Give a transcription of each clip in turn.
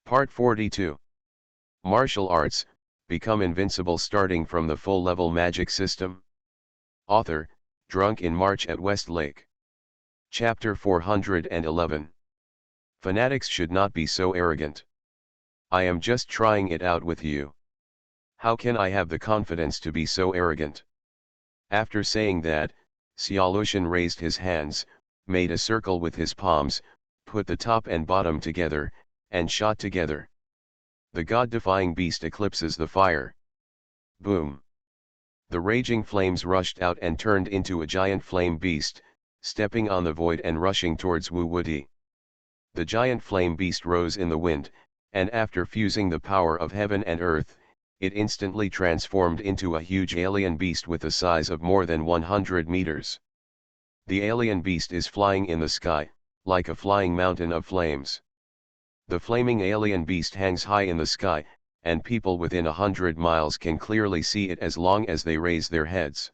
Part 42. Martial Arts, Become Invincible starting from the full-level magic system. Author, Drunk in March at Westlake. Chapter 411. Fanatics should not be so arrogant. I am just trying it out with you. How can I have the confidence to be so arrogant? After saying that, Xiaolushan raised his hands, made a circle with his palms, put the top and bottom together, and shot together. The god-defying beast eclipses the fire. Boom! The raging flames rushed out and turned into a giant flame beast, stepping on the void and rushing towards Wu Wuti. The giant flame beast rose in the wind, and after fusing the power of heaven and earth, it instantly transformed into a huge alien beast with a size of more than 100 meters. The alien beast is flying in the sky, like a flying mountain of flames. The flaming alien beast hangs high in the sky, and people within 100 miles can clearly see it as long as they raise their heads.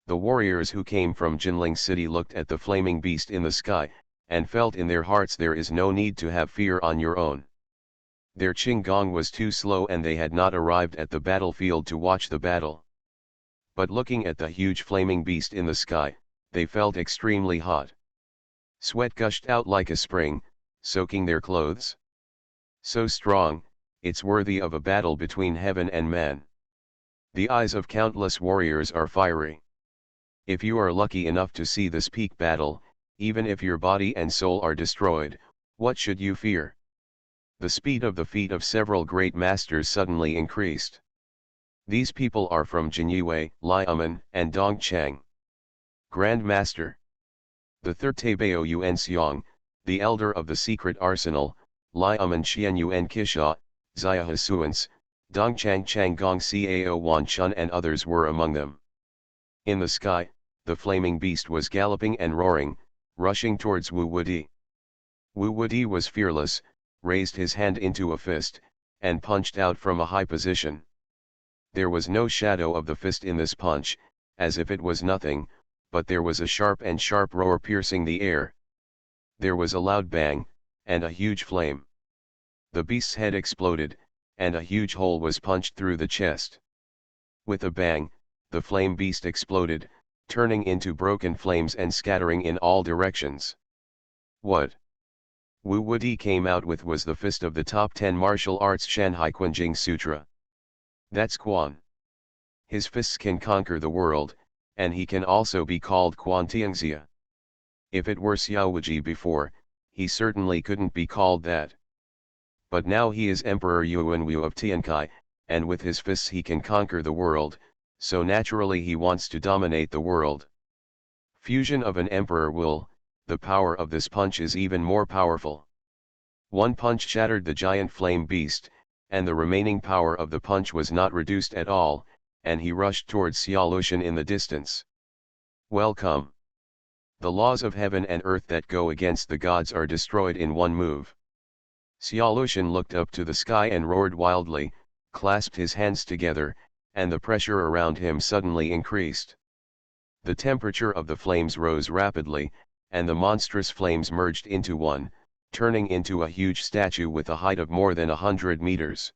The warriors who came from Jinling City looked at the flaming beast in the sky, and felt in their hearts there is no need to have fear on your own. Their Qinggong was too slow and they had not arrived at the battlefield to watch the battle. But looking at the huge flaming beast in the sky, they felt extremely hot. Sweat gushed out like a spring, soaking their clothes. So strong, it's worthy of a battle between heaven and man. The eyes of countless warriors are fiery. If you are lucky enough to see this peak battle, even if your body and soul are destroyed, what should you fear? The speed of the feet of several great masters suddenly increased. These people are from Jinyue, Liamen, and Dongchang. Grand Master. The third Taibao Yuan Xiong, the elder of the secret arsenal, Liamen Xian Yuan Kisha, Zia Hasuans, Dongchang Chang Gong Cao Wan Chun and others were among them. In the sky, the flaming beast was galloping and roaring, rushing towards Wu Wuti. Wu Wuti was fearless, raised his hand into a fist, and punched out from a high position. There was no shadow of the fist in this punch, as if it was nothing, but there was a sharp roar piercing the air. There was a loud bang, and a huge flame. The beast's head exploded, and a huge hole was punched through the chest. With a bang, the flame beast exploded, turning into broken flames and scattering in all directions. What Wu Wuti came out with was the fist of the top 10 martial arts Shanhai Quanjing Sutra. That's Quan. His fists can conquer the world, and he can also be called Quan Tianxia. If it were Xiaowuji before, he certainly couldn't be called that. But now he is Emperor Yuanwu of Tiankai, and with his fists he can conquer the world, so naturally he wants to dominate the world. Fusion of an emperor will, the power of this punch is even more powerful. One punch shattered the giant flame beast, and the remaining power of the punch was not reduced at all, and he rushed towards Xiaolushan in the distance. Welcome. The laws of heaven and earth that go against the gods are destroyed in one move. Xiaolushan looked up to the sky and roared wildly, clasped his hands together, and the pressure around him suddenly increased. The temperature of the flames rose rapidly, and the monstrous flames merged into one, turning into a huge statue with a height of more than 100 meters.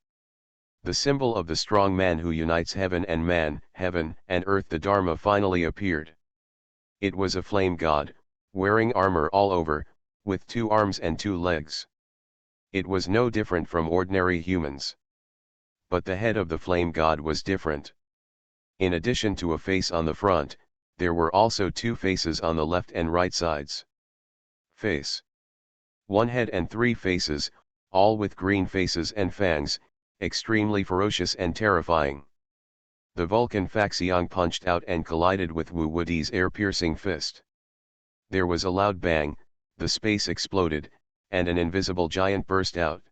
The symbol of the strong man who unites heaven and man, heaven and earth, the Dharma, finally appeared. It was a flame god, wearing armor all over, with 2 arms and 2 legs. It was no different from ordinary humans. But the head of the flame god was different. In addition to a face on the front, there were also 2 faces on the left and right sides. Face. 1 head and 3 faces, all with green faces and fangs, extremely ferocious and terrifying. The Vulcan Faxiong punched out and collided with Wu Wuti's air-piercing fist. There was a loud bang, the space exploded, and an invisible giant burst out.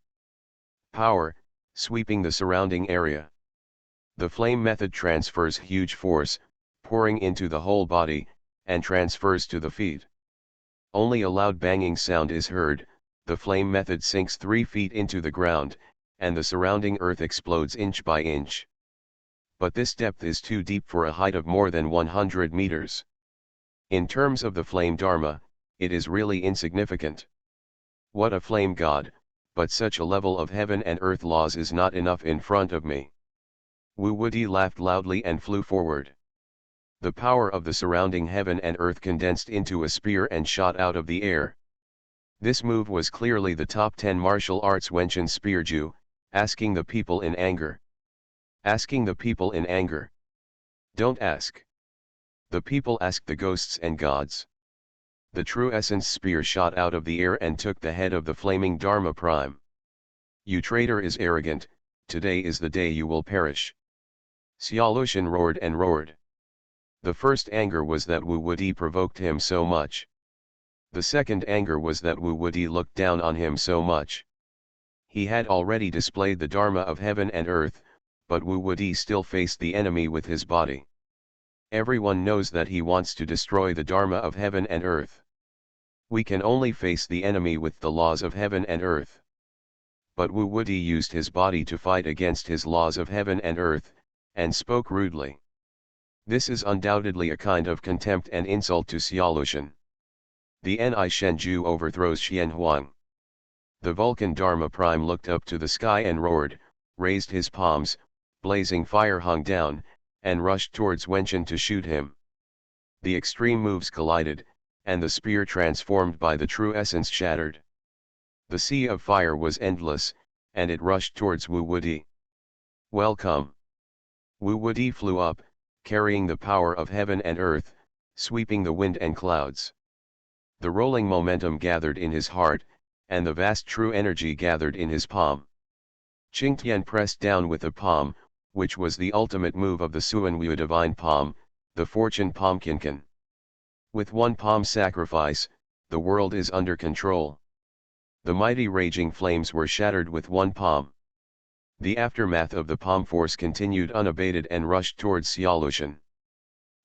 Power, sweeping the surrounding area. The flame method transfers huge force, pouring into the whole body, and transfers to the feet. Only a loud banging sound is heard, the flame method sinks 3 feet into the ground, and the surrounding earth explodes inch by inch. But this depth is too deep for a height of more than 100 meters. In terms of the flame Dharma, it is really insignificant. What a flame god, but such a level of heaven and earth laws is not enough in front of me. Wu Wuti laughed loudly and flew forward. The power of the surrounding heaven and earth condensed into a spear and shot out of the air. This move was clearly the top 10 martial arts Wenshan spear Ju, asking the people in anger. Asking the people in anger. Don't ask. The people asked the ghosts and gods. The true essence spear shot out of the air and took the head of the flaming Dharma Prime. You traitor is arrogant, today is the day you will perish. Xiaolushan roared and roared. The first anger was that Wu Wuti provoked him so much. The second anger was that Wu Wuti looked down on him so much. He had already displayed the Dharma of heaven and earth, but Wu Wuti still faced the enemy with his body. Everyone knows that he wants to destroy the Dharma of heaven and earth. We can only face the enemy with the laws of heaven and earth. But Wu Wuti used his body to fight against his laws of heaven and earth, and spoke rudely. This is undoubtedly a kind of contempt and insult to Xiaolushan. The Ni Shenju overthrows Xian Huang. The Vulcan Dharma Prime looked up to the sky and roared, raised his palms, blazing fire hung down, and rushed towards Wenshan to shoot him. The extreme moves collided, and the spear transformed by the true essence shattered. The sea of fire was endless, and it rushed towards Wu Wuti. Welcome. Wu Wuti flew up, carrying the power of heaven and earth, sweeping the wind and clouds. The rolling momentum gathered in his heart, and the vast true energy gathered in his palm. Qingtian pressed down with a palm, which was the ultimate move of the Suanwu divine palm, the fortune palmkinkan. With one palm sacrifice, the world is under control. The mighty raging flames were shattered with one palm. The aftermath of the palm force continued unabated and rushed towards Xiaolushan.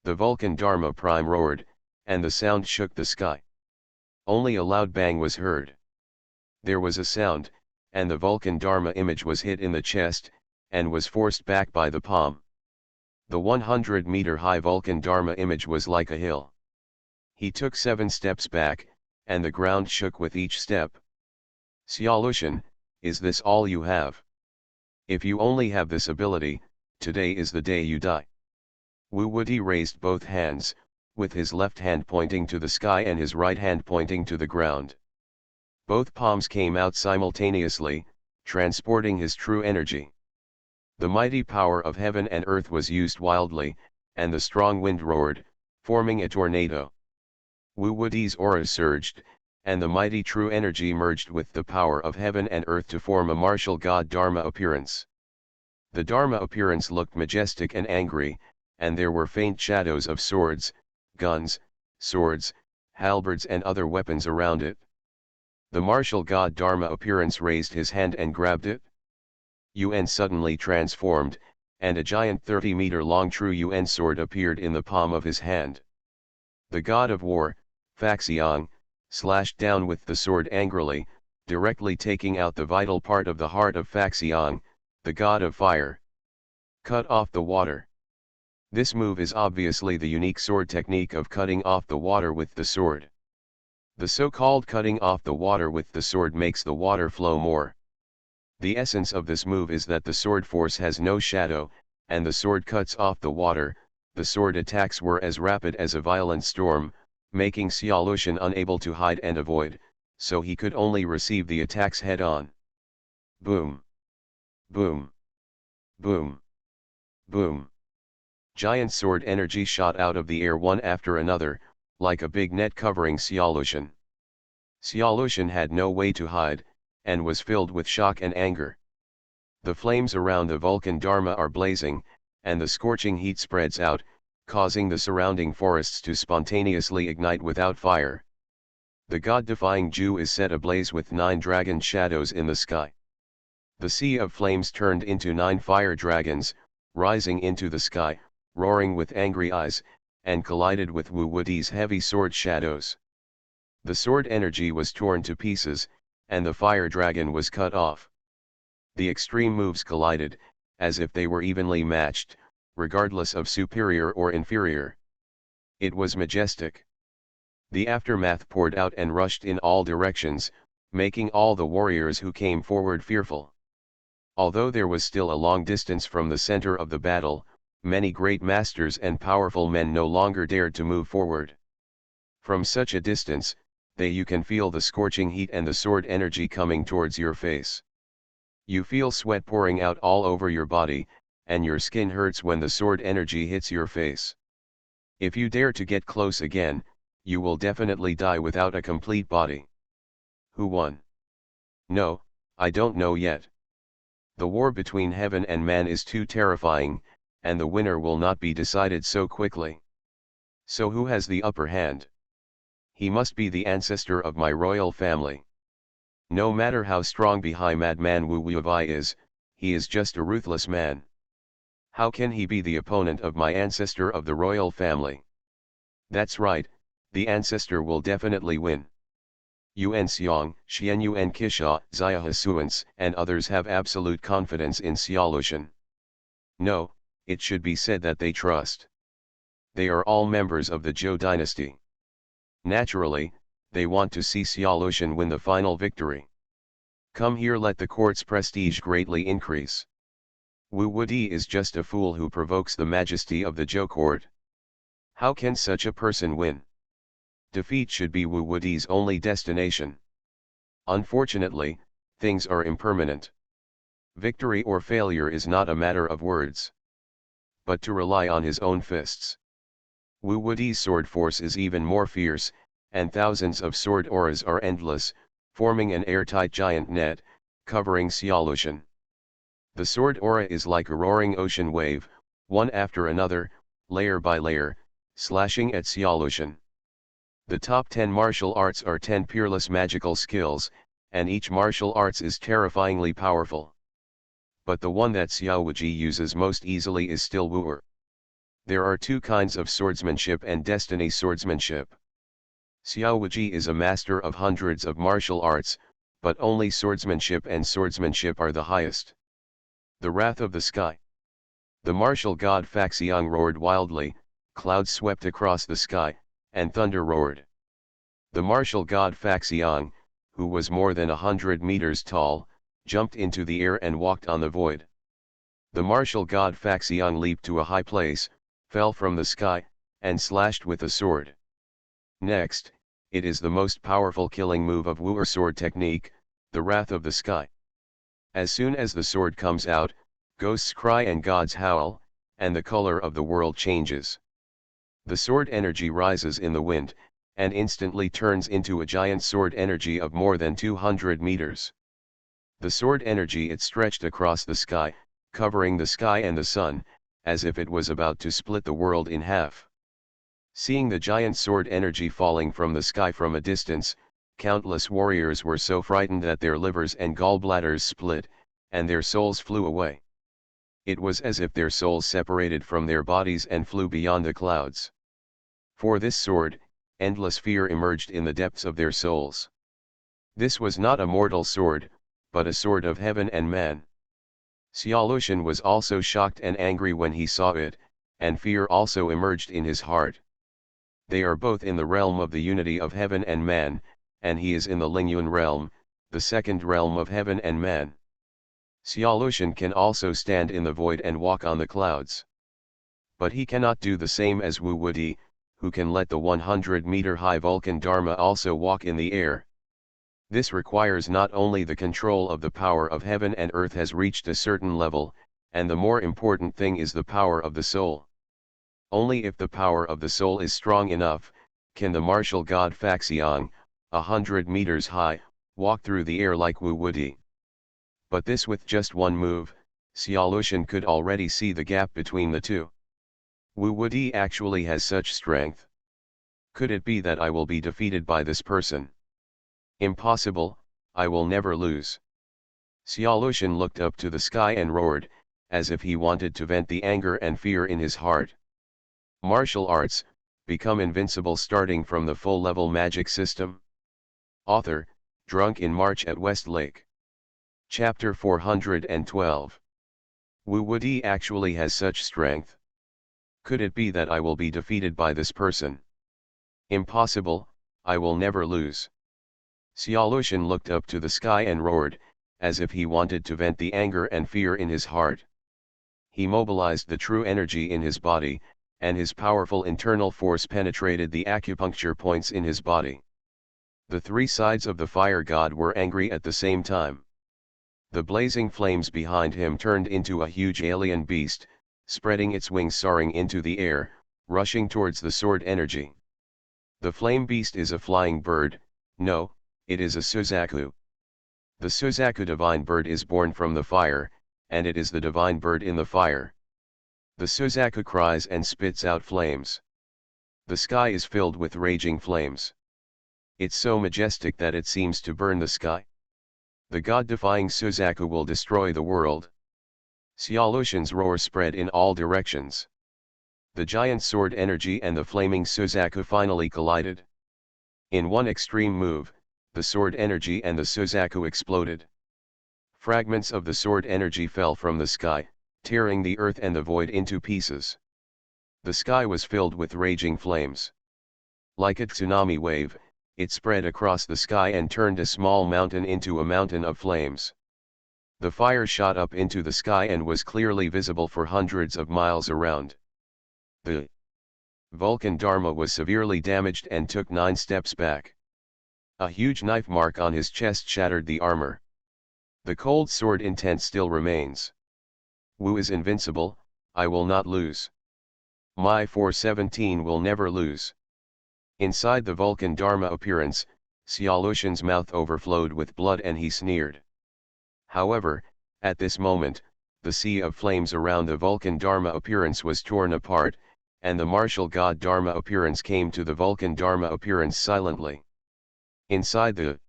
The Vulcan Dharma Prime roared, and the sound shook the sky. Only a loud bang was heard. There was a sound, and the Vulcan Dharma image was hit in the chest, and was forced back by the palm. The 100-meter-high Vulcan Dharma image was like a hill. He took 7 steps back, and the ground shook with each step. Xiaolushan, is this all you have? If you only have this ability, today is the day you die. Wu Wuti raised both hands, with his left hand pointing to the sky and his right hand pointing to the ground. Both palms came out simultaneously, transporting his true energy. The mighty power of heaven and earth was used wildly, and the strong wind roared, forming a tornado. Wu Wuti's aura surged, and the mighty true energy merged with the power of heaven and earth to form a martial god Dharma appearance. The Dharma appearance looked majestic and angry, and there were faint shadows of swords, guns, swords, halberds and other weapons around it. The martial god Dharma appearance raised his hand and grabbed it. Yuan suddenly transformed, and a giant 30-meter-long true Yuan sword appeared in the palm of his hand. The god of war, Faxiang, slashed down with the sword angrily, directly taking out the vital part of the heart of Faxiang, the god of fire. Cut off the water. This move is obviously the unique sword technique of cutting off the water with the sword. The so-called cutting off the water with the sword makes the water flow more. The essence of this move is that the sword force has no shadow, and the sword cuts off the water. The sword attacks were as rapid as a violent storm, making Xiaolushan unable to hide and avoid, so he could only receive the attacks head-on. Boom! Boom! Boom! Boom! Giant sword energy shot out of the air one after another, like a big net covering Xiaolushan. Xiaolushan had no way to hide, and was filled with shock and anger. The flames around the Vulcan Dharma are blazing, and the scorching heat spreads out, causing the surrounding forests to spontaneously ignite without fire. The god-defying Ju is set ablaze with 9 dragon shadows in the sky. The sea of flames turned into 9 fire dragons, rising into the sky, roaring with angry eyes, and collided with Wu Wuti's heavy sword shadows. The sword energy was torn to pieces, and the fire dragon was cut off. The extreme moves collided, as if they were evenly matched, regardless of superior or inferior. It was majestic. The aftermath poured out and rushed in all directions, making all the warriors who came forward fearful. Although there was still a long distance from the center of the battle, many great masters and powerful men no longer dared to move forward. From such a distance, you can feel the scorching heat and the sword energy coming towards your face. You feel sweat pouring out all over your body, and your skin hurts when the sword energy hits your face. If you dare to get close again, you will definitely die without a complete body. Who won? No, I don't know yet. The war between heaven and man is too terrifying, and the winner will not be decided so quickly. So who has the upper hand? He must be the ancestor of my royal family. No matter how strong Bihai madman Wu Wubai is, he is just a ruthless man. How can he be the opponent of my ancestor of the royal family? That's right, the ancestor will definitely win. Yuan Xiang, Xian Yuan Kisha, Xia Hasuans, and others have absolute confidence in Xiaolushan. No, it should be said that they trust. They are all members of the Zhou dynasty. Naturally, they want to see Xiaolushan win the final victory. Come here, let the court's prestige greatly increase. Wu Wudi is just a fool who provokes the majesty of the Zhou court. How can such a person win? Defeat should be Wu Wudi's only destination. Unfortunately, things are impermanent. Victory or failure is not a matter of words, but to rely on his own fists. Wu Wudi's sword force is even more fierce, and thousands of sword auras are endless, forming an airtight giant net, covering Xiaolushan. The sword aura is like a roaring ocean wave, one after another, layer by layer, slashing at Xiaolushan. The top 10 martial arts are 10 peerless magical skills, and each martial arts is terrifyingly powerful. But the one that Xiao Wuji uses most easily is still Wu'er. There are two kinds of swordsmanship and destiny swordsmanship. Xiao Wuji is a master of hundreds of martial arts, but only swordsmanship and swordsmanship are the highest. The wrath of the sky. The martial god Faxiang roared wildly, clouds swept across the sky, and thunder roared. The martial god Faxiang, who was more than 100 meters tall, jumped into the air and walked on the void. The martial god Faxiang leaped to a high place, fell from the sky, and slashed with a sword. Next, it is the most powerful killing move of Wu'er sword technique, the wrath of the sky. As soon as the sword comes out, ghosts cry and gods howl, and the color of the world changes. The sword energy rises in the wind, and instantly turns into a giant sword energy of more than 200 meters. The sword energy it stretched across the sky, covering the sky and the sun, as if it was about to split the world in half. Seeing the giant sword energy falling from the sky from a distance, countless warriors were so frightened that their livers and gallbladders split, and their souls flew away. It was as if their souls separated from their bodies and flew beyond the clouds. For this sword, endless fear emerged in the depths of their souls. This was not a mortal sword, but a sword of heaven and man. Xiaolushan was also shocked and angry when he saw it, and fear also emerged in his heart. They are both in the realm of the unity of heaven and man, and he is in the Lingyuan realm, the second realm of heaven and man. Xiaolushan can also stand in the void and walk on the clouds. But he cannot do the same as Wu Wudi, who can let the 100-meter-high Vulcan Dharma also walk in the air. This requires not only the control of the power of heaven and earth has reached a certain level, and the more important thing is the power of the soul. Only if the power of the soul is strong enough, can the martial god Faxiang, 100 meters high, walk through the air like Wu Wudi. But this with just one move, Xiaolushan could already see the gap between the two. Wu Wudi actually has such strength. Could it be that I will be defeated by this person? Impossible, I will never lose. Xiaolushan looked up to the sky and roared, as if he wanted to vent the anger and fear in his heart. Martial arts, become invincible starting from the full-level magic system. Author, Drunk in March at West Lake. Chapter 412. Wu Wudi actually has such strength. Could it be that I will be defeated by this person? Impossible, I will never lose. Xiaolushan looked up to the sky and roared, as if he wanted to vent the anger and fear in his heart. He mobilized the true energy in his body, and his powerful internal force penetrated the acupuncture points in his body. The three sides of the fire god were angry at the same time. The blazing flames behind him turned into a huge alien beast, spreading its wings soaring into the air, rushing towards the sword energy. The flame beast is a flying bird, no, it is a Suzaku. The Suzaku divine bird is born from the fire, and it is the divine bird in the fire. The Suzaku cries and spits out flames. The sky is filled with raging flames. It's so majestic that it seems to burn the sky. The god-defying Suzaku will destroy the world. Xiaolushan's roar spread in all directions. The giant sword energy and the flaming Suzaku finally collided. In one extreme move, the sword energy and the Suzaku exploded. Fragments of the sword energy fell from the sky, tearing the earth and the void into pieces. The sky was filled with raging flames. Like a tsunami wave, it spread across the sky and turned a small mountain into a mountain of flames. The fire shot up into the sky and was clearly visible for hundreds of miles around. The Vulcan Dharma was severely damaged and took 9 steps back. A huge knife mark on his chest shattered the armor. The cold sword intent still remains. Wu is invincible, I will not lose. My 417 will never lose. Inside the Vulcan Dharma appearance, Xiaolushan's mouth overflowed with blood and he sneered. However, at this moment, the sea of flames around the Vulcan Dharma appearance was torn apart, and the martial god Dharma appearance came to the Vulcan Dharma appearance silently. Inside the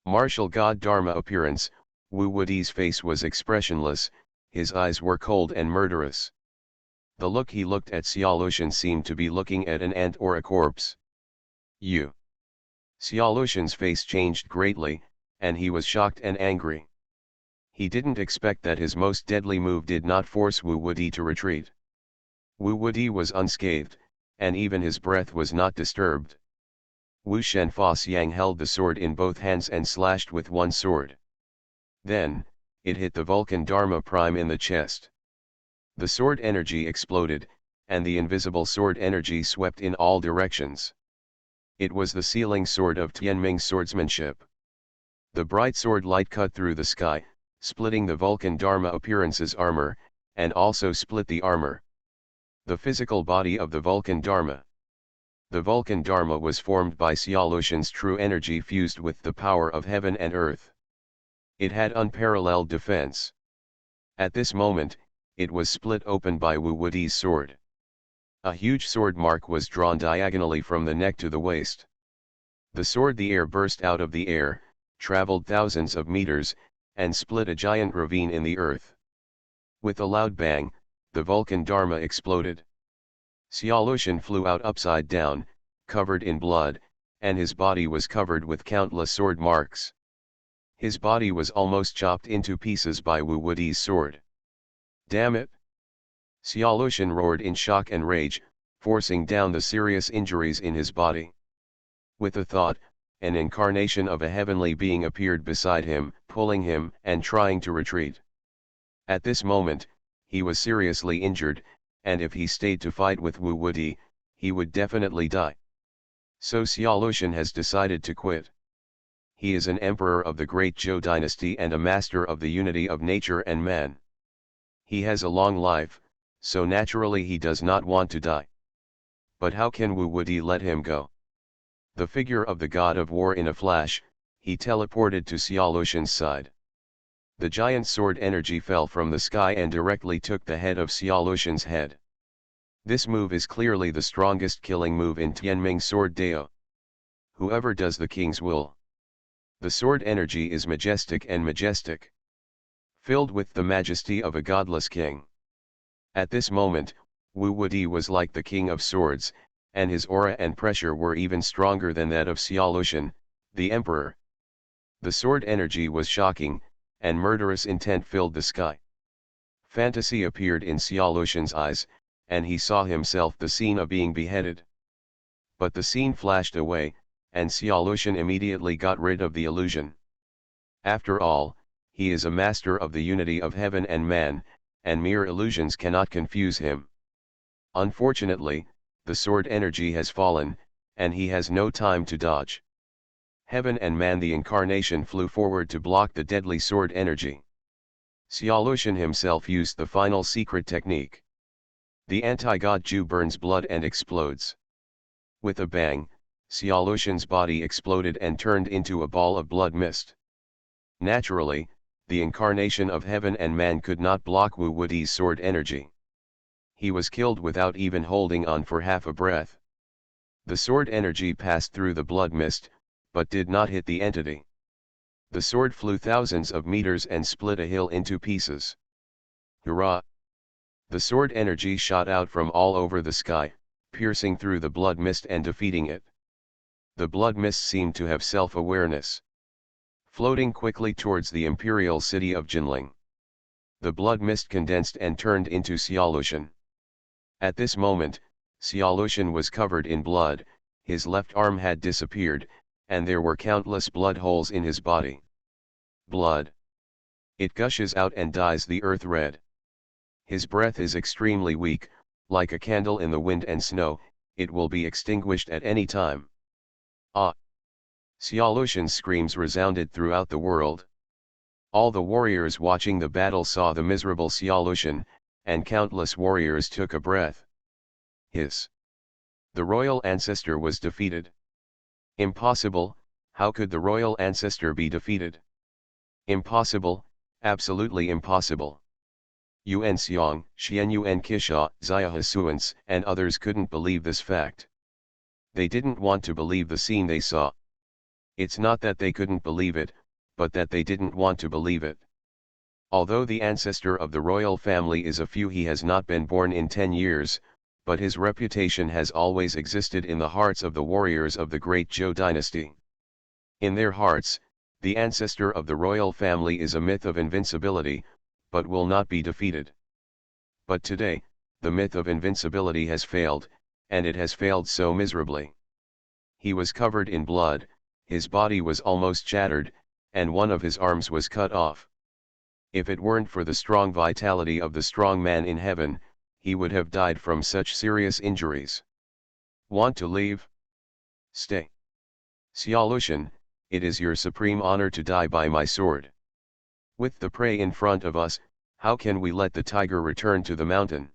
martial god Dharma appearance, Wu Wudi's face was expressionless, his eyes were cold and murderous. The look he looked at Xiaolushan seemed to be looking at an ant or a corpse. You. Xiaolushan's face changed greatly, and he was shocked and angry. He didn't expect that his most deadly move did not force Wu Wudi to retreat. Wu Wudi was unscathed, and even his breath was not disturbed. Wu Shenfa Xiang held the sword in both hands and slashed with one sword. Then, it hit the Vulcan Dharma Prime in the chest. The sword energy exploded, and the invisible sword energy swept in all directions. It was the sealing sword of Tianming swordsmanship. The bright sword light cut through the sky, splitting the Vulcan Dharma appearance's armor, and also split the armor. The physical body of the Vulcan Dharma. The Vulcan Dharma was formed by Xiaolushan's true energy fused with the power of heaven and earth. It had unparalleled defense. At this moment, it was split open by Wu Wudi's sword. A huge sword mark was drawn diagonally from the neck to the waist. The air burst out of the air, traveled thousands of meters, and split a giant ravine in the earth. With a loud bang, the Vulcan Dharma exploded. Xiaolushan flew out upside down, covered in blood, and his body was covered with countless sword marks. His body was almost chopped into pieces by Wu Wudi's sword. Damn it! Xiaolushan roared in shock and rage, forcing down the serious injuries in his body. With a thought, an incarnation of a heavenly being appeared beside him, pulling him and trying to retreat. At this moment, he was seriously injured, and if he stayed to fight with Wu Wudi, he would definitely die. So Xiaolushan has decided to quit. He is an emperor of the great Zhou dynasty and a master of the unity of nature and man. He has a long life, so naturally he does not want to die. But how can Wu Wudi let him go? The figure of the god of war in a flash, he teleported to Xiaolushan's side. The giant sword energy fell from the sky and directly took the head of Xiaolushan's head. This move is clearly the strongest killing move in Tianming Sword Dao. Whoever does the king's will. The sword energy is majestic and majestic. Filled with the majesty of a godless king. At this moment, Wu Wudi was like the king of swords, and his aura and pressure were even stronger than that of Xiaolushan, the emperor. The sword energy was shocking, and murderous intent filled the sky. Fantasy appeared in Xiaolushan's eyes, and he saw himself the scene of being beheaded. But the scene flashed away, and Xia Lushan immediately got rid of the illusion. After all, he is a master of the unity of heaven and man, and mere illusions cannot confuse him. Unfortunately, the sword energy has fallen, and he has no time to dodge. Heaven and man, the incarnation, flew forward to block the deadly sword energy. Xia Lushan himself used the final secret technique. The anti-god Jew burns blood and explodes. With a bang, Xia Lushan's body exploded and turned into a ball of blood mist. Naturally, the incarnation of heaven and man could not block Wu Wudi's sword energy. He was killed without even holding on for half a breath. The sword energy passed through the blood mist, but did not hit the entity. The sword flew thousands of meters and split a hill into pieces. Hurrah! The sword energy shot out from all over the sky, piercing through the blood mist and defeating it. The blood mist seemed to have self-awareness. Floating quickly towards the imperial city of Jinling. The blood mist condensed and turned into Xia Lushan. At this moment, Xia Lushan was covered in blood, his left arm had disappeared, and there were countless blood holes in his body. Blood. It gushes out and dyes the earth red. His breath is extremely weak, like a candle in the wind and snow, it will be extinguished at any time. Ah! Xia Lushan's screams resounded throughout the world. All the warriors watching the battle saw the miserable Xia Lushan, and countless warriors took a breath. The royal ancestor was defeated. Impossible, how could the royal ancestor be defeated? Impossible, absolutely impossible. Yuan Xiang, Xian Yuan Qixia, Xia Hasuans, and others couldn't believe this fact. They didn't want to believe the scene they saw. It's not that they couldn't believe it, but that they didn't want to believe it. Although the ancestor of the royal family is a few, he has not been born in 10 years, but his reputation has always existed in the hearts of the warriors of the great Zhou dynasty. In their hearts, the ancestor of the royal family is a myth of invincibility, but will not be defeated. But today, the myth of invincibility has failed, and it has failed so miserably. He was covered in blood, his body was almost shattered, and one of his arms was cut off. If it weren't for the strong vitality of the strong man in heaven, he would have died from such serious injuries. Want to leave? Stay. Xia Lushan, it is your supreme honor to die by my sword. With the prey in front of us, how can we let the tiger return to the mountain?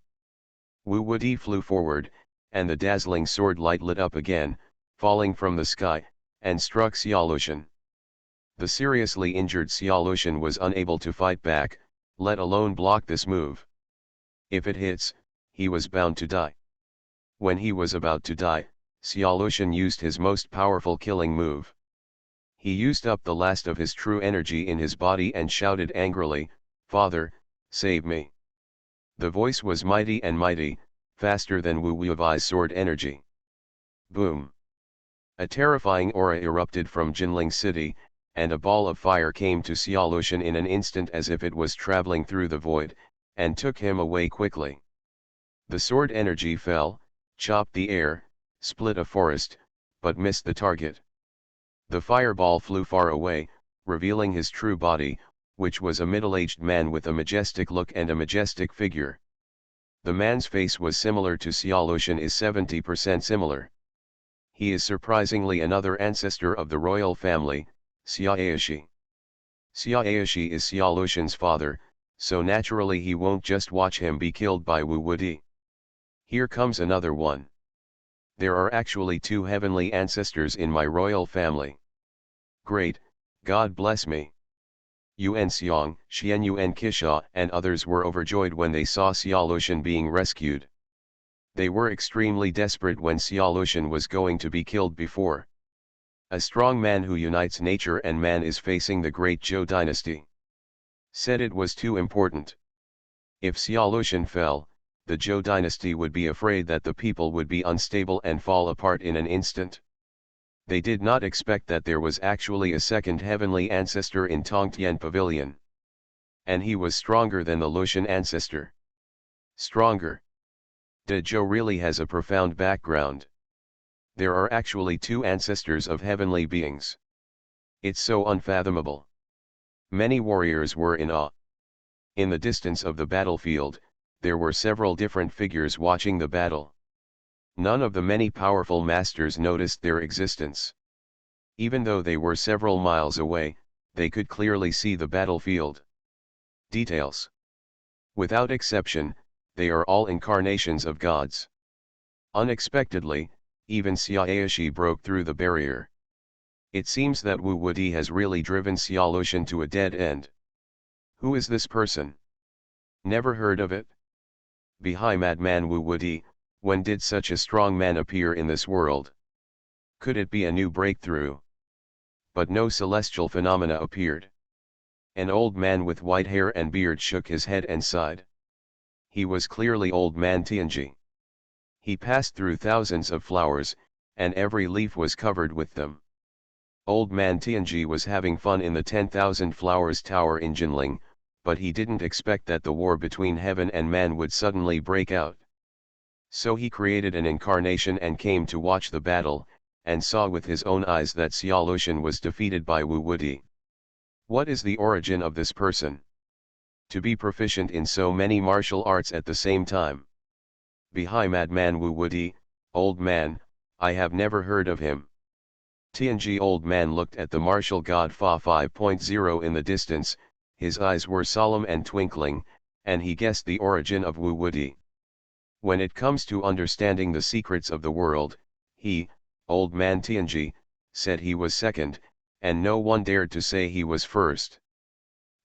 Wu Wudi flew forward, and the dazzling sword light lit up again, falling from the sky, and struck Xia Lushan. The seriously injured Xia Lushan was unable to fight back, let alone block this move. If it hits, he was bound to die. When he was about to die, Xia Lushan used his most powerful killing move. He used up the last of his true energy in his body and shouted angrily, "Father, save me!" The voice was mighty and mighty, faster than Wu Wui's sword energy. Boom! A terrifying aura erupted from Jinling City, and a ball of fire came to Xia Lushan in an instant as if it was traveling through the void, and took him away quickly. The sword energy fell, chopped the air, split a forest, but missed the target. The fireball flew far away, revealing his true body, which was a middle-aged man with a majestic look and a majestic figure. The man's face was similar to Xia Lushan, is 70% similar. He is surprisingly another ancestor of the royal family, Xia Aishi. Xia Aishi is Xia Lushan's father, so naturally he won't just watch him be killed by Wu Wudi. Here comes another one. There are actually 2 heavenly ancestors in my royal family. Great, God bless me. Yuan Xiang, Xian Yuan Qixia, and others were overjoyed when they saw Xia Lushan being rescued. They were extremely desperate when Xia Lushan was going to be killed before. A strong man who unites nature and man is facing the great Zhou dynasty. Said it was too important. If Xia Lushan fell, the Zhou dynasty would be afraid that the people would be unstable and fall apart in an instant. They did not expect that there was actually a second heavenly ancestor in Tongtian Pavilion. And he was stronger than the Lushan ancestor. Stronger. De Zhou really has a profound background. There are actually two ancestors of heavenly beings. It's so unfathomable. Many warriors were in awe. In the distance of the battlefield, there were several different figures watching the battle. None of the many powerful masters noticed their existence. Even though they were several miles away, they could clearly see the battlefield. Details. Without exception, they are all incarnations of gods. Unexpectedly, even Xiaoshi broke through the barrier. It seems that Wu Wudi has really driven Xiaolushan to a dead end. Who is this person? Never heard of it? Behi madman Wu Wudi, when did such a strong man appear in this world? Could it be a new breakthrough? But no celestial phenomena appeared. An old man with white hair and beard shook his head and sighed. He was clearly old man Tianji. He passed through thousands of flowers, and every leaf was covered with them. Old man Tianji was having fun in the 10,000 Flowers Tower in Jinling, but he didn't expect that the war between heaven and man would suddenly break out. So he created an incarnation and came to watch the battle, and saw with his own eyes that Xiaolushan was defeated by Wu Wudi. What is the origin of this person? To be proficient in so many martial arts at the same time. Behi madman Wu Wudi, old man, I have never heard of him. Tianji old man looked at the martial god Fa 5.0 in the distance, his eyes were solemn and twinkling, and he guessed the origin of Wu Wudi. When it comes to understanding the secrets of the world, he, old man Tianji, said he was second, and no one dared to say he was first.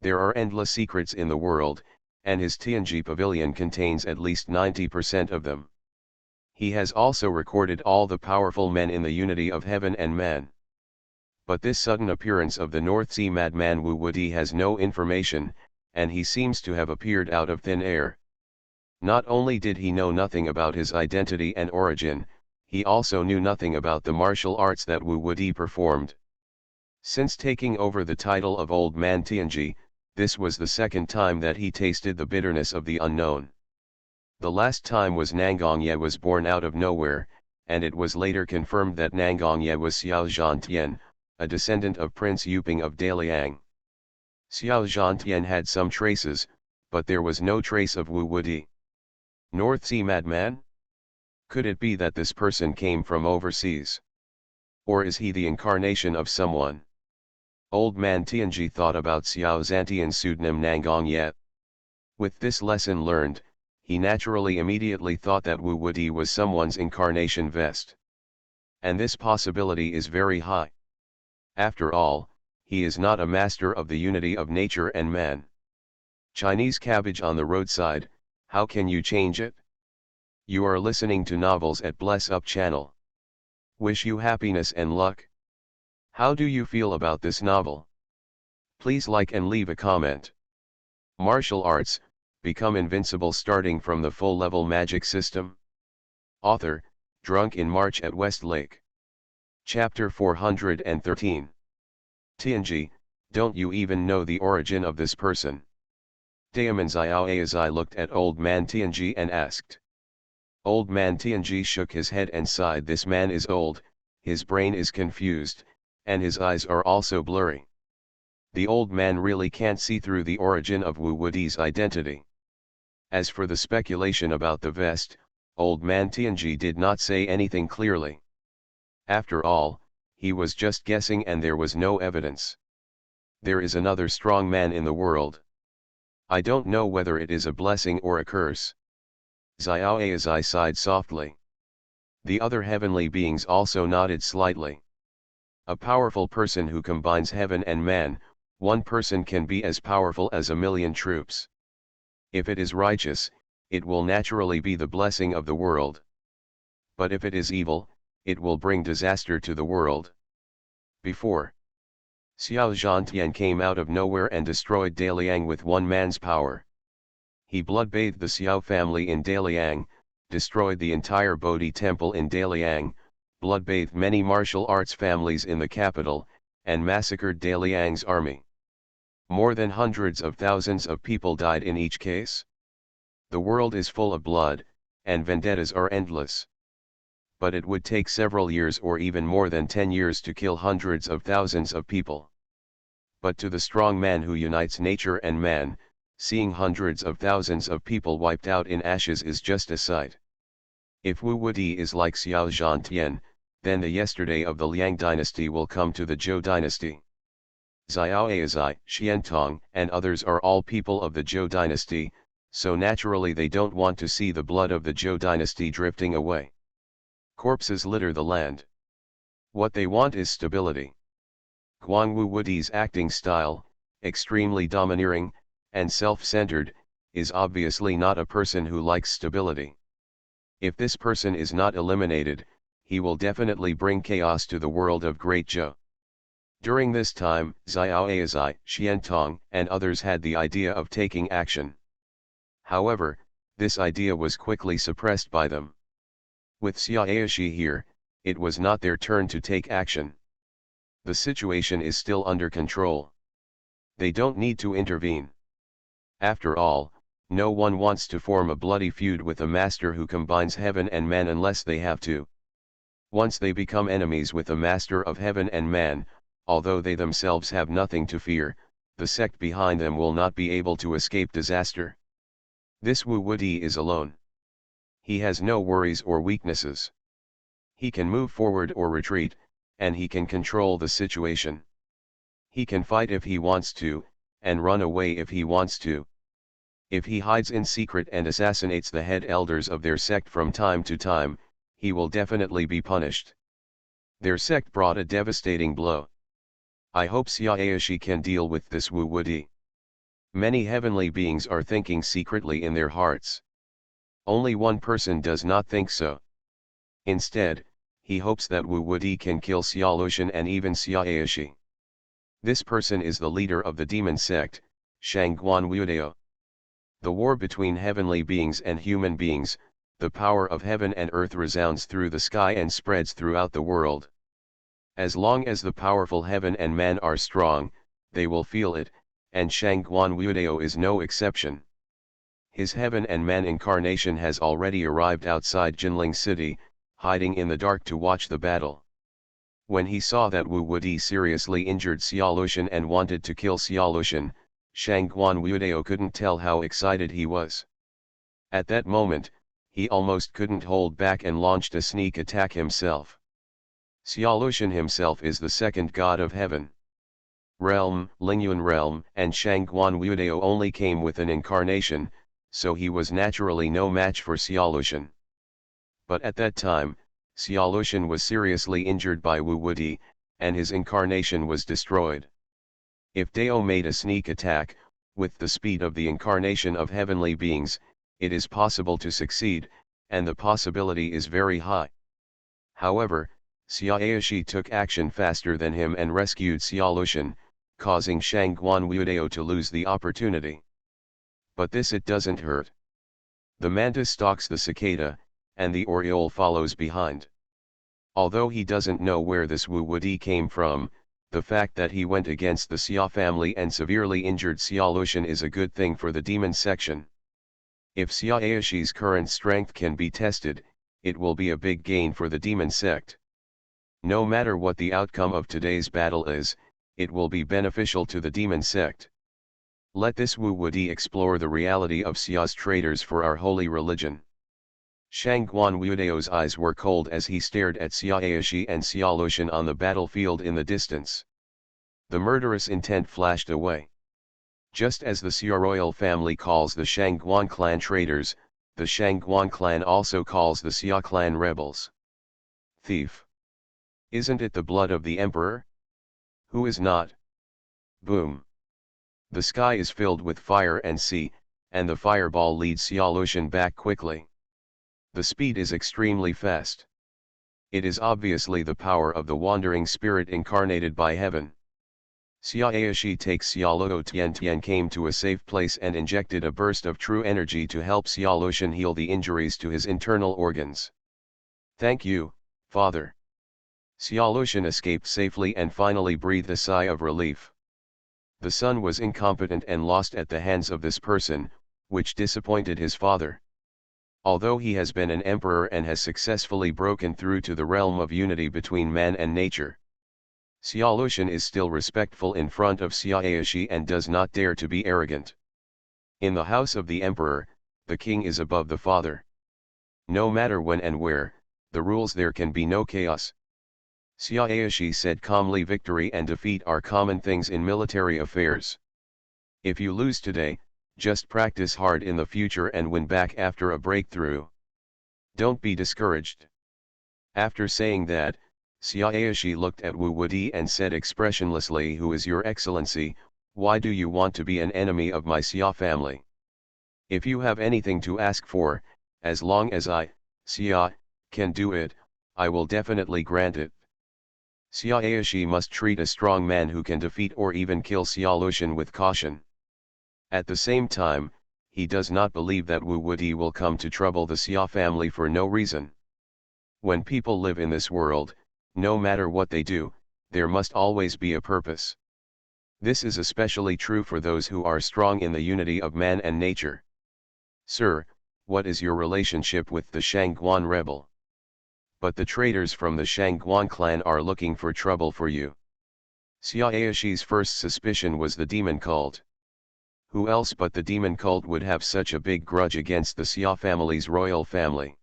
There are endless secrets in the world, and his Tianji pavilion contains at least 90% of them. He has also recorded all the powerful men in the unity of heaven and man. But this sudden appearance of the North Sea madman Wu Wudi has no information, and he seems to have appeared out of thin air. Not only did he know nothing about his identity and origin, he also knew nothing about the martial arts that Wu Wudi performed. Since taking over the title of Old Man Tianji, this was the second time that he tasted the bitterness of the unknown. The last time was Nangongye was born out of nowhere, and it was later confirmed that Nangongye was Xiao Zhantian, a descendant of Prince Yuping of Daliang. Xiao Zhantian had some traces, but there was no trace of Wu Wudi. North Sea madman? Could it be that this person came from overseas? Or is he the incarnation of someone? Old man Tianji thought about Xiao Zhantian's pseudonym Nangongye. With this lesson learned, he naturally immediately thought that Wu Wudi was someone's incarnation vest. And this possibility is very high. After all, he is not a master of the unity of nature and man. Chinese cabbage on the roadside, how can you change it? You are listening to novels at Bless Up channel. Wish you happiness and luck. How do you feel about this novel? Please like and leave a comment. Martial arts, become invincible starting from the full level magic system. Author, Drunk in March at West Lake. Chapter 413. Tianji, don't you even know the origin of this person? Daemon Xiaoazai looked at old man Tianji and asked. Old man Tianji shook his head and sighed. This man is old, his brain is confused, and his eyes are also blurry. The old man really can't see through the origin of Wu Wudi's identity. As for the speculation about the vest, old man Tianji did not say anything clearly. After all, he was just guessing and there was no evidence. There is another strong man in the world. I don't know whether it is a blessing or a curse. Xiaoazai sighed softly. The other heavenly beings also nodded slightly. A powerful person who combines heaven and man, one person can be as powerful as a million troops. If it is righteous, it will naturally be the blessing of the world. But if it is evil, it will bring disaster to the world. Before Xiao Zhantian came out of nowhere and destroyed Daliang with one man's power. He blood-bathed the Xiao family in Daliang, destroyed the entire Bodhi temple in Daliang, blood-bathed many martial arts families in the capital, and massacred Daliang's army. More than hundreds of thousands of people died in each case. The world is full of blood, and vendettas are endless. but it would take several years or even more than 10 years to kill hundreds of thousands of people. But to the strong man who unites nature and man, seeing hundreds of thousands of people wiped out in ashes is just a sight. If Wu Wuti is like Xiao Zhantian, then the yesterday of the Liang dynasty will come to the Zhou dynasty. Xiao Aizai, Xiantong, and others are all people of the Zhou dynasty, so naturally they don't want to see the blood of the Zhou dynasty drifting away. Corpses litter the land. What they want is stability. Guang Wu Wuti's acting style, extremely domineering, and self-centered, is obviously not a person who likes stability. If this person is not eliminated, he will definitely bring chaos to the world of Great Zhou. During this time, Xiao Aizai, Xiantong, and others had the idea of taking action. However, this idea was quickly suppressed by them. With Xia Aishi here, it was not their turn to take action. The situation is still under control. They don't need to intervene. After all, no one wants to form a bloody feud with a master who combines heaven and man unless they have to. Once they become enemies with a master of heaven and man, although they themselves have nothing to fear, the sect behind them will not be able to escape disaster. This Wu Wuti is alone. He has no worries or weaknesses. He can move forward or retreat, and he can control the situation. He can fight if he wants to, and run away if he wants to. If he hides in secret and assassinates the head elders of their sect from time to time, he will definitely be punished. Their sect brought a devastating blow. I hope Xia Aishi can deal with this Wu Wuti. Many heavenly beings are thinking secretly in their hearts. Only one person does not think so. Instead, he hopes that Wu Wuti can kill Xia Lucian and even Xia Aishi. This person is the leader of the demon sect, Shangguan Wuidao. The war between heavenly beings and human beings, the power of heaven and earth resounds through the sky and spreads throughout the world. As long as the powerful heaven and man are strong, they will feel it, and Shangguan Wuidao is no exception. His heaven and man incarnation has already arrived outside Jinling City, hiding in the dark to watch the battle. When he saw that Wu Wuti seriously injured Xia Lucian and wanted to kill Xia Lucian, Shangguan Wuidao couldn't tell how excited he was. At that moment, he almost couldn't hold back and launched a sneak attack himself. Xia Lucian himself is the second god of heaven. Realm, Lingyuan realm, and Shangguan Wuidao only came with an incarnation, so he was naturally no match for Xia Lucian. But at that time, Xia Lucian was seriously injured by Wu Wuti, and his incarnation was destroyed. If Dao made a sneak attack, with the speed of the incarnation of heavenly beings, it is possible to succeed, and the possibility is very high. However, Xia Aishi took action faster than him and rescued Xia Lucian, causing Shangguan Wuidao to lose the opportunity. But this it doesn't hurt. The mantis stalks the cicada, and the oriole follows behind. Although he doesn't know where this Wu Wuti came from, the fact that he went against the Xia family and severely injured Xia Lucian is a good thing for the demon section. If Xia Aishi's current strength can be tested, it will be a big gain for the demon sect. No matter what the outcome of today's battle is, it will be beneficial to the demon sect. Let this Wu Wuti explore the reality of Xia's traitors for our holy religion. Shangguan Wuidao's eyes were cold as he stared at Xia Aishi and Xia Lucian on the battlefield in the distance. The murderous intent flashed away. Just as the Xia royal family calls the Shangguan clan traitors, the Shangguan clan also calls the Xia clan rebels. Thief. Isn't it the blood of the emperor? Who is not? Boom. The sky is filled with fire and sea, and the fireball leads Xia Lucian back quickly. The speed is extremely fast. It is obviously the power of the wandering spirit incarnated by heaven. Xia Aishi takes Xia Luo Tian came to a safe place and injected a burst of true energy to help Xia Lucian heal the injuries to his internal organs. Thank you, Father. Xia Lucian escaped safely and finally breathed a sigh of relief. The son was incompetent and lost at the hands of this person, which disappointed his father. Although he has been an emperor and has successfully broken through to the realm of unity between man and nature, Xia Lushan is still respectful in front of Xia Aishi and does not dare to be arrogant. In the house of the emperor, the king is above the father. No matter when and where, the rules there can be no chaos. Xia Aishi said calmly, victory and defeat are common things in military affairs. If you lose today, just practice hard in the future and win back after a breakthrough. Don't be discouraged. After saying that, Xia Aishi looked at Wu Wudi and said expressionlessly, Who is your excellency? Why do you want to be an enemy of my Xia family? If you have anything to ask for, as long as I, Xia, can do it, I will definitely grant it. Xia Aishi must treat a strong man who can defeat or even kill Xia Lushan with caution. At the same time, he does not believe that Wu Wudi will come to trouble the Xia family for no reason. When people live in this world, no matter what they do, there must always be a purpose. This is especially true for those who are strong in the unity of man and nature. Sir, what is your relationship with the Shangguan rebel? But the traitors from the Shangguan clan are looking for trouble for you. Xia Aishi's first suspicion was the demon cult. Who else but the demon cult would have such a big grudge against the Xia family's royal family?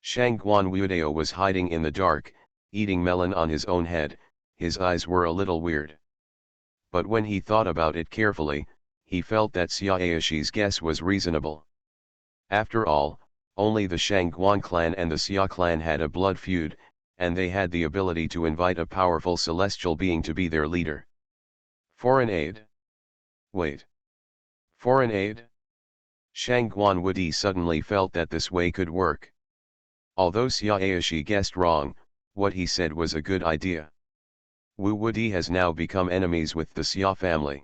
Shangguan Wudao was hiding in the dark, eating melon on his own head. His eyes were a little weird. But when he thought about it carefully, he felt that Xia Aishi's guess was reasonable. After all, only the Shangguan clan and the Xia clan had a blood feud, and they had the ability to invite a powerful celestial being to be their leader. Foreign aid? Wait. Foreign aid? Shangguan Wudi suddenly felt that this way could work. Although Xia Aishi guessed wrong, what he said was a good idea. Wu Wudi has now become enemies with the Xia family.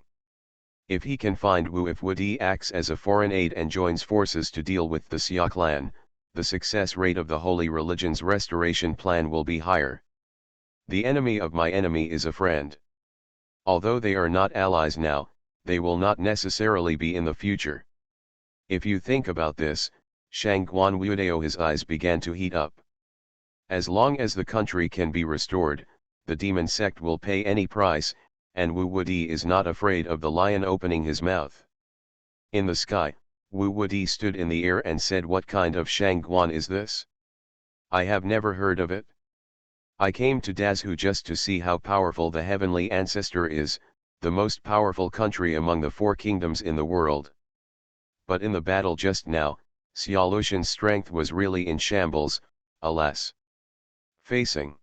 If he can find Wu, if Wudi acts as a foreign aid and joins forces to deal with the Xia clan, the success rate of the holy religion's restoration plan will be higher. The enemy of my enemy is a friend. Although they are not allies now, they will not necessarily be in the future. If you think about this, Shangguan Wudao, his eyes began to heat up. As long as the country can be restored, the demon sect will pay any price, and Wu Wudi is not afraid of the lion opening his mouth. In the sky, Wu Wudi stood in the air and said, What kind of Shangguan is this? I have never heard of it. I came to Dazhu just to see how powerful the heavenly ancestor is, the most powerful country among the 4 kingdoms in the world. But in the battle just now, Xia Lushan's strength was really in shambles, alas. Facing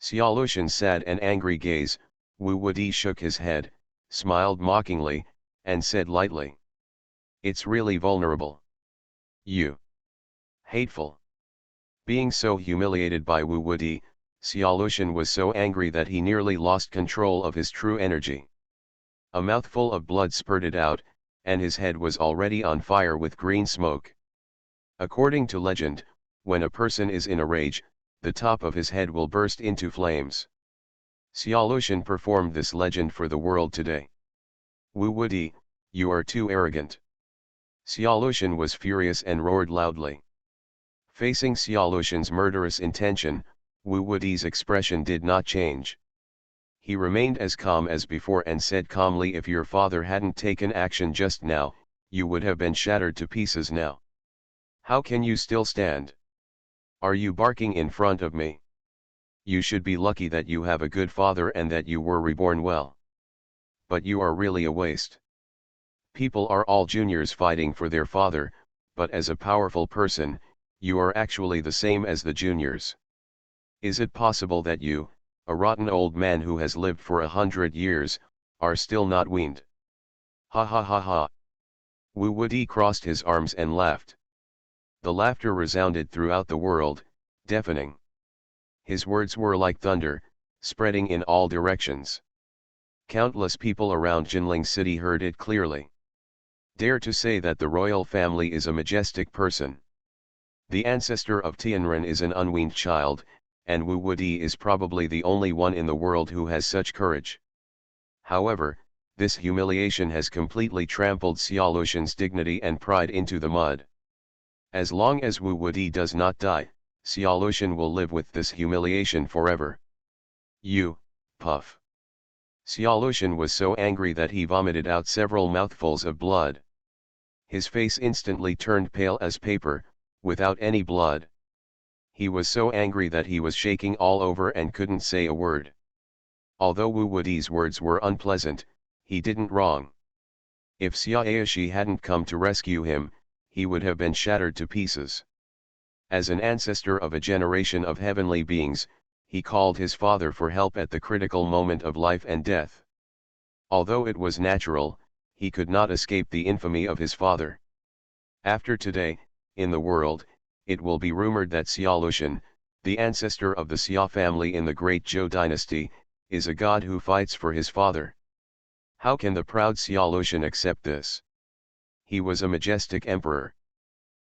Xia Lushan's sad and angry gaze, Wu Wudi shook his head, smiled mockingly, and said lightly. It's really vulnerable. You. Hateful. Being so humiliated by Wu Wudi, Xia Lushan was so angry that he nearly lost control of his true energy. A mouthful of blood spurted out, and his head was already on fire with green smoke. According to legend, when a person is in a rage, the top of his head will burst into flames. Xia Lushan performed this legend for the world today. Wu Wudi, you are too arrogant. Xia Lushan was furious and roared loudly. Facing Xia Lushan's murderous intention, Wu Wudi's expression did not change. He remained as calm as before and said calmly, If your father hadn't taken action just now, you would have been shattered to pieces now. How can you still stand? Are you barking in front of me? You should be lucky that you have a good father and that you were reborn well. But you are really a waste. People are all juniors fighting for their father, but as a powerful person, you are actually the same as the juniors. Is it possible that you, a rotten old man who has lived for 100 years, are still not weaned? Ha ha ha ha. Wu Wudi crossed his arms and laughed. The laughter resounded throughout the world, deafening. His words were like thunder, spreading in all directions. Countless people around Jinling City heard it clearly. Dare to say that the royal family is a majestic person. The ancestor of Tianren is an unweaned child, and Wu Wudi is probably the only one in the world who has such courage. However, this humiliation has completely trampled Xia Lushan's dignity and pride into the mud. As long as Wu Wudi does not die, Xiaolushan will live with this humiliation forever. You, puff. Xiaolushan was so angry that he vomited out several mouthfuls of blood. His face instantly turned pale as paper, without any blood. He was so angry that he was shaking all over and couldn't say a word. Although Wu Wudi's words were unpleasant, he didn't wrong. If Xiaoyashi hadn't come to rescue him, he would have been shattered to pieces. As an ancestor of a generation of heavenly beings, he called his father for help at the critical moment of life and death. Although it was natural, he could not escape the infamy of his father. After today, in the world, it will be rumored that Xiaolushan, the ancestor of the Xia family in the great Zhou dynasty, is a god who fights for his father. How can the proud Xiaolushan accept this? He was a majestic emperor.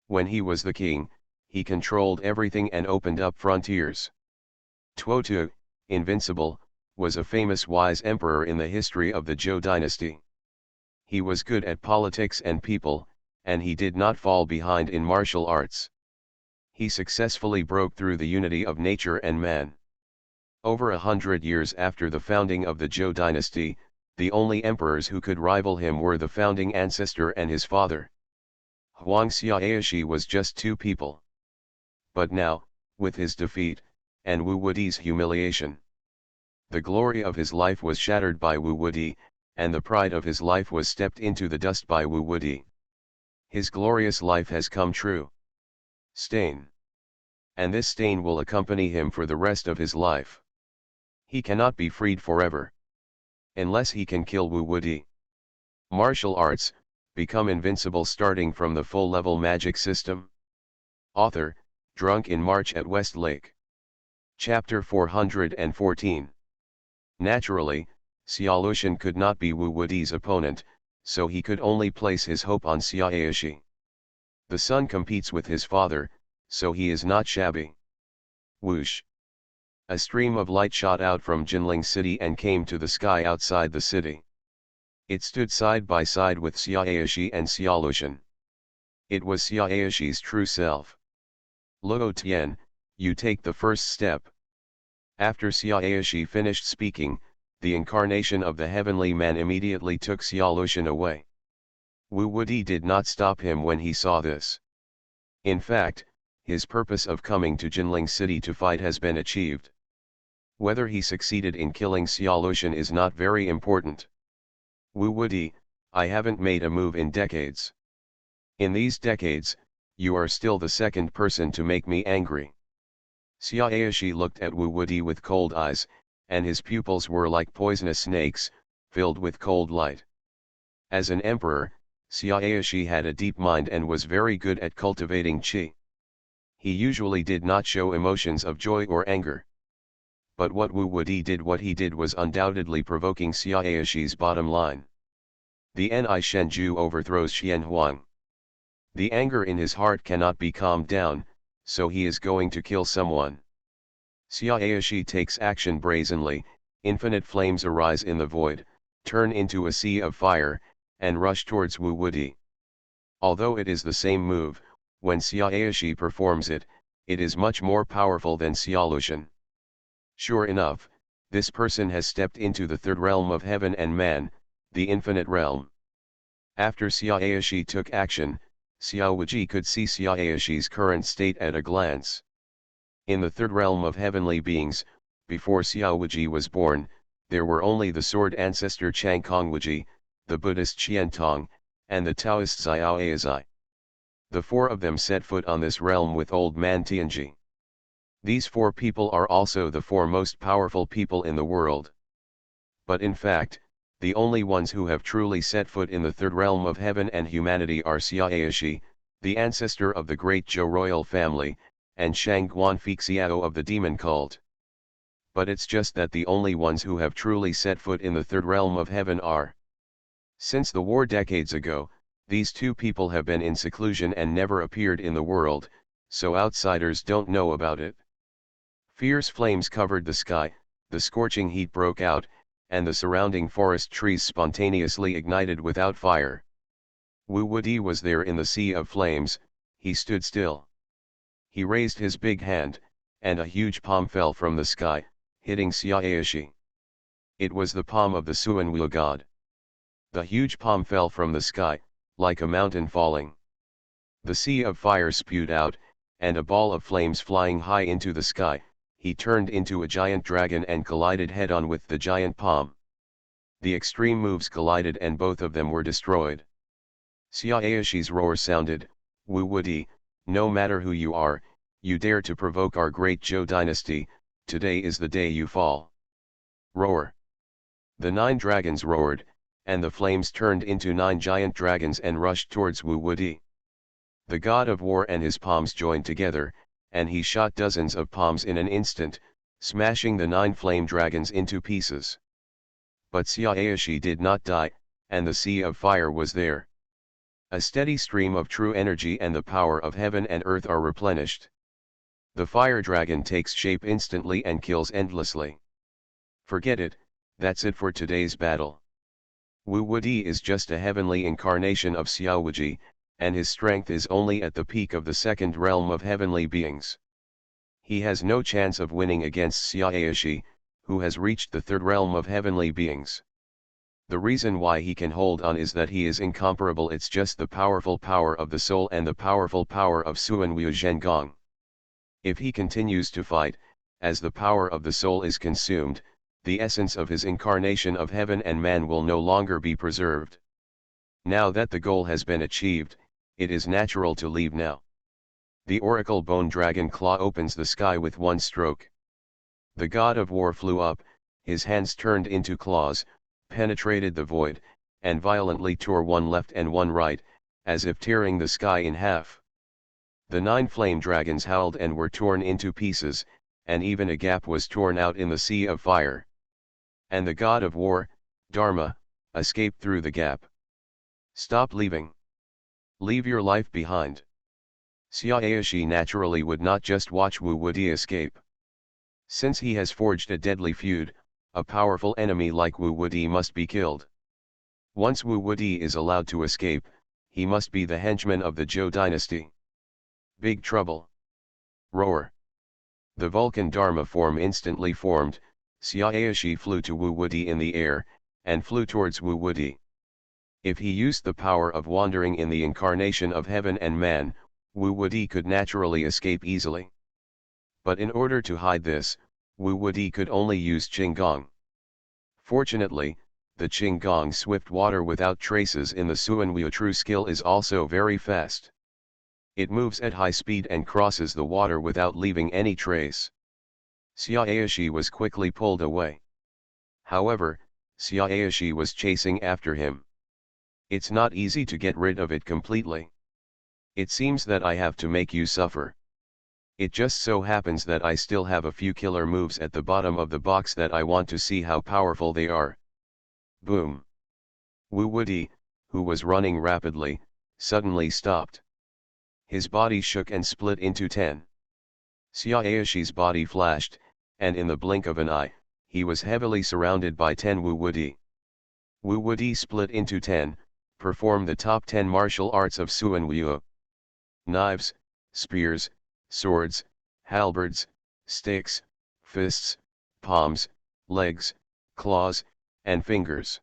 When he was the king, he controlled everything and opened up frontiers. Tuotu, invincible, was a famous wise emperor in the history of the Zhou dynasty. He was good at politics and people, and he did not fall behind in martial arts. He successfully broke through the unity of nature and man. Over 100 years after the founding of the Zhou dynasty, the only emperors who could rival him were the founding ancestor and his father. Huang Xiaoyashi was just two people. But now, with his defeat, and Wu Wudi's humiliation, the glory of his life was shattered by Wu Wudi, and the pride of his life was stepped into the dust by Wu Wudi. His glorious life has come true. Stain. And this stain will accompany him for the rest of his life. He cannot be freed forever. Unless he can kill Wu Wudi. Martial arts, become invincible starting from the full-level magic system. Author, Drunk in March at West Lake. Chapter 414. Naturally, Xiaolushan could not be Wu Wudi's opponent, so he could only place his hope on Xiaoyashi. The son competes with his father, so he is not shabby. Whoosh! A stream of light shot out from Jinling City and came to the sky outside the city. It stood side by side with Xiaoyashi and Xiaolushan. It was Xiaoyashi's true self. Luo Tian, you take the first step. After Xiaoyashi finished speaking, the incarnation of the heavenly man immediately took Xiaolushan away. Wu Wudi did not stop him when he saw this. In fact, his purpose of coming to Jinling City to fight has been achieved. Whether he succeeded in killing Xiaolushan is not very important. Wu Wudi, I haven't made a move in decades. In these decades, you are still the second person to make me angry. Xiaoyashi looked at Wu Wudi with cold eyes, and his pupils were like poisonous snakes, filled with cold light. As an emperor, Xiaoyashi had a deep mind and was very good at cultivating qi. He usually did not show emotions of joy or anger. But what Wu Wudi did was undoubtedly provoking Xiaoyashi's bottom line. The Ni Shenju overthrows Xian Huang. The anger in his heart cannot be calmed down, so he is going to kill someone. Xiaoyashi takes action brazenly, infinite flames arise in the void, turn into a sea of fire, and rush towards Wu Wudi. Although it is the same move, when Xiaoyashi performs it, it is much more powerful than Xiaolushan. Sure enough, this person has stepped into the third realm of heaven and man, the infinite realm. After Xiaoyashi took action, Xiao Wuji could see Xiaoyashi's current state at a glance. In the third realm of heavenly beings, before Xiao Wuji was born, there were only the sword ancestor Changkong Wuji, the Buddhist Qian Tong, and the Taoist Xiao Aizai. The four of them set foot on this realm with old man Tianji. These four people are also the four most powerful people in the world. But in fact, the only ones who have truly set foot in the third realm of heaven and humanity are Xiaoyashi, the ancestor of the great Zhou royal family, and Shangguan Fixiao of the demon cult. But it's just that the only ones who have truly set foot in the third realm of heaven are. Since the war decades ago, these two people have been in seclusion and never appeared in the world, so outsiders don't know about it. Fierce flames covered the sky, the scorching heat broke out, and the surrounding forest trees spontaneously ignited without fire. Wu Wudi was there in the sea of flames, He stood still. He raised his big hand, and a huge palm fell from the sky, hitting Xiaoyashi. It was the palm of the Suanwu god. The huge palm fell from the sky, like a mountain falling. The sea of fire spewed out, and a ball of flames flying high into the sky. He turned into a giant dragon and collided head-on with the giant palm. The extreme moves collided and both of them were destroyed. Xiaoyashi's roar sounded, "Wu Wudi, no matter who you are, you dare to provoke our great Zhou dynasty, today is the day you fall." Roar. The 9 dragons roared, and the flames turned into 9 giant dragons and rushed towards Wu Wudi. The god of war and his palms joined together, and he shot dozens of palms in an instant, smashing the 9 flame dragons into pieces. But Xiaoyashi did not die, and the sea of fire was there. A steady stream of true energy and the power of heaven and earth are replenished. The fire dragon takes shape instantly and kills endlessly. Forget it, that's it for today's battle. Wu Wudi is just a heavenly incarnation of Xiaowuji, and his strength is only at the peak of the second realm of heavenly beings. He has no chance of winning against Xiaoyashi, who has reached the third realm of heavenly beings. The reason why he can hold on is that he is incomparable. It's just the powerful power of the soul and the powerful power of Suanwu Zhengong. If he continues to fight, as the power of the soul is consumed, the essence of his incarnation of heaven and man will no longer be preserved. Now that the goal has been achieved, it is natural to leave now. The oracle bone dragon claw opens the sky with one stroke. The god of war flew up, his hands turned into claws, penetrated the void, and violently tore one left and one right, as if tearing the sky in half. The 9 flame dragons howled and were torn into pieces, and even a gap was torn out in the sea of fire. And the god of war, Dharma, escaped through the gap. Stop leaving. Leave your life behind. Xiaoyashi naturally would not just watch Wu Wudi escape. Since he has forged a deadly feud, a powerful enemy like Wu Wudi must be killed. Once Wu Wudi is allowed to escape, he must be the henchman of the Zhou dynasty. Big trouble. Roar. The Vulcan Dharma form instantly formed. Xiaoyashi flew to Wu Wudi in the air, and flew towards Wu Wudi. If he used the power of wandering in the incarnation of heaven and man, Wu Wudi could naturally escape easily. But in order to hide this, Wu Wudi could only use Qinggong. Fortunately, the Qinggong swift water without traces in the Suanwu true skill is also very fast. It moves at high speed and crosses the water without leaving any trace. Xiaoyashi was quickly pulled away. However, Xiaoyashi was chasing after him. It's not easy to get rid of it completely. It seems that I have to make you suffer. It just so happens that I still have a few killer moves at the bottom of the box that I want to see how powerful they are. Boom. Wu Wudi, who was running rapidly, suddenly stopped. His body shook and split into 10. Xiaoyashi's body flashed, and in the blink of an eye, he was heavily surrounded by 10 Wu Wudi. Wu Wudi split into 10, performed the top 10 martial arts of Suanwu. Knives, spears, swords, halberds, sticks, fists, palms, legs, claws, and fingers.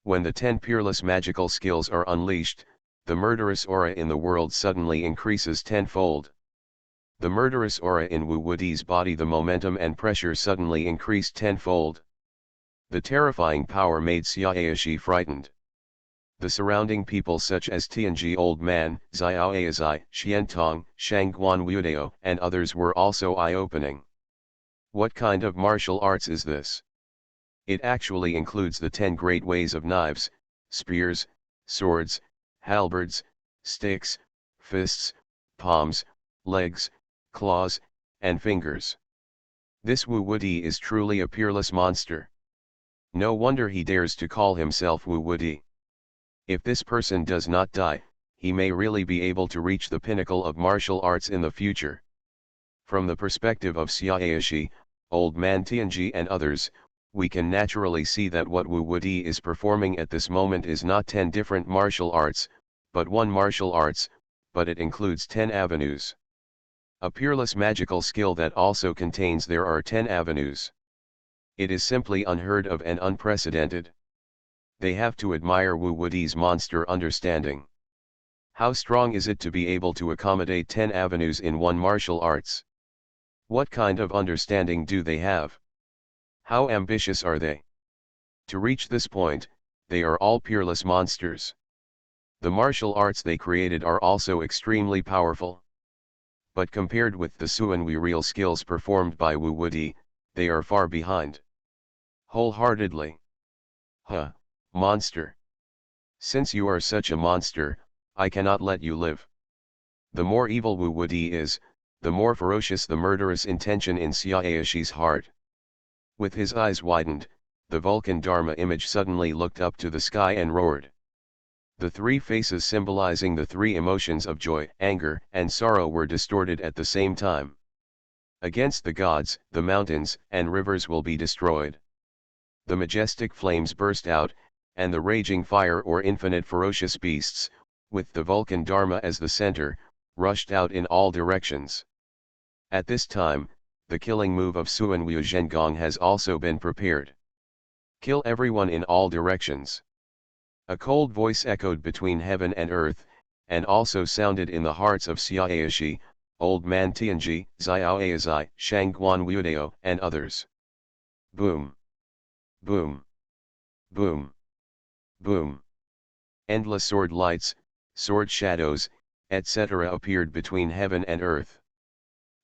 When the 10 peerless magical skills are unleashed, the murderous aura in the world suddenly increases tenfold. The murderous aura in Wu Wudi's body, the momentum and pressure suddenly increased tenfold. The terrifying power made Xiaoyashi frightened. The surrounding people such as Tianji Old Man, Xiao Aizai, Xiantong, Shangguan Wudao, and others were also eye-opening. What kind of martial arts is this? It actually includes the 10 great ways of knives, spears, swords, halberds, sticks, fists, palms, legs, claws, and fingers. This Wu Wudi is truly a peerless monster. No wonder he dares to call himself Wu Wudi. If this person does not die, he may really be able to reach the pinnacle of martial arts in the future. From the perspective of Xiaoyashi, Old Man Tianji and others, we can naturally see that what Wu Wudi is performing at this moment is not 10 different martial arts, but one martial arts, but it includes 10 avenues. A peerless magical skill that also contains there are 10 avenues. It is simply unheard of and unprecedented. They have to admire Wu Wudi's monster understanding. How strong is it to be able to accommodate 10 avenues in one martial arts? What kind of understanding do they have? How ambitious are they? To reach this point, they are all peerless monsters. The martial arts they created are also extremely powerful. But compared with the Suanwi real skills performed by Wu Wudi, they are far behind. Wholeheartedly. Huh, monster. Since you are such a monster, I cannot let you live. The more evil Wu Wudi is, the more ferocious the murderous intention in Xiaoyashi's heart. With his eyes widened, the Vulcan Dharma image suddenly looked up to the sky and roared. The three faces symbolizing the three emotions of joy, anger, and sorrow were distorted at the same time. Against the gods, the mountains and rivers will be destroyed. The majestic flames burst out, and the raging fire or infinite ferocious beasts, with the Vulcan Dharma as the center, rushed out in all directions. At this time, the killing move of Suanwu Zhengong has also been prepared. Kill everyone in all directions. A cold voice echoed between heaven and earth, and also sounded in the hearts of Xiaoyashi, Old Man Tianji, Xiaoyazai, Shangguan Wuodao, and others. Boom. Boom. Boom. Boom. Endless sword lights, sword shadows, etc. appeared between heaven and earth.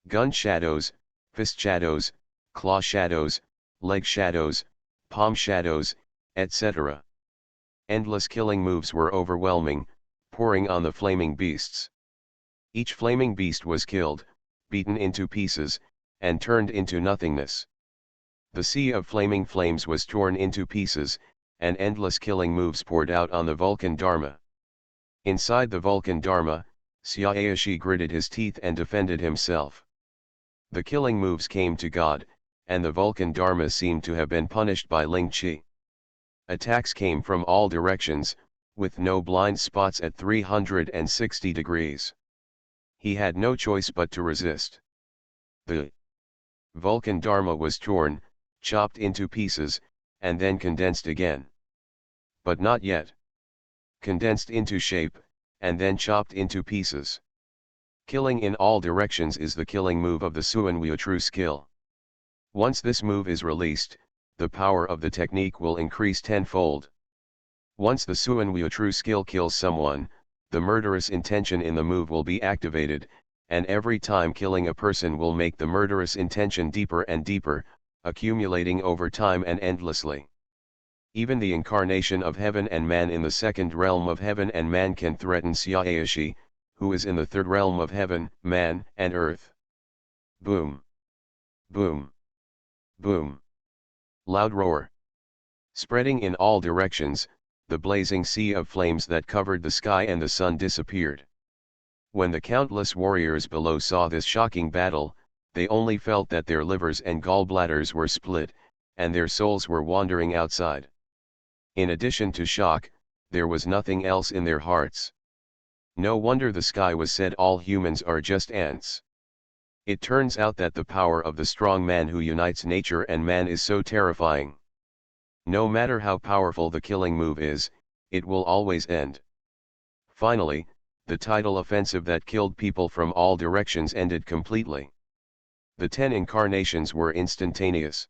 Gun shadows, fist shadows, claw shadows, leg shadows, palm shadows, etc. Endless killing moves were overwhelming, pouring on the flaming beasts. Each flaming beast was killed, beaten into pieces, and turned into nothingness. The sea of flaming flames was torn into pieces, and endless killing moves poured out on the Vulcan Dharma. Inside the Vulcan Dharma, Xiaoyashi gritted his teeth and defended himself. The killing moves came to God, and the Vulcan Dharma seemed to have been punished by Ling Qi. Attacks came from all directions, with no blind spots at 360 degrees. He had no choice but to resist. The Vulcan Dharma was torn, chopped into pieces, and then condensed again. But not yet. Condensed into shape, and then chopped into pieces. Killing in all directions is the killing move of the Suanwu true skill. Once this move is released, the power of the technique will increase tenfold. Once the Suanwu true skill kills someone, the murderous intention in the move will be activated, and every time killing a person will make the murderous intention deeper and deeper, accumulating over time and endlessly. Even the incarnation of heaven and man in the second realm of heaven and man can threaten Xiaoyashi, who is in the third realm of heaven, man, and earth. Boom. Boom. Boom. Loud roar. Spreading in all directions, the blazing sea of flames that covered the sky and the sun disappeared. When the countless warriors below saw this shocking battle, they only felt that their livers and gallbladders were split, and their souls were wandering outside. In addition to shock, there was nothing else in their hearts. No wonder the sky was said all humans are just ants. It turns out that the power of the strong man who unites nature and man is so terrifying. No matter how powerful the killing move is, it will always end. Finally, the tidal offensive that killed people from all directions ended completely. The 10 incarnations were instantaneous.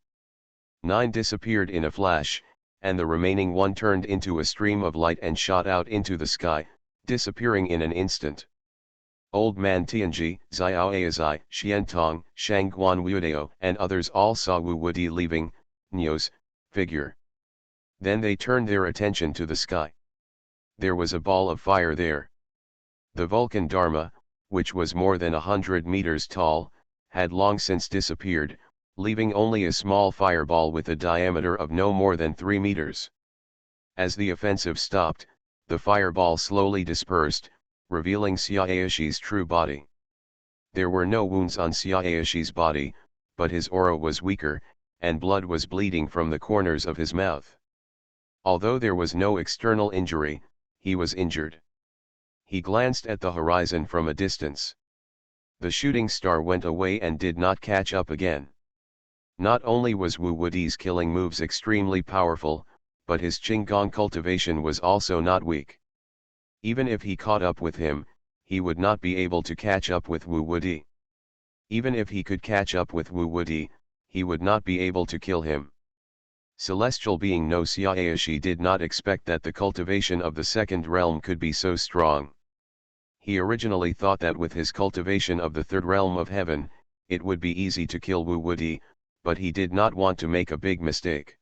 9 disappeared in a flash, and the remaining 1 turned into a stream of light and shot out into the sky, disappearing in an instant. Old Man Tianji, Xiaoyazai, Xiantong, Shangguan Wuodao, and others all saw Wu Wudi leaving Nyo's figure. Then they turned their attention to the sky. There was a ball of fire there. The Vulcan Dharma, which was more than 100 meters tall, had long since disappeared, leaving only a small fireball with a diameter of no more than 3 meters. As the offensive stopped, the fireball slowly dispersed, revealing Xiaoyashi's true body. There were no wounds on Xiaoyashi's body, but his aura was weaker, and blood was bleeding from the corners of his mouth. Although there was no external injury, he was injured. He glanced at the horizon from a distance. The shooting star went away and did not catch up again. Not only was Wu Wudi's killing moves extremely powerful, but his Qinggong cultivation was also not weak. Even if he caught up with him, he would not be able to catch up with Wu Wudi. Even if he could catch up with Wu Wudi, he would not be able to kill him. Celestial being No Xiaoshi did not expect that the cultivation of the second realm could be so strong. He originally thought that with his cultivation of the third realm of heaven, it would be easy to kill Wu Wudi, but he did not want to make a big mistake.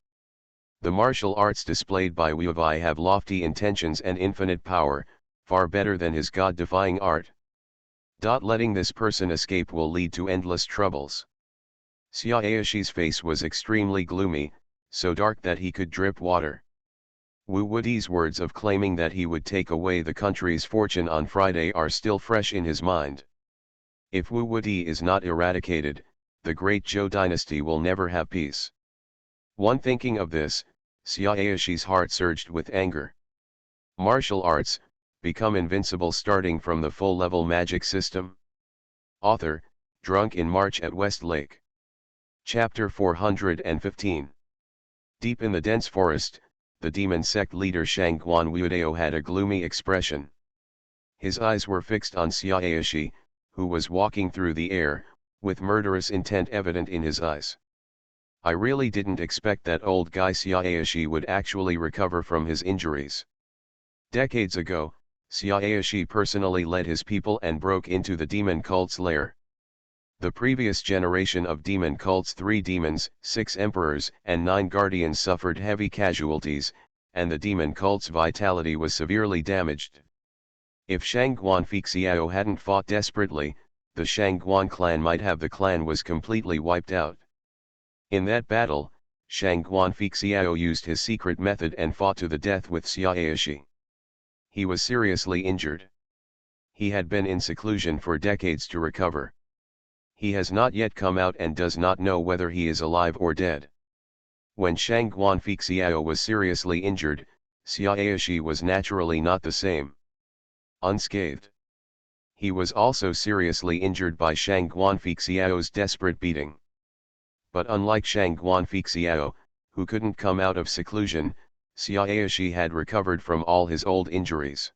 The martial arts displayed by Wu Wei have lofty intentions and infinite power, far better than his god-defying art. Letting this person escape will lead to endless troubles. Xiaoshi's face was extremely gloomy, so dark that he could drip water. Wu Wudi's words of claiming that he would take away the country's fortune on Friday are still fresh in his mind. If Wu Wudi is not eradicated, the great Zhou dynasty will never have peace. One thinking of this, Xiaoshi's heart surged with anger. Martial arts, become invincible starting from the full-level magic system. Author, Drunk in March at West Lake. Chapter 415. Deep in the dense forest, the demon sect leader Shangguan Wuodao had a gloomy expression. His eyes were fixed on Xiaoshi, who was walking through the air, with murderous intent evident in his eyes. I really didn't expect that old guy Xiaoshi would actually recover from his injuries. Decades ago, Xiaoshi personally led his people and broke into the demon cult's lair. The previous generation of demon cults, 3 demons, 6 emperors, and 9 guardians suffered heavy casualties, and the demon cult's vitality was severely damaged. If Shangguan Fixiao hadn't fought desperately, the Shangguan clan might have the clan was completely wiped out. In that battle, Shangguan Fixiao used his secret method and fought to the death with Xiaoshi. He was seriously injured. He had been in seclusion for decades to recover. He has not yet come out and does not know whether he is alive or dead. When Shangguan Fixiao was seriously injured, Xiaoshi was naturally not the same. Unscathed. He was also seriously injured by Shangguan Fixiao's desperate beating. But unlike Shangguan Fixiao, who couldn't come out of seclusion, Xiaoshi had recovered from all his old injuries.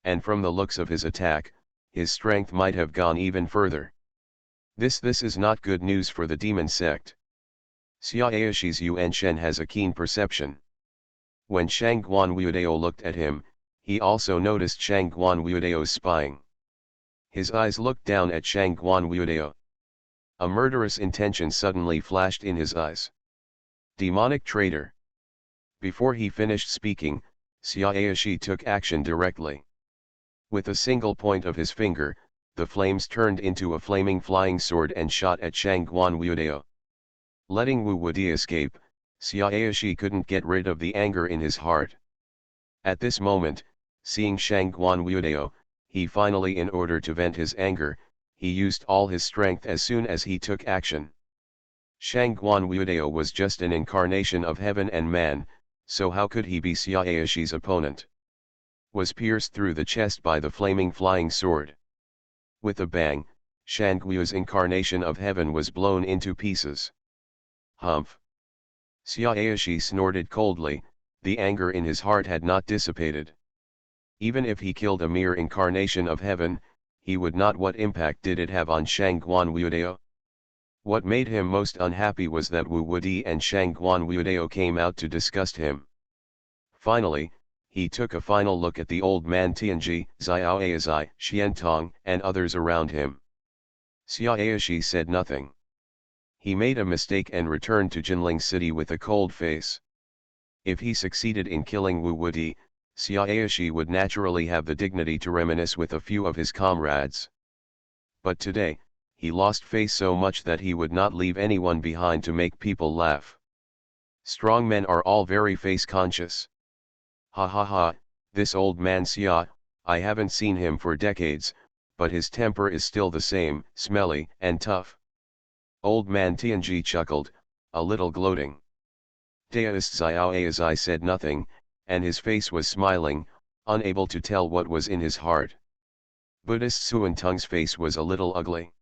And from the looks of his attack, his strength might have gone even further. This is not good news for the demon sect. Xiaoshi's Yuan Shen has a keen perception. When Shangguan Wuodao looked at him, he also noticed Shangguan Wuodao's spying. His eyes looked down at Shangguan Wuodao. A murderous intention suddenly flashed in his eyes. Demonic traitor. Before he finished speaking, Xiaoshi took action directly. With a single point of his finger, the flames turned into a flaming flying sword and shot at Shangguan Wuodao. Letting Wu Wudi escape, Xiaoshi couldn't get rid of the anger in his heart. At this moment, seeing Shangguan Wuodao, he finally, in order to vent his anger, he used all his strength as soon as he took action. Shangguan Wuodao was just an incarnation of heaven and man, so how could he be Xiaoshi's opponent? Was pierced through the chest by the flaming flying sword. With a bang, Shangguo's incarnation of heaven was blown into pieces. Humph! Xiaoshi snorted coldly, the anger in his heart had not dissipated. Even if he killed a mere incarnation of heaven, he would not. What impact did it have on Shangguan Wuodao? What made him most unhappy was that Wu Wudi and Shangguan Wuodao came out to disgust him. Finally, he took a final look at the old man Tianji, Xiaoazai, Xiantong, and others around him. Xiaoshi said nothing. He made a mistake and returned to Jinling City with a cold face. If he succeeded in killing Wu Wudi, Xiaoshi would naturally have the dignity to reminisce with a few of his comrades. But today, he lost face so much that he would not leave anyone behind to make people laugh. Strong men are all very face conscious. Ha ha ha, this old man Xia, I haven't seen him for decades, but his temper is still the same, smelly and tough. Old man Tianji chuckled, a little gloating. Daoist Xiaoazai said nothing, and his face was smiling, unable to tell what was in his heart. Buddhist Suantung's face was a little ugly.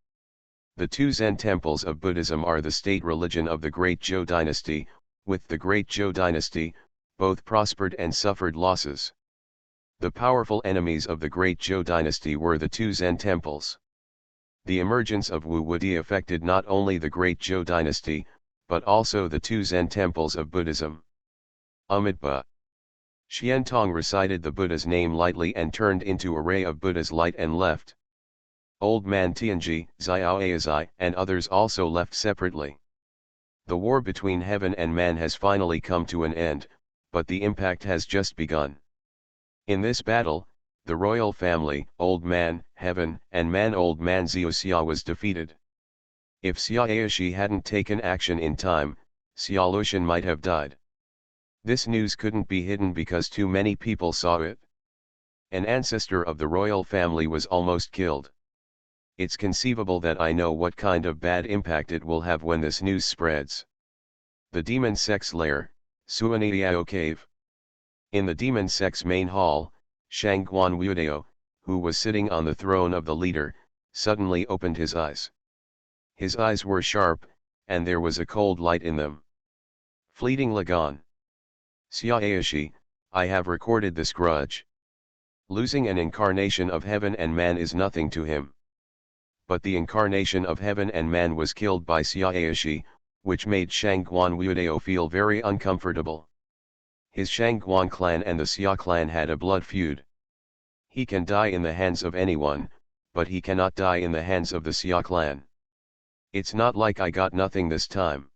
The two Zen temples of Buddhism are the state religion of the Great Zhou dynasty. With the Great Zhou dynasty, both prospered and suffered losses. The powerful enemies of the Great Zhou dynasty were the two Zen temples. The emergence of Wuxia affected not only the Great Zhou dynasty, but also the two Zen temples of Buddhism. Amitabha. Xiantong recited the Buddha's name lightly and turned into a ray of Buddha's light and left. Old man Tianji, Xiaoazai, and others also left separately. The war between heaven and man has finally come to an end, but the impact has just begun. In this battle, the royal family, Old Man, Heaven, and Man Old Man Wuxia was defeated. If Xiaoashi hadn't taken action in time, Xiaolushan might have died. This news couldn't be hidden because too many people saw it. An ancestor of the royal family was almost killed. It's conceivable that I know what kind of bad impact it will have when this news spreads. The demon sect's lair, Suaniao Cave. In the demon sect's main hall, Shangguan Wudio, who was sitting on the throne of the leader, suddenly opened his eyes. His eyes were sharp, and there was a cold light in them. Fleeting Lagan. Xiaoashi, I have recorded this grudge. Losing an incarnation of heaven and man is nothing to him. But the incarnation of heaven and man was killed by Xiaoashi, which made Shangguan Wudio feel very uncomfortable. His Shangguan clan and the Xia clan had a blood feud. He can die in the hands of anyone, but he cannot die in the hands of the Xia clan. It's not like I got nothing this time.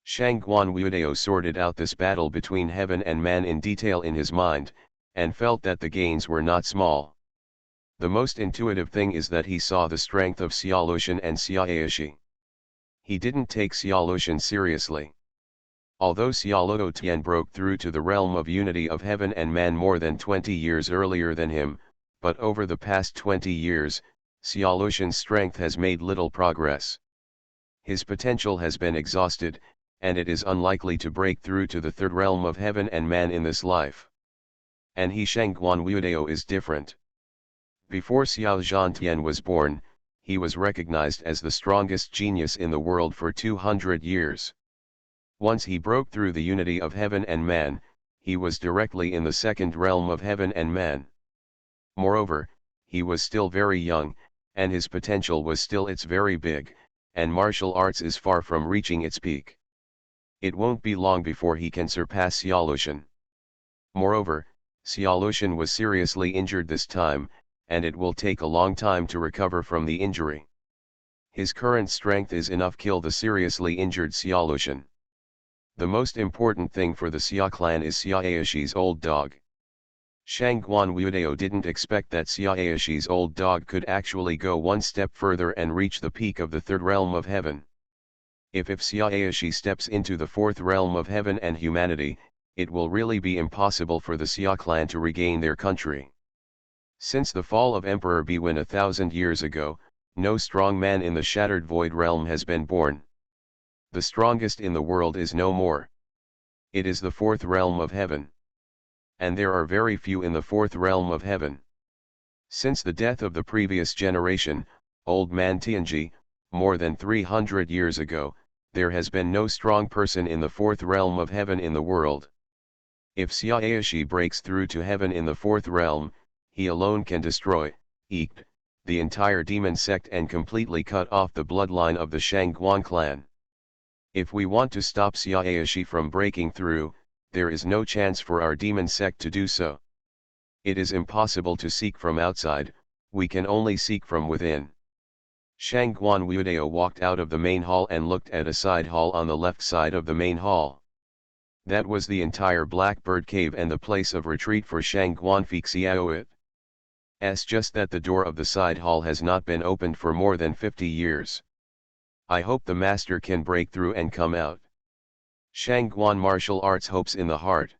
Shangguan Wudio sorted out this battle between heaven and man in detail in his mind, and felt that the gains were not small. The most intuitive thing is that he saw the strength of Xiaolushan and Xiaoashi. He didn't take Xiaolushan seriously. Although Xiaoluo Tian broke through to the realm of unity of heaven and man more than 20 years earlier than him, but over the past 20 years, Xiaolushan's strength has made little progress. His potential has been exhausted, and it is unlikely to break through to the third realm of heaven and man in this life. And he Shangguan Wudio is different. Before Xiao Zhantian was born, he was recognized as the strongest genius in the world for 200 years. Once he broke through the unity of heaven and man, he was directly in the second realm of heaven and man. Moreover, he was still very young, and his potential was still its very big, and martial arts is far from reaching its peak. It won't be long before he can surpass Xiaolushan. Moreover, Xiaolushan was seriously injured this time, and it will take a long time to recover from the injury. His current strength is enough to kill the seriously injured Xiaolushan. The most important thing for the Xia clan is Xiaoashi's old dog. Shangguan Wudio didn't expect that Xiaoashi's old dog could actually go one step further and reach the peak of the third realm of heaven. If Xiaoashi steps into the fourth realm of heaven and humanity, it will really be impossible for the Xia clan to regain their country. Since the fall of Emperor Biwen 1,000 years ago, no strong man in the shattered void realm has been born. The strongest in the world is no more. It is the fourth realm of heaven. And there are very few in the fourth realm of heaven. Since the death of the previous generation, Old Man Tianji, more than 300 years ago, there has been no strong person in the fourth realm of heaven in the world. If Xiaoashi breaks through to heaven in the fourth realm, he alone can destroy, the entire demon sect and completely cut off the bloodline of the Shangguan clan. If we want to stop Xiaoashi from breaking through, there is no chance for our demon sect to do so. It is impossible to seek from outside, we can only seek from within. Shangguan Wudio walked out of the main hall and looked at a side hall on the left side of the main hall. That was the entire Blackbird Cave and the place of retreat for Shangguan Fixiao. It's just that the door of the side hall has not been opened for more than 50 years. I hope the master can break through and come out. Shangguan martial arts hopes in the heart.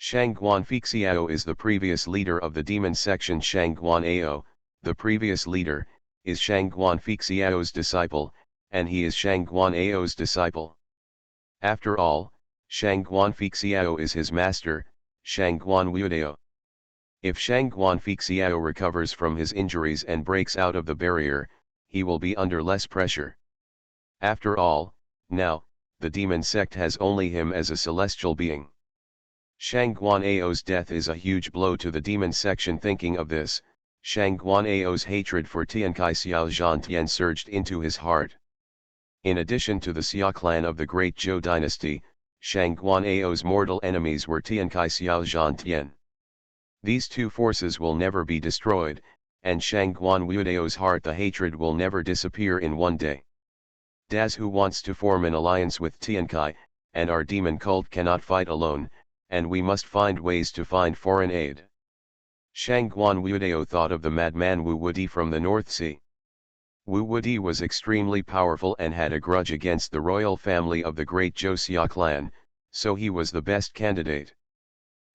Shangguan Fixiao is the previous leader of the demon section. Shangguan Ao, the previous leader, is Shangguan Fixiao's disciple, and he is Shangguan Ao's disciple. After all, Shangguan Fixiao is his master, Shangguan Wudio. If Shangguan Xiao recovers from his injuries and breaks out of the barrier, he will be under less pressure. After all, now, the demon sect has only him as a celestial being. Shangguan Ao's death is a huge blow to the demon section. Thinking of this, Shangguan Ao's hatred for Tiankai Xiao Zhantian surged into his heart. In addition to the Xia clan of the Great Zhou dynasty, Shangguan Ao's mortal enemies were Tiankai Xiao Zhantian. These two forces will never be destroyed, and Shangguan Wudao's heart the hatred will never disappear in one day. Das who wants to form an alliance with Tiankai, and our demon cult cannot fight alone, and we must find ways to find foreign aid. Shangguan Wudao thought of the madman Wu Wudi from the North Sea. Wu Wudi was extremely powerful and had a grudge against the royal family of the great Zhou Xia clan, so he was the best candidate.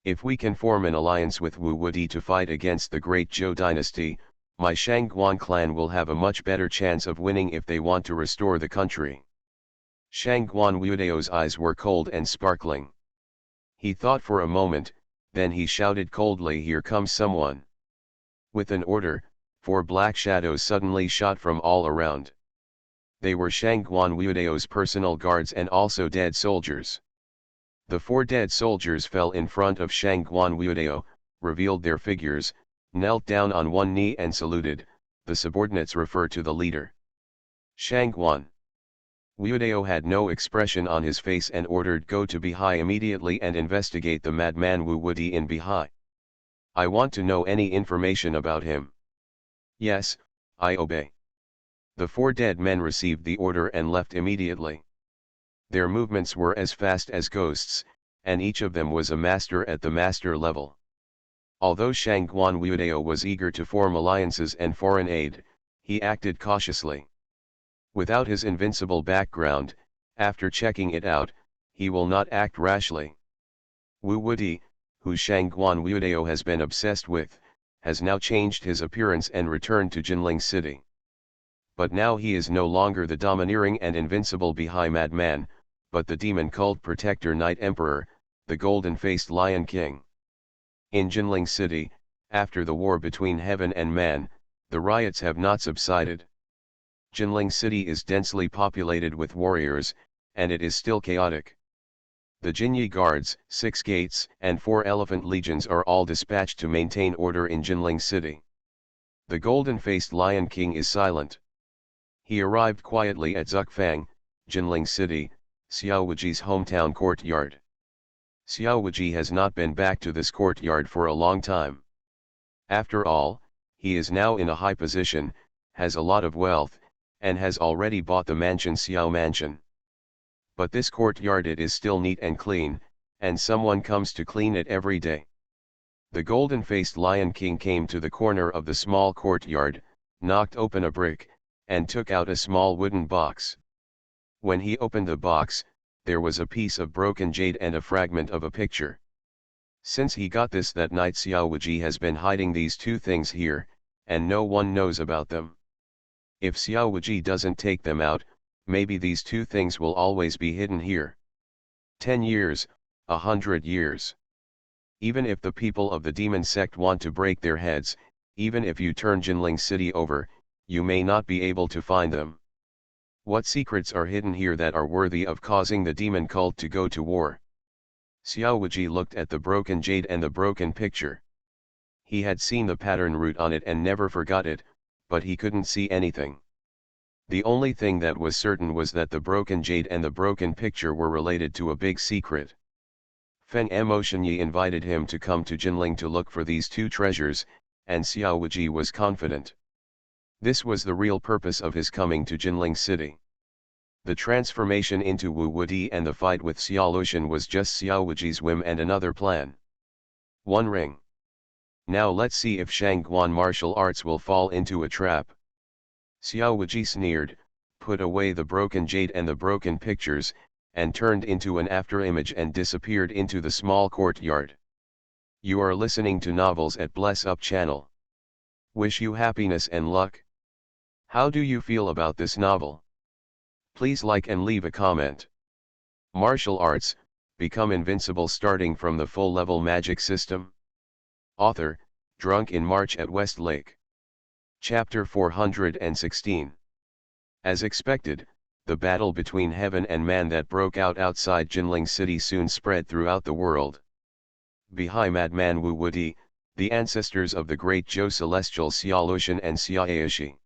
If we can form an alliance with Wu Wudi to fight against the great Zhou dynasty, my Shangguan clan will have a much better chance of winning if they want to restore the country. Shangguan Wudao's eyes were cold and sparkling. He thought for a moment, then he shouted coldly, "Here comes someone." With an order, 4 black shadows suddenly shot from all around. They were Shangguan Wudao's personal guards and also dead soldiers. The 4 dead soldiers fell in front of Shangguan Wudao, revealed their figures, knelt down on one knee and saluted. The subordinates refer to the leader. Shangguan Wudao had no expression on his face and ordered, "Go to Bihai immediately and investigate the madman Wu Wudi in Bihai. I want to know any information about him." "Yes, I obey." The 4 dead men received the order and left immediately. Their movements were as fast as ghosts, and each of them was a master at the master level. Although Shangguan Wudao was eager to form alliances and foreign aid, he acted cautiously. Without his invincible background, after checking it out, he will not act rashly. Wu Wudi, who Shangguan Wudao has been obsessed with, has now changed his appearance and returned to Jinling City. But now he is no longer the domineering and invincible Bihai madman, but the demon cult protector Night Emperor, the golden-faced Lion King. In Jinling City, after the war between heaven and man, the riots have not subsided. Jinling City is densely populated with warriors, and it is still chaotic. The Jinyi guards, 6 gates, and 4 elephant legions are all dispatched to maintain order in Jinling City. The golden-faced Lion King is silent. He arrived quietly at Zukfang, Jinling City, Xiao Wuji's hometown courtyard. Xiao Wuji has not been back to this courtyard for a long time. After all, he is now in a high position, has a lot of wealth, and has already bought the mansion Xiao Mansion. But this courtyard, it is still neat and clean, and someone comes to clean it every day. The golden-faced Lion King came to the corner of the small courtyard, knocked open a brick, and took out a small wooden box. When he opened the box, there was a piece of broken jade and a fragment of a picture. Since he got this that night, Xiao Wuji has been hiding these 2 things here, and no one knows about them. If Xiao Wuji doesn't take them out, maybe these 2 things will always be hidden here. 10 years, 100 years. Even if the people of the demon sect want to break their heads, even if you turn Jinling City over, you may not be able to find them. What secrets are hidden here that are worthy of causing the demon cult to go to war? Xiao Wuji looked at the broken jade and the broken picture. He had seen the pattern root on it and never forgot it, but he couldn't see anything. The only thing that was certain was that the broken jade and the broken picture were related to a big secret. Feng Emoshenyi invited him to come to Jinling to look for these 2 treasures, and Xiao Wuji was confident. This was the real purpose of his coming to Jinling City. The transformation into Wu Wudi and the fight with Xiao Lushan was just Xiao Wuji's whim and another plan. 1 ring. Now let's see if Shangguan martial arts will fall into a trap. Xiao Wuji sneered, put away the broken jade and the broken pictures, and turned into an afterimage and disappeared into the small courtyard. You are listening to Novels at Bless Up channel. Wish you happiness and luck. How do you feel about this novel? Please like and leave a comment. Martial arts, become invincible starting from the full level magic system. Author, Drunk in March at West Lake. Chapter 416. As expected, the battle between heaven and man that broke out outside Jinling City soon spread throughout the world. Bihai Madman Wu Wudi, the ancestors of the great Zhou celestial Xia Lushan and Xia Aishi.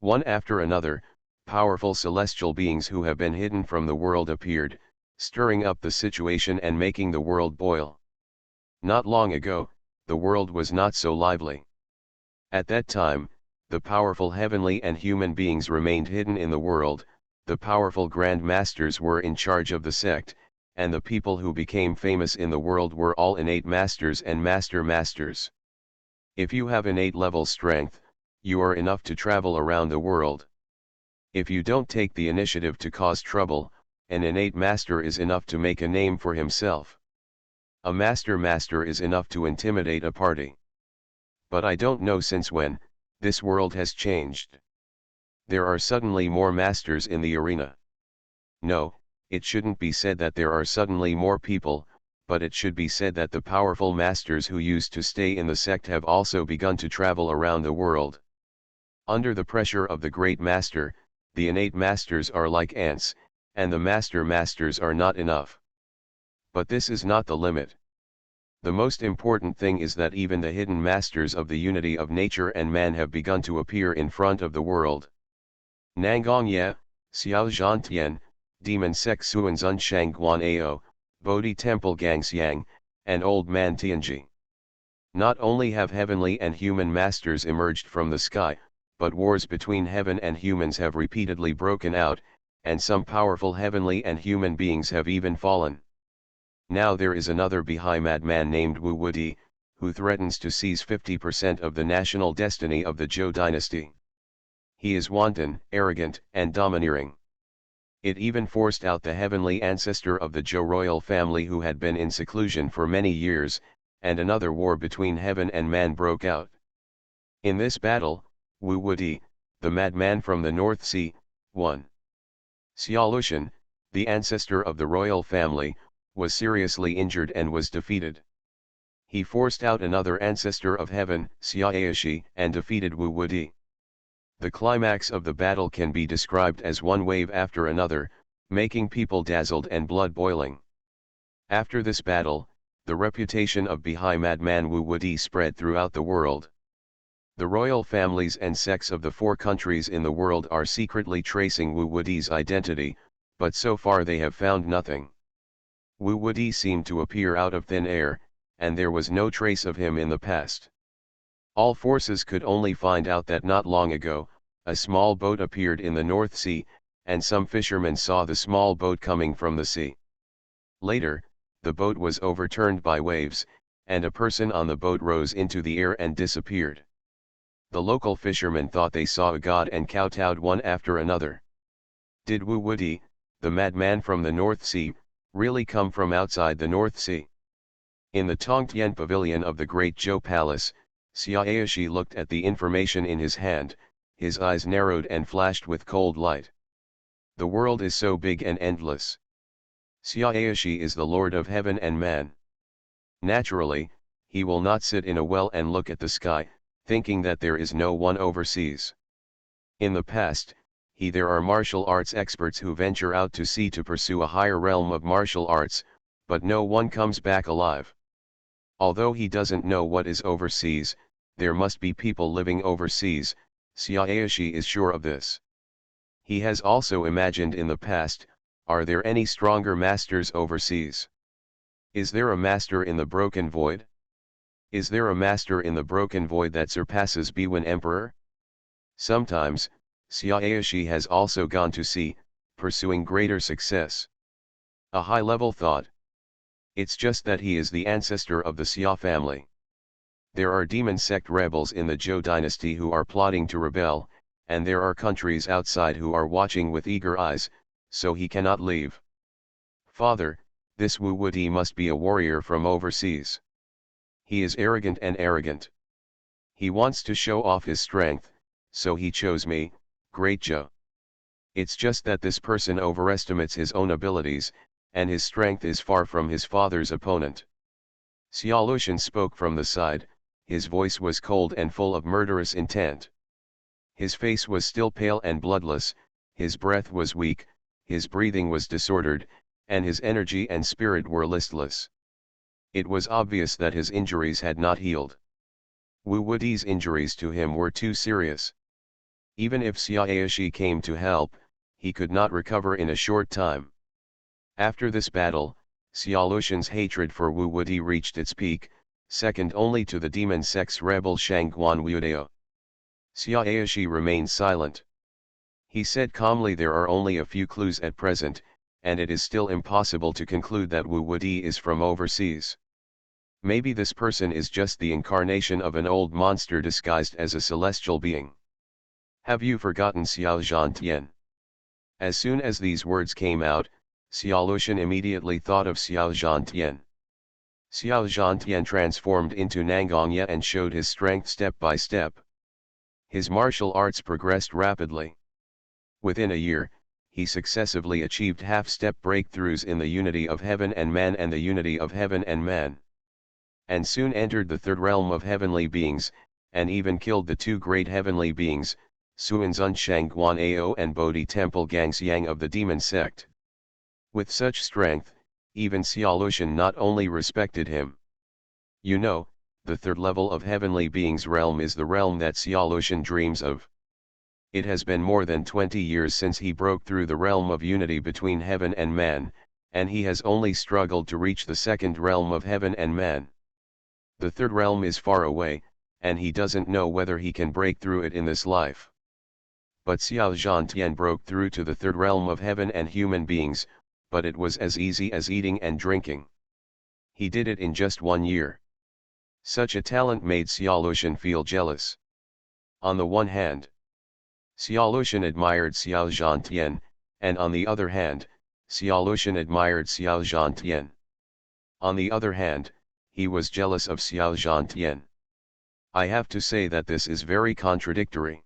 One after another, powerful celestial beings who have been hidden from the world appeared, stirring up the situation and making the world boil. Not long ago, the world was not so lively. At that time, the powerful heavenly and human beings remained hidden in the world, the powerful Grand Masters were in charge of the sect, and the people who became famous in the world were all innate masters and masters. If you have innate level strength, you are enough to travel around the world. If you don't take the initiative to cause trouble, an innate master is enough to make a name for himself. A master is enough to intimidate a party. But I don't know since when, this world has changed. There are suddenly more masters in the arena. No, it shouldn't be said that there are suddenly more people, but it should be said that the powerful masters who used to stay in the sect have also begun to travel around the world. Under the pressure of the great master, the innate masters are like ants, and the masters are not enough. But this is not the limit. The most important thing is that even the hidden masters of the unity of nature and man have begun to appear in front of the world. Nangong Ye, Xiao Zhantian, Demon Sek Suan Zun Shang Guan Ao, Bodhi Temple Gangxiang, and Old Man Tianji. Not only have heavenly and human masters emerged from the sky, but wars between heaven and humans have repeatedly broken out, and some powerful heavenly and human beings have even fallen. Now there is another Bihai madman named Wu Wudi, who threatens to seize 50% of the national destiny of the Zhou dynasty. He is wanton, arrogant, and domineering. It even forced out the heavenly ancestor of the Zhou royal family who had been in seclusion for many years, and another war between heaven and man broke out. In this battle, Wu Wudi, the madman from the North Sea, won. Xia Lushan, the ancestor of the royal family, was seriously injured and was defeated. He forced out another ancestor of heaven, Xia Aishi, and defeated Wu Wudi. The climax of the battle can be described as one wave after another, making people dazzled and blood boiling. After this battle, the reputation of Bihai madman Wu Wudi spread throughout the world. The royal families and sects of the 4 countries in the world are secretly tracing Wu Wudi's identity, but so far they have found nothing. Wu Wudi seemed to appear out of thin air, and there was no trace of him in the past. All forces could only find out that not long ago, a small boat appeared in the North Sea, and some fishermen saw the small boat coming from the sea. Later, the boat was overturned by waves, and a person on the boat rose into the air and disappeared. The local fishermen thought they saw a god and kowtowed one after another. Did Wu Wudi, the madman from the North Sea, really come from outside the North Sea? In the Tongtian pavilion of the Great Zhou Palace, Xia Aishi looked at the information in his hand, his eyes narrowed and flashed with cold light. The world is so big and endless. Xia Aishi is the Lord of heaven and man. Naturally, he will not sit in a well and look at the sky, thinking that there is no one overseas. In the past, there are martial arts experts who venture out to sea to pursue a higher realm of martial arts, but no one comes back alive. Although he doesn't know what is overseas, there must be people living overseas, Xia Aishi is sure of this. He has also imagined in the past, are there any stronger masters overseas? Is there a master in the broken void? Is there a master in the broken void that surpasses Biwen Emperor? Sometimes, Xia Aishi has also gone to sea, pursuing greater success. A high-level thought. It's just that he is the ancestor of the Xia family. There are demon sect rebels in the Zhou dynasty who are plotting to rebel, and there are countries outside who are watching with eager eyes, so he cannot leave. Father, this Wu Wudi must be a warrior from overseas. He is arrogant and arrogant. He wants to show off his strength, so he chose me, Great Zhou. It's just that this person overestimates his own abilities, and his strength is far from his father's opponent. Xia Lushan spoke from the side, his voice was cold and full of murderous intent. His face was still pale and bloodless, his breath was weak, his breathing was disordered, and his energy and spirit were listless. It was obvious that his injuries had not healed. Wu Wudi's injuries to him were too serious. Even if Xia Aishi came to help, he could not recover in a short time. After this battle, Xia Lushan's hatred for Wu Wudi reached its peak, second only to the demon sect's rebel Shangguan Wudao. Xia Aishi remained silent. He said calmly, there are only a few clues at present, and it is still impossible to conclude that Wu Wudi is from overseas. Maybe this person is just the incarnation of an old monster disguised as a celestial being. Have you forgotten Xiao Zhantian? As soon as these words came out, Xia Lushan immediately thought of Xiao Zhantian. Xiao Zhantian transformed into Nangongya and showed his strength step by step. His martial arts progressed rapidly. Within a year, he successively achieved half-step breakthroughs in the unity of heaven and man and the unity of heaven and man. And soon entered the third realm of heavenly beings, and even killed the two great heavenly beings, Suanzun Shangguan Ao and Bodhi Temple Gangxiang of the demon sect. With such strength, even Xia Lushan not only respected him. You know, the third level of heavenly beings realm is the realm that Xia Lushan dreams of. It has been more than 20 years since he broke through the realm of unity between heaven and man, and he has only struggled to reach the second realm of heaven and man. The third realm is far away, and he doesn't know whether he can break through it in this life. But Xiao Zhantian broke through to the third realm of heaven and human beings, but it was as easy as eating and drinking. He did it in just 1 year. Such a talent made Xia Lushan feel jealous. On the one hand, Xia Lushan admired Xiao Zhantian, and on the other hand, Xia Lushan admired Xiao Zhantian. On the other hand, he was jealous of Xiao Zhantian. I have to say that this is very contradictory.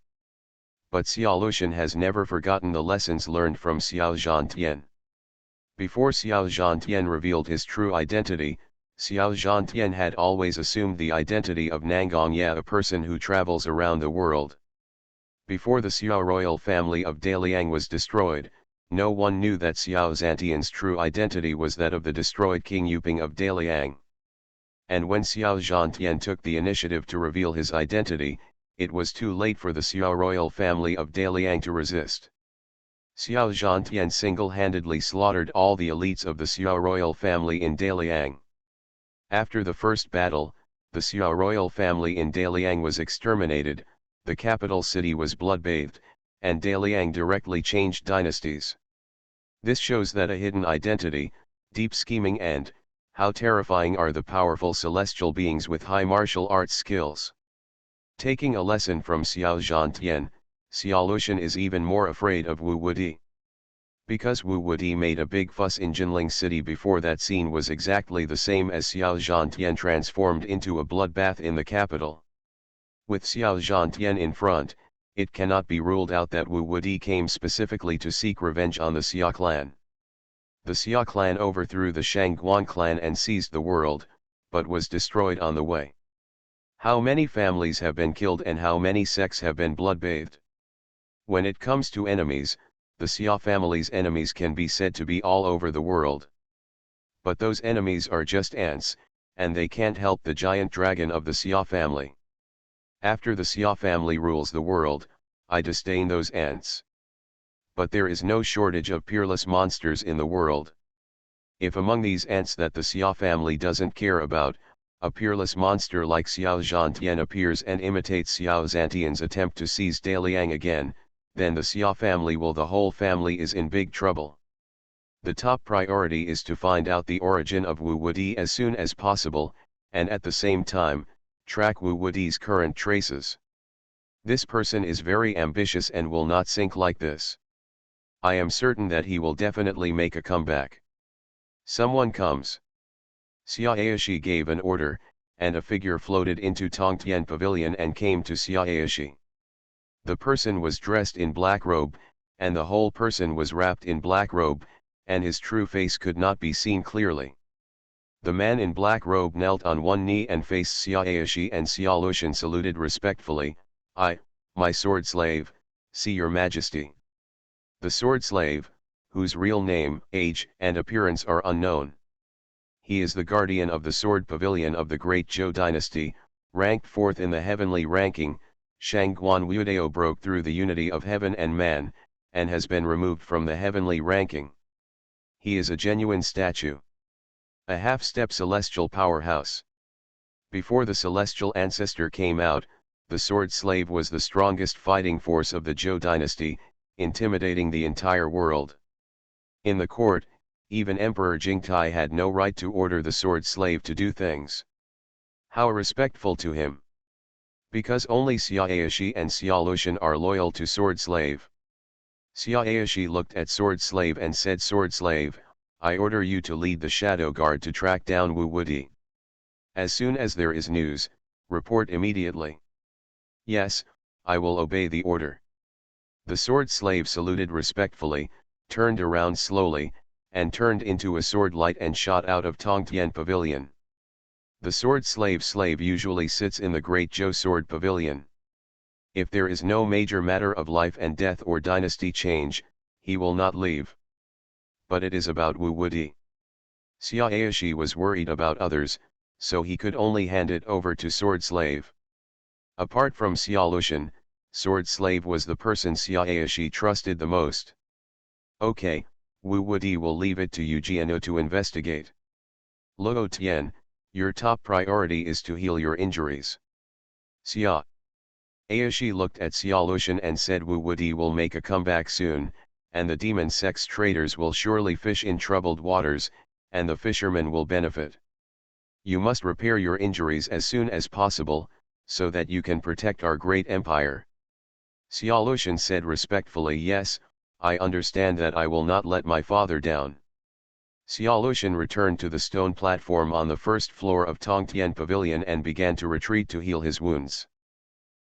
But Xia Lushan has never forgotten the lessons learned from Xiao Zhantian. Before Xiao Zhantian revealed his true identity, Xiao Zhantian had always assumed the identity of Nangongya, a person who travels around the world. Before the Xiao royal family of Daliang was destroyed, no one knew that Xiao Zhantian's true identity was that of the destroyed King Yuping of Daliang. And when Xiao Zhantian took the initiative to reveal his identity, it was too late for the Xiao royal family of Daliang to resist. Xiao Zhantian single-handedly slaughtered all the elites of the Xiao royal family in Daliang. After the first battle, the Xiao royal family in Daliang was exterminated, the capital city was blood-bathed, and Daliang directly changed dynasties. This shows that a hidden identity, deep scheming and, how terrifying are the powerful celestial beings with high martial arts skills. Taking a lesson from Xiao Zhantian, Xia Lushan is even more afraid of Wu Wudi. Because Wu Wudi made a big fuss in Jinling city before, that scene was exactly the same as Xiao Zhantian transformed into a bloodbath in the capital. With Xiao Zhantian in front, it cannot be ruled out that Wu Wudi came specifically to seek revenge on the Xia clan. The Xia clan overthrew the Shangguan clan and seized the world, but was destroyed on the way. How many families have been killed and how many sects have been blood-bathed? When it comes to enemies, the Xia family's enemies can be said to be all over the world. But those enemies are just ants, and they can't help the giant dragon of the Xia family. After the Xia family rules the world, I disdain those ants. But there is no shortage of peerless monsters in the world. If among these ants that the Xia family doesn't care about, a peerless monster like Xiao Zhantian appears and imitates Xiao Zhantian's attempt to seize Daliang again, then the Xia family the whole family is in big trouble. The top priority is to find out the origin of Wu Wudi as soon as possible, and at the same time, track Wu Wudi's current traces. This person is very ambitious and will not sink like this. I am certain that he will definitely make a comeback. Someone comes. Xia Aishi gave an order, and a figure floated into Tongtian Pavilion and came to Xia Aishi. The person was dressed in black robe, and the whole person was wrapped in black robe, and his true face could not be seen clearly. The man in black robe knelt on one knee and faced Xia Aishi, and Xia Lucian saluted respectfully. My sword slave, see your majesty. The sword slave, whose real name, age, and appearance are unknown. He is the guardian of the sword pavilion of the great Zhou dynasty, ranked fourth in the heavenly ranking. Shangguan Wudiao broke through the unity of heaven and man, and has been removed from the heavenly ranking. He is a genuine statue. A half-step celestial powerhouse. Before the celestial ancestor came out, the sword slave was the strongest fighting force of the Zhou dynasty, intimidating the entire world. In the court, even Emperor Jingtai had no right to order the sword slave to do things. How respectful to him! Because only Xia Aishi and Xia Lucian are loyal to sword slave. Xia Aishi looked at sword slave and said, "Sword slave, I order you to lead the shadow guard to track down Wu Wudi. As soon as there is news, report immediately." "Yes, I will obey the order." The sword slave saluted respectfully, turned around slowly, and turned into a sword light and shot out of Tongtian Pavilion. The sword slave usually sits in the Great Zhou Sword Pavilion. If there is no major matter of life and death or dynasty change, he will not leave. But it is about Wu Wudi. Xia Aishi was worried about others, so he could only hand it over to sword slave. Apart from Xia Lucian, sword slave was the person Xia Aishi trusted the most. "Okay, Wu Wudi will leave it to you Jiano to investigate. Luo Tian, your top priority is to heal your injuries." Xia Aishi looked at Xia Lucian and said, "Wu Wudi will make a comeback soon, and the demon sex traders will surely fish in troubled waters, and the fishermen will benefit. You must repair your injuries as soon as possible, so that you can protect our great empire." Xia Lucian said respectfully, "Yes, I understand that. I will not let my father down." Xia Lucian returned to the stone platform on the first floor of Tongtian Pavilion and began to retreat to heal his wounds.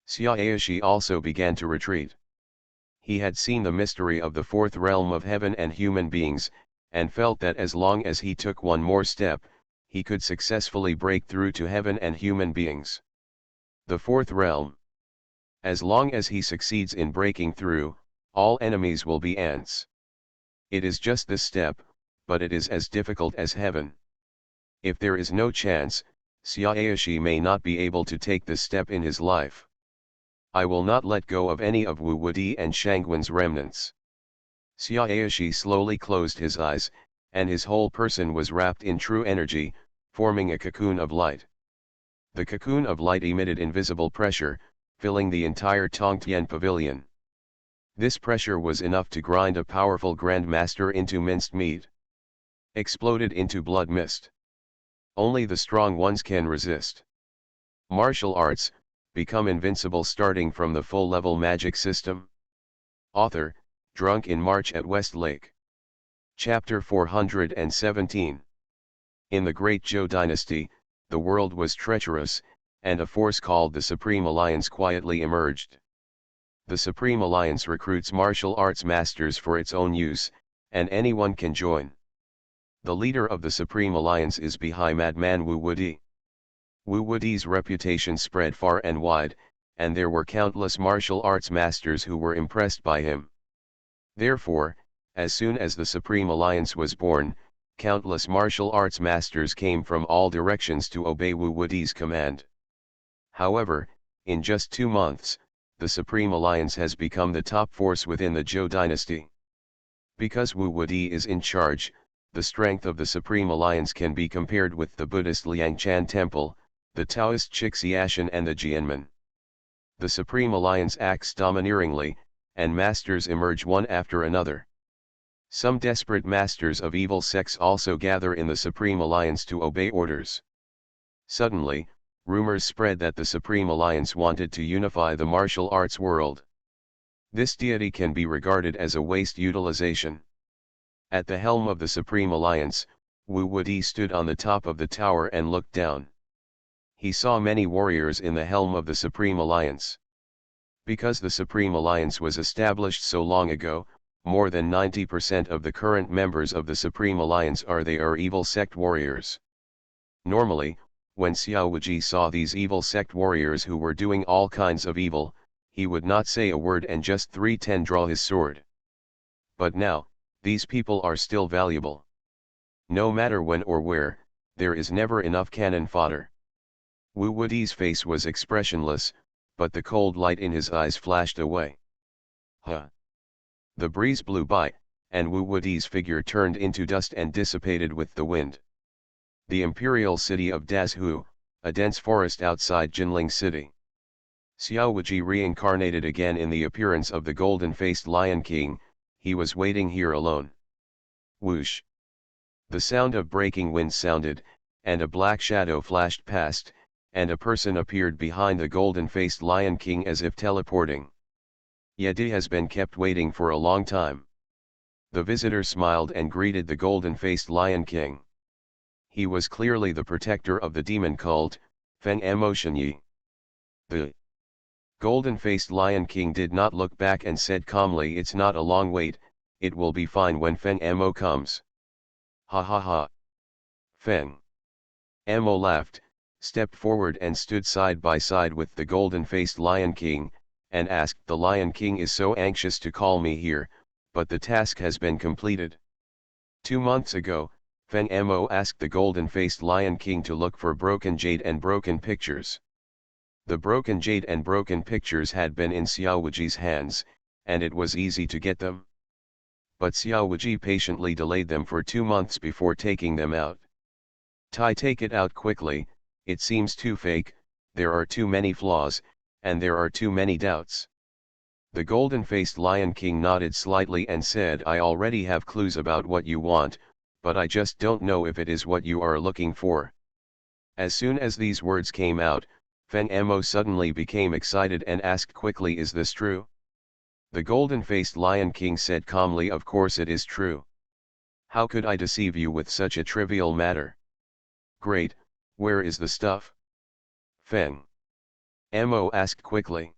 Xia Aishi also began to retreat. He had seen the mystery of the fourth realm of heaven and human beings, and felt that as long as he took one more step, he could successfully break through to heaven and human beings. The fourth realm. As long as he succeeds in breaking through, all enemies will be ants. It is just this step, but it is as difficult as heaven. If there is no chance, Xia Aishi may not be able to take this step in his life. I will not let go of any of Wu Wudi and Shangguan's remnants. Xia Aishi slowly closed his eyes, and his whole person was wrapped in true energy, forming a cocoon of light. The cocoon of light emitted invisible pressure, filling the entire Tongtian Pavilion. This pressure was enough to grind a powerful Grand Master into minced meat. Exploded into blood mist. Only the strong ones can resist. Martial arts, become invincible starting from the full-level magic system. Author, Drunk in March at Westlake. Chapter 417. In the Great Zhou dynasty, the world was treacherous, and a force called the Supreme Alliance quietly emerged. The Supreme Alliance recruits martial arts masters for its own use, and anyone can join. The leader of the Supreme Alliance is Bihai Madman Wu Wudi. Wu Wudi's reputation spread far and wide, and there were countless martial arts masters who were impressed by him. Therefore, as soon as the Supreme Alliance was born, countless martial arts masters came from all directions to obey Wu Wudi's command. However, in just 2 months, the Supreme Alliance has become the top force within the Zhou dynasty. Because Wu Wudi is in charge, the strength of the Supreme Alliance can be compared with the Buddhist Liangchan Temple, the Taoist Chixiashan and the Jianmen. The Supreme Alliance acts domineeringly, and masters emerge one after another. Some desperate masters of evil sects also gather in the Supreme Alliance to obey orders. Suddenly, rumors spread that the Supreme Alliance wanted to unify the martial arts world. This deity can be regarded as a waste utilization. At the helm of the Supreme Alliance, Wu Wudi stood on the top of the tower and looked down. He saw many warriors in the helm of the Supreme Alliance. Because the Supreme Alliance was established so long ago, more than 90% of the current members of the Supreme Alliance are evil sect warriors. Normally, when Xiao Wuji saw these evil sect warriors who were doing all kinds of evil, he would not say a word and just 310 draw his sword. But now, these people are still valuable. No matter when or where, there is never enough cannon fodder. Wu Wudi's face was expressionless, but the cold light in his eyes flashed away. Huh! The breeze blew by, and Wu Wudi's figure turned into dust and dissipated with the wind. The imperial city of Dazhu, a dense forest outside Jinling City. Xiao Wuji reincarnated again in the appearance of the golden-faced Lion King. He was waiting here alone. Whoosh! The sound of breaking wind sounded, and a black shadow flashed past, and a person appeared behind the golden-faced Lion King as if teleporting. Yedi has been kept waiting for a long time. The visitor smiled and greeted the golden-faced Lion King. He was clearly the protector of the demon cult, Feng Amo Shenyi. The golden-faced Lion King did not look back and said calmly, "It's not a long wait, it will be fine when Feng Amo comes." Ha ha ha. Feng Amo laughed, stepped forward and stood side by side with the golden-faced Lion King, and asked, "The Lion King is so anxious to call me here, but the task has been completed." 2 months ago, Feng Amo asked the golden-faced Lion King to look for broken jade and broken pictures. The broken jade and broken pictures had been in Xiao Wuji's hands, and it was easy to get them. But Xiao Wuji patiently delayed them for 2 months before taking them out. Take it out quickly, it seems too fake, there are too many flaws, and there are too many doubts. The golden-faced Lion King nodded slightly and said, "I already have clues about what you want, but I just don't know if it is what you are looking for." As soon as these words came out, Feng Amo suddenly became excited and asked quickly, "Is this true?" The golden-faced Lion King said calmly, "Of course it is true. How could I deceive you with such a trivial matter?" "Great, where is the stuff?" Feng Amo asked quickly.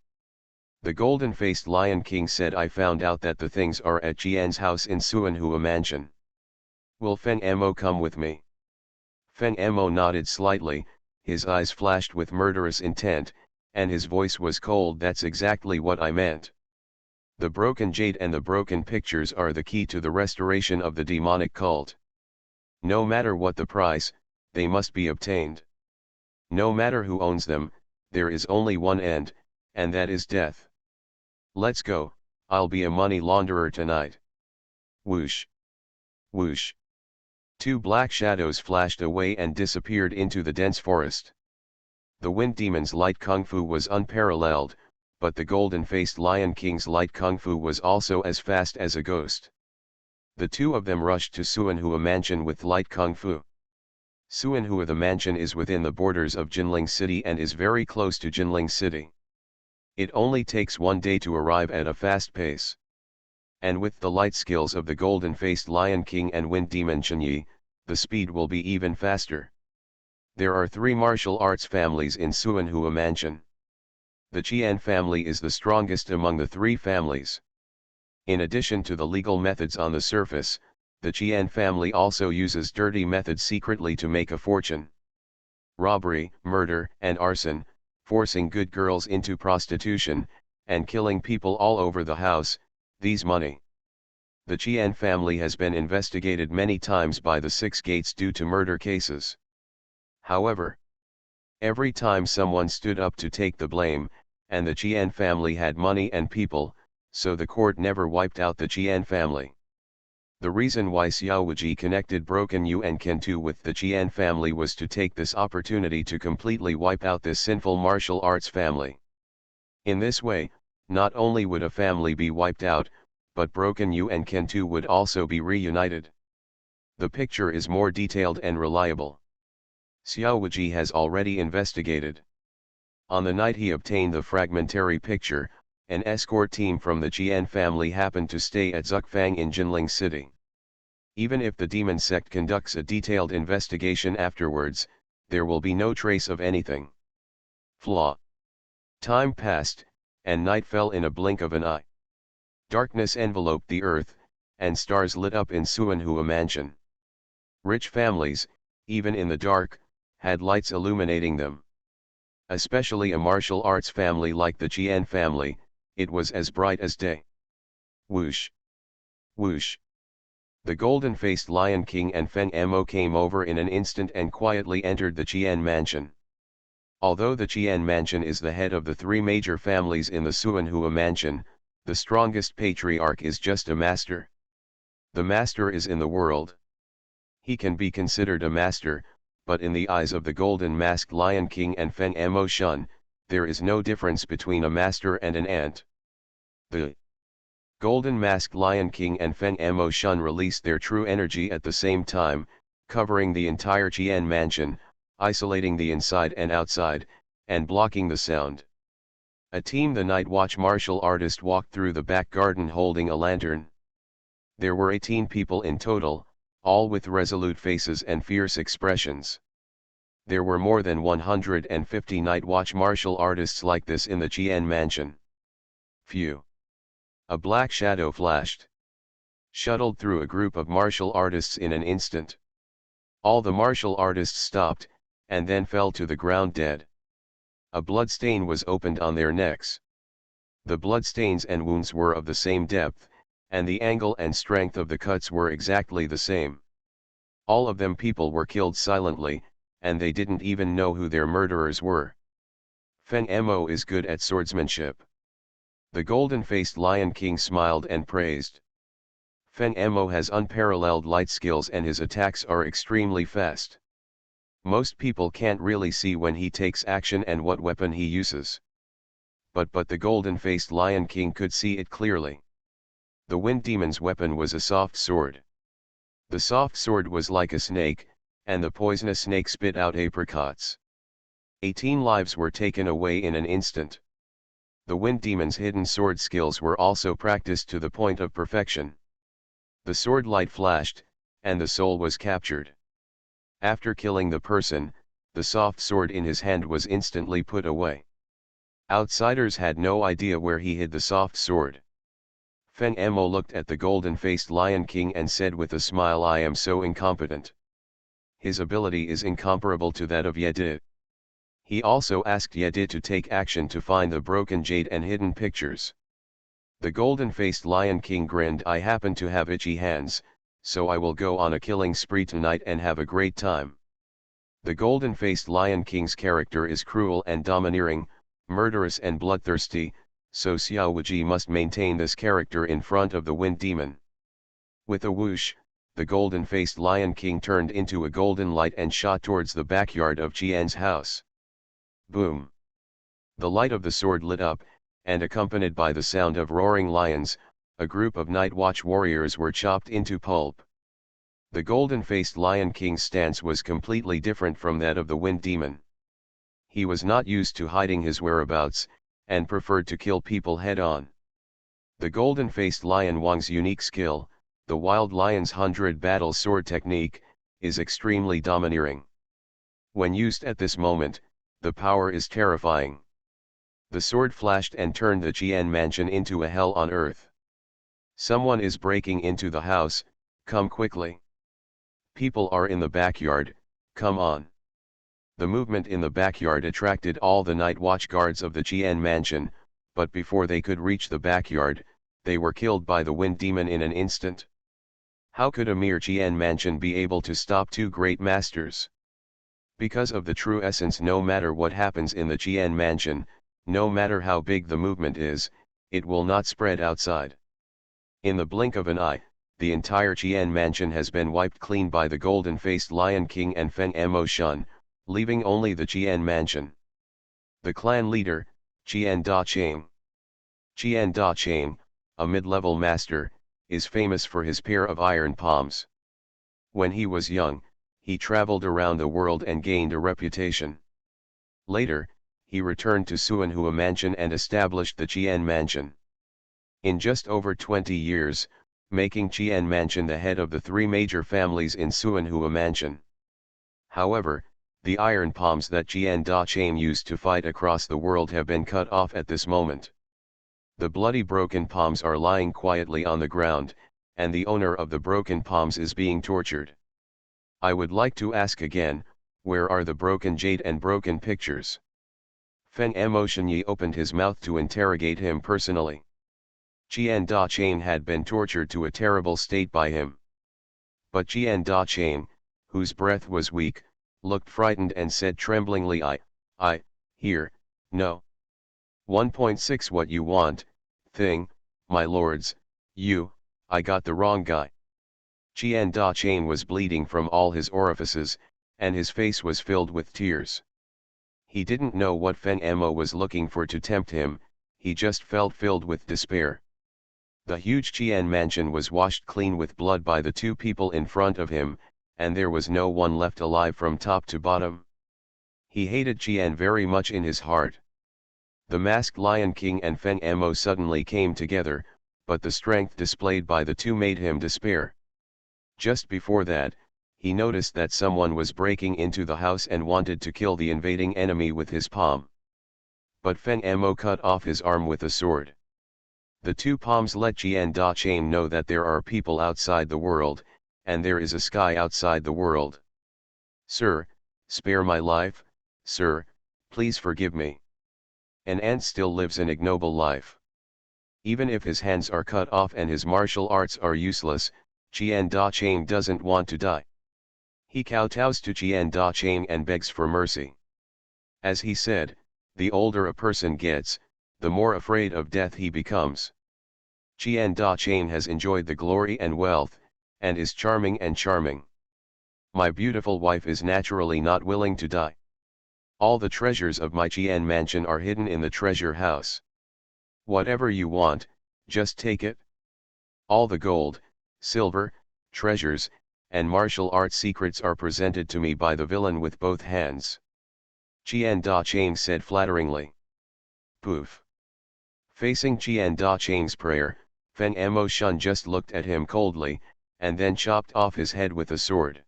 The golden-faced Lion King said, "I found out that the things are at Jian's house in Suanhua Mansion. Will Feng Amo come with me?" Feng Amo nodded slightly, his eyes flashed with murderous intent, and his voice was cold. "That's exactly what I meant. The broken jade and the broken pictures are the key to the restoration of the demonic cult. No matter what the price, they must be obtained. No matter who owns them, there is only one end, and that is death. Let's go, I'll be a money launderer tonight." Whoosh! Whoosh! 2 black shadows flashed away and disappeared into the dense forest. The Wind Demon's light kung fu was unparalleled, but the golden-faced Lion King's light kung fu was also as fast as a ghost. The two of them rushed to Suanhua Mansion with light kung fu. Suanhua the mansion is within the borders of Jinling City and is very close to Jinling City. It only takes 1 day to arrive at a fast pace. And with the light skills of the golden-faced Lion King and Wind Demon Chenyi, the speed will be even faster. There are 3 martial arts families in Suanhua Mansion. The Qian family is the strongest among the 3 families. In addition to the legal methods on the surface, the Qian family also uses dirty methods secretly to make a fortune. Robbery, murder, and arson, forcing good girls into prostitution, and killing people all over the house, these money. The Qian family has been investigated many times by the 6 gates due to murder cases. However, every time someone stood up to take the blame, and the Qian family had money and people, so the court never wiped out the Qian family. The reason why Xiao Wuji connected Broken Yu and Kentu with the Qian family was to take this opportunity to completely wipe out this sinful martial arts family. In this way, not only would a family be wiped out, but Broken Yu and Kentu would also be reunited. The picture is more detailed and reliable. Xiao Wuji has already investigated. On the night he obtained the fragmentary picture, an escort team from the Qian family happened to stay at Zukfang in Jinling City. Even if the demon sect conducts a detailed investigation afterwards, there will be no trace of anything. Flaw. Time passed, and night fell in a blink of an eye. Darkness enveloped the earth, and stars lit up in Suanhua Mansion. Rich families, even in the dark, had lights illuminating them. Especially a martial arts family like the Jian family, it was as bright as day. Whoosh! Whoosh! The golden-faced Lion King and Feng Mo came over in an instant and quietly entered the Jian mansion. Although the Jian mansion is the head of the three major families in the Suanhua mansion, the strongest patriarch is just a master. The master is in the world. He can be considered a master, but in the eyes of the golden-masked Lion King and Feng Mo Shun, there is no difference between a master and an ant. The golden-masked Lion King and Feng Mo Shun released their true energy at the same time, covering the entire Jian mansion, isolating the inside and outside, and blocking the sound. A team the Night Watch martial artist walked through the back garden holding a lantern. There were 18 people in total, all with resolute faces and fierce expressions. There were more than 150 Night Watch martial artists like this in the Jian mansion. Phew! A black shadow flashed. Shuttled through a group of martial artists in an instant. All the martial artists stopped, and then fell to the ground dead. A bloodstain was opened on their necks. The bloodstains and wounds were of the same depth, and the angle and strength of the cuts were exactly the same. All of them people were killed silently, and they didn't even know who their murderers were. Feng Mo is good at swordsmanship. The golden-faced Lion King smiled and praised. Feng Mo has unparalleled light skills and his attacks are extremely fast. Most people can't really see when he takes action and what weapon he uses. But the golden-faced Lion King could see it clearly. The Wind Demon's weapon was a soft sword. The soft sword was like a snake, and the poisonous snake spit out apricots. 18 lives were taken away in an instant. The Wind Demon's hidden sword skills were also practiced to the point of perfection. The sword light flashed, and the soul was captured. After killing the person, the soft sword in his hand was instantly put away. Outsiders had no idea where he hid the soft sword. Feng Mo looked at the golden-faced Lion King and said with a smile, "I am so incompetent." His ability is incomparable to that of Yedi. He also asked Yedi to take action to find the broken jade and hidden pictures. The golden-faced Lion King grinned, "I happen to have itchy hands, so I will go on a killing spree tonight and have a great time." The golden-faced Lion King's character is cruel and domineering, murderous and bloodthirsty, so Xiao Wuji must maintain this character in front of the Wind Demon. With a whoosh, the golden-faced Lion King turned into a golden light and shot towards the backyard of Jian's house. Boom! The light of the sword lit up, and accompanied by the sound of roaring lions, a group of Night Watch warriors were chopped into pulp. The golden-faced Lion King's stance was completely different from that of the Wind Demon. He was not used to hiding his whereabouts, and preferred to kill people head-on. The golden-faced Lion Wang's unique skill, the Wild Lion's 100 battle sword technique, is extremely domineering. When used at this moment, the power is terrifying. The sword flashed and turned the Jian mansion into a hell on earth. Someone is breaking into the house, come quickly. People are in the backyard, come on. The movement in the backyard attracted all the Night Watch guards of the Jian mansion, but before they could reach the backyard, they were killed by the Wind Demon in an instant. How could a mere Jian mansion be able to stop two great masters? Because of the true essence, no matter what happens in the Jian mansion, no matter how big the movement is, it will not spread outside. In the blink of an eye, the entire Jian mansion has been wiped clean by the golden-faced Lion King and Feng Mo Shun, leaving only the Jian mansion. The clan leader, Jian Da Chang. Jian Da Chang, a mid-level master, is famous for his pair of iron palms. When he was young, he traveled around the world and gained a reputation. Later, he returned to Suanhua Mansion and established the Jian Mansion. In just over 20 years, making Jian Mansion the head of the three major families in Suanhua Mansion. However, the iron palms that Jian Da Chang used to fight across the world have been cut off at this moment. The bloody broken palms are lying quietly on the ground, and the owner of the broken palms is being tortured. I would like to ask again, Where are the broken jade and broken pictures? Feng Emotionyi opened his mouth to interrogate him personally. Qian Da-chain had been tortured to a terrible state by him. But Qian Da-chain, whose breath was weak, looked frightened and said tremblingly, here, no. 1.6 What you want, thing, my lords, I got the wrong guy. Qian Da-chain was bleeding from all his orifices, and his face was filled with tears. He didn't know what Feng Emo was looking for to tempt him, he just felt filled with despair. The huge Qian mansion was washed clean with blood by the two people in front of him, and there was no one left alive from top to bottom. He hated Qian very much in his heart. The masked Lion King and Feng Emo suddenly came together, but the strength displayed by the two made him despair. Just before that, he noticed that someone was breaking into the house and wanted to kill the invading enemy with his palm. But Feng Emo cut off his arm with a sword. The two palms let Qian Da-chain know that there are people outside the world, and there is a sky outside the world. Sir, spare my life, sir, please forgive me. An ant still lives an ignoble life. Even if his hands are cut off and his martial arts are useless, Qian Da-chain doesn't want to die. He kowtows to Qian Da-chain and begs for mercy. As he said, the older a person gets, the more afraid of death he becomes. Qian Da-chain has enjoyed the glory and wealth, and is charming and charming. My beautiful wife is naturally not willing to die. All the treasures of my Qian mansion are hidden in the treasure house. Whatever you want, just take it. All the gold, silver, treasures, and martial art secrets are presented to me by the villain with both hands. Qian Da-chain said flatteringly. Poof. Facing Qian Da-chain's prayer, Feng Emo Shun just looked at him coldly, and then chopped off his head with a sword.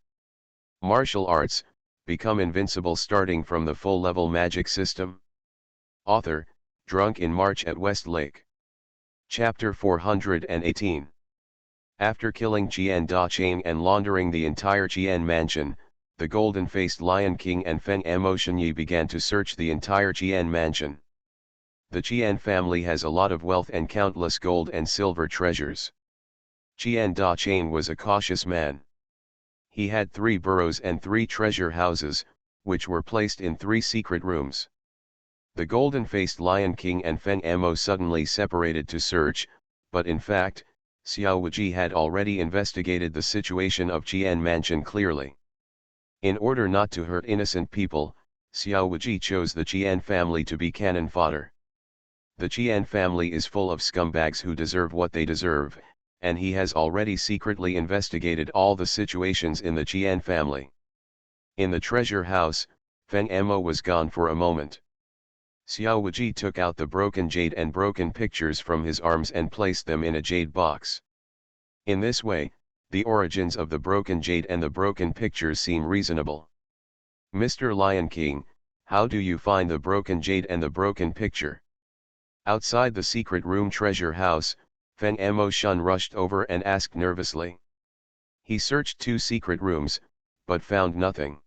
Martial arts, become invincible starting from the full-level magic system. Author, Drunk in March at Westlake. Chapter 418. After killing Qian Da-chain and laundering the entire Qian mansion, the golden-faced Lion King and Feng Emotionyi began to search the entire Qian mansion. The Qian family has a lot of wealth and countless gold and silver treasures. Qian Da-chain was a cautious man. He had 3 burrows and 3 treasure houses, which were placed in 3 secret rooms. The golden-faced Lion King and Feng Emo suddenly separated to search, but in fact, Xiao Wuji had already investigated the situation of Qian Mansion clearly. In order not to hurt innocent people, Xiao Wuji chose the Qian family to be cannon fodder. The Qian family is full of scumbags who deserve what they deserve, and he has already secretly investigated all the situations in the Qian family. In the treasure house, Feng Emo was gone for a moment. Xiao Wuji took out the broken jade and broken pictures from his arms and placed them in a jade box. In this way, the origins of the broken jade and the broken pictures seem reasonable. Mr. Lion King, how do you find the broken jade and the broken picture? Outside the secret room treasure house, Feng Emo Shun rushed over and asked nervously. He searched 2 secret rooms, but found nothing.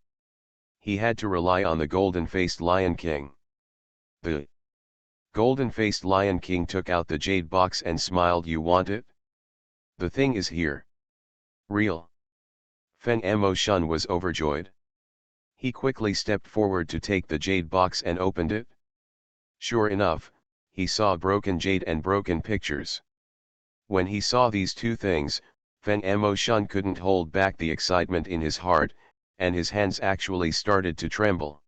He had to rely on the golden-faced Lion King. The golden-faced Lion King took out the jade box and smiled. You want it? The thing is here. Real. Feng Emo Shun was overjoyed. He quickly stepped forward to take the jade box and opened it. Sure enough, he saw broken jade and broken pictures. When he saw these 2 things, Feng Emo Shun couldn't hold back the excitement in his heart, and his hands actually started to tremble.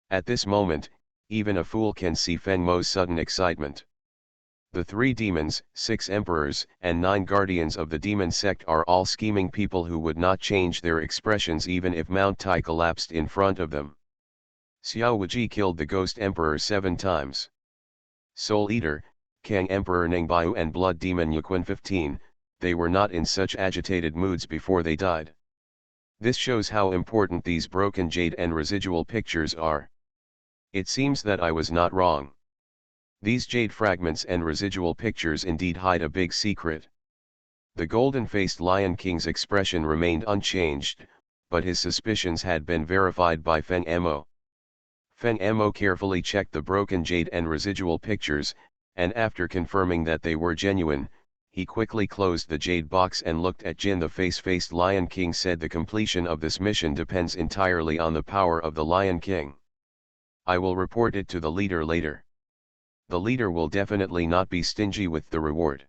At this moment, even a fool can see Feng Mo's sudden excitement. The 3 demons, 6 emperors, and 9 guardians of the demon sect are all scheming people who would not change their expressions even if Mount Tai collapsed in front of them. Xiao Wuji killed the ghost emperor 7 times. Soul Eater, Kang Emperor Ningbiu and Blood Demon Yuquan 15, they were not in such agitated moods before they died. This shows how important these broken jade and residual pictures are. It seems that I was not wrong. These jade fragments and residual pictures indeed hide a big secret. The golden-faced Lion King's expression remained unchanged, but his suspicions had been verified by Fen Amo. Fen Amo carefully checked the broken jade and residual pictures, and after confirming that they were genuine, he quickly closed the jade box and looked at Jin. The face-faced Lion King said, "The completion of this mission depends entirely on the power of the Lion King. I will report it to the leader later. The leader will definitely not be stingy with the reward.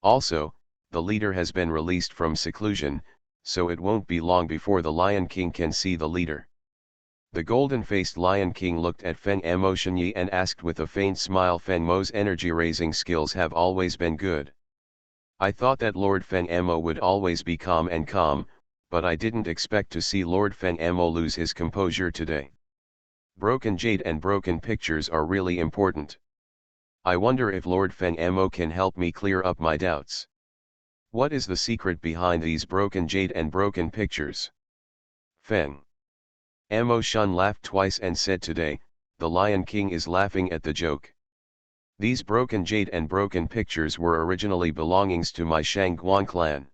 Also, the leader has been released from seclusion, so it won't be long before the Lion King can see the leader." The golden-faced Lion King looked at Fen Mo Shenyi and asked with a faint smile, "Fen Mo's energy-raising skills have always been good. I thought that Lord Fen Mo would always be calm, but I didn't expect to see Lord Fen Mo lose his composure today. Broken jade and broken pictures are really important. I wonder if Lord Fen Mo can help me clear up my doubts. What is the secret behind these broken jade and broken pictures?" Fen Mo Shun laughed twice and said, "Today, the Lion King is laughing at the joke. These broken jade and broken pictures were originally belongings to my Shangguan clan.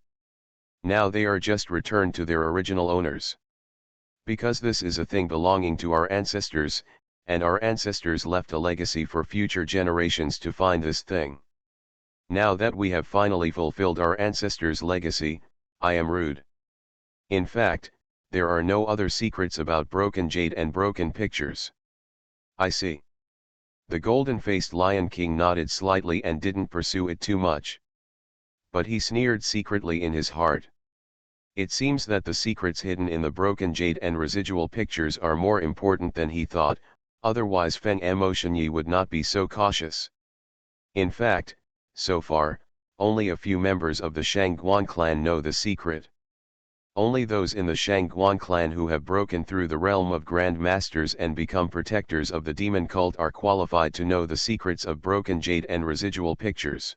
Now they are just returned to their original owners. Because this is a thing belonging to our ancestors, and our ancestors left a legacy for future generations to find this thing. Now that we have finally fulfilled our ancestors' legacy, I am rude. In fact, there are no other secrets about broken jade and broken pictures." "I see." The golden-faced Lion King nodded slightly and didn't pursue it too much. But he sneered secretly in his heart. It seems that the secrets hidden in the broken jade and residual pictures are more important than he thought, otherwise Fen Mo Shenyi would not be so cautious. In fact, so far, only a few members of the Shangguan clan know the secret. Only those in the Shangguan clan who have broken through the realm of Grand Masters and become protectors of the demon cult are qualified to know the secrets of broken jade and residual pictures.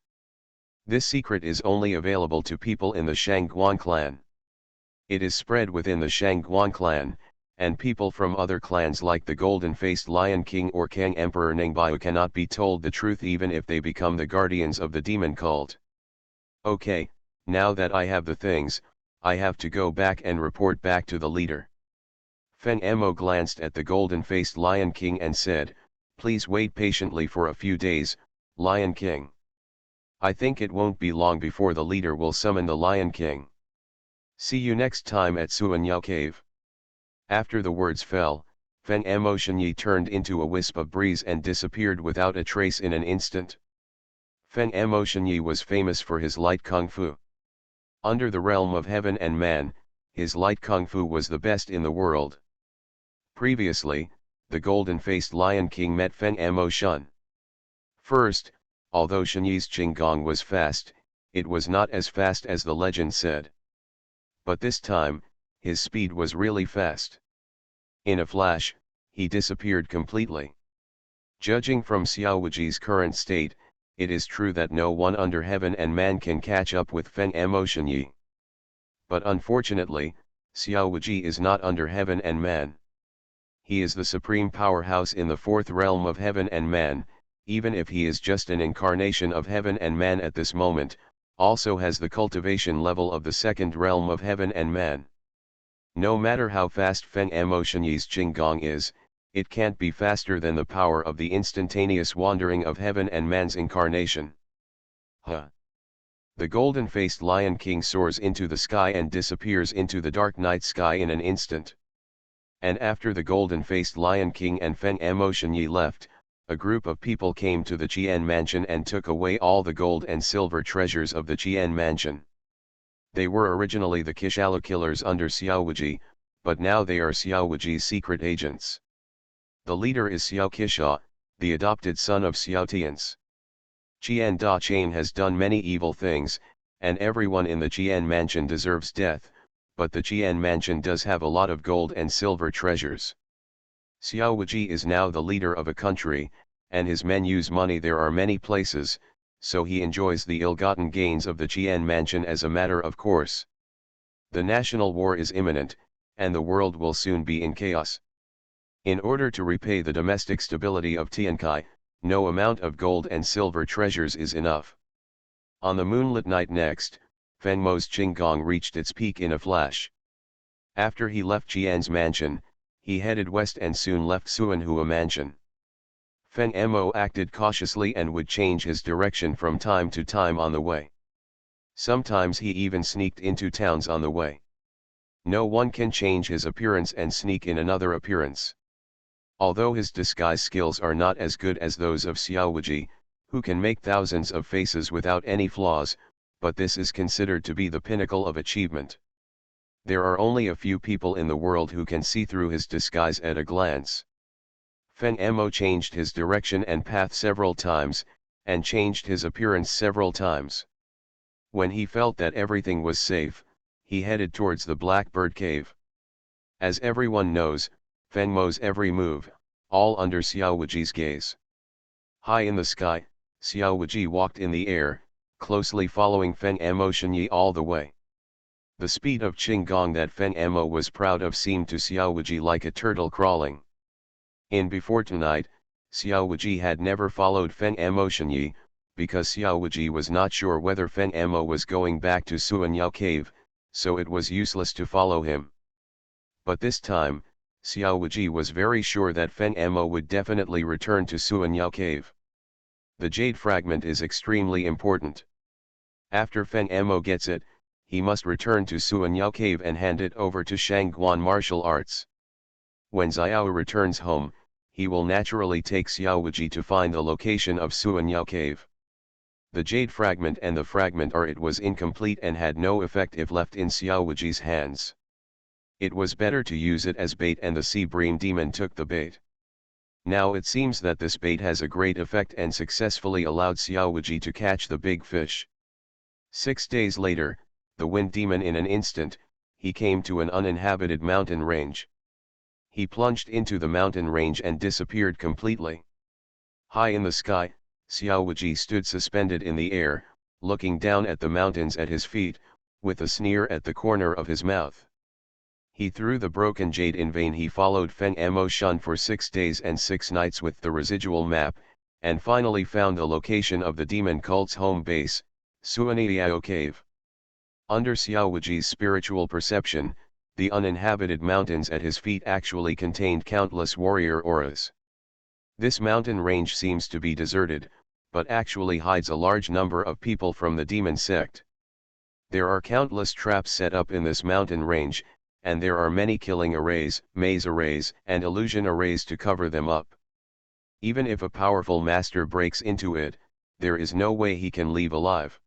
This secret is only available to people in the Shangguan clan. It is spread within the Shangguan clan, and people from other clans like the golden-faced Lion King or Kang Emperor Ningbiu cannot be told the truth even if they become the guardians of the demon cult. Okay, now that I have the things, I have to go back and report back to the leader." Fen Mo glanced at the golden-faced Lion King and said, "Please wait patiently for a few days, Lion King. I think it won't be long before the leader will summon the Lion King. See you next time at Suanyao Cave." After the words fell, Fen Mo Shenyi turned into a wisp of breeze and disappeared without a trace in an instant. Fen Mo Shenyi was famous for his light kung fu. Under the realm of heaven and man, his light kung fu was the best in the world. Previously, the golden-faced Lion King met Fen Mo Shun. First, although Shenyi's Qinggong was fast, it was not as fast as the legend said. But this time, his speed was really fast. In a flash, he disappeared completely. Judging from Xiao Wuji's current state, it is true that no one under heaven and man can catch up with Fen Mo Shenyi. But unfortunately, Xiao Wuji is not under heaven and man. He is the supreme powerhouse in the fourth realm of heaven and man, even if he is just an incarnation of heaven and man at this moment, also has the cultivation level of the second realm of heaven and man. No matter how fast Fen Mo Shenyi's Qinggong is, it can't be faster than the power of the instantaneous wandering of heaven and man's incarnation. Huh! The golden-faced Lion King soars into the sky and disappears into the dark night sky in an instant. And after the golden-faced Lion King and Fen Mo Shenyi left, a group of people came to the Qian mansion and took away all the gold and silver treasures of the Qian mansion. They were originally the Kishala killers under Xiao Wuji, but now they are Xiao Wuji's secret agents. The leader is Xiao Kisha, the adopted son of Xiao Tians. Qian Da Chain has done many evil things, and everyone in the Qian mansion deserves death, but the Qian mansion does have a lot of gold and silver treasures. Xiao Wuji is now the leader of a country, and his men use money there are many places, so he enjoys the ill-gotten gains of the Qian mansion as a matter of course. The national war is imminent, and the world will soon be in chaos. In order to repay the domestic stability of Tiankai, no amount of gold and silver treasures is enough. On the moonlit night next, Fen Mo's Qinggong reached its peak in a flash. After he left Jian's mansion, he headed west and soon left Suanhua mansion. Fen Mo acted cautiously and would change his direction from time to time on the way. Sometimes he even sneaked into towns on the way. No one can change his appearance and sneak in another appearance. Although his disguise skills are not as good as those of Xiaowaji, who can make thousands of faces without any flaws, but this is considered to be the pinnacle of achievement. There are only a few people in the world who can see through his disguise at a glance. Fen Mo changed his direction and path several times, and changed his appearance several times. When he felt that everything was safe, he headed towards the Blackbird Cave. As everyone knows, Fen Mo's every move, all under Xiaowaji's gaze. High in the sky, Xiaowaji walked in the air, closely following Fen Mo Shenyi all the way. The speed of Qinggong that Fen Mo was proud of seemed to Xiaowaji like a turtle crawling. In before tonight, Xiaowaji had never followed Fen Mo Shenyi, because Xiaowaji was not sure whether Fen Mo was going back to Suanyao Cave, so it was useless to follow him. But this time, Xiaowaji was very sure that Fen Mo would definitely return to Suanyao Cave. The jade fragment is extremely important. After Fen Mo gets it, he must return to Suanyao Cave and hand it over to Shangguan martial arts. When Xiao returns home, he will naturally take Xiaowaji to find the location of Suanyao Cave. The jade fragment and the fragment are it was incomplete and had no effect if left in Xiaowaji's hands. It was better to use it as bait, and the sea bream demon took the bait. Now it seems that this bait has a great effect and successfully allowed Xiaowaji to catch the big fish. 6 days later, the wind demon in an instant, he came to an uninhabited mountain range. He plunged into the mountain range and disappeared completely. High in the sky, Xiaowaji stood suspended in the air, looking down at the mountains at his feet, with a sneer at the corner of his mouth. He threw the broken jade. In vain he followed Fen Mo Shun for 6 days and 6 nights with the residual map, and finally found the location of the demon cult's home base, Suanyao Cave. Under Xiaowaji's spiritual perception, the uninhabited mountains at his feet actually contained countless warrior auras. This mountain range seems to be deserted, but actually hides a large number of people from the demon sect. There are countless traps set up in this mountain range, and there are many killing arrays, maze arrays, and illusion arrays to cover them up. Even if a powerful master breaks into it, there is no way he can leave alive.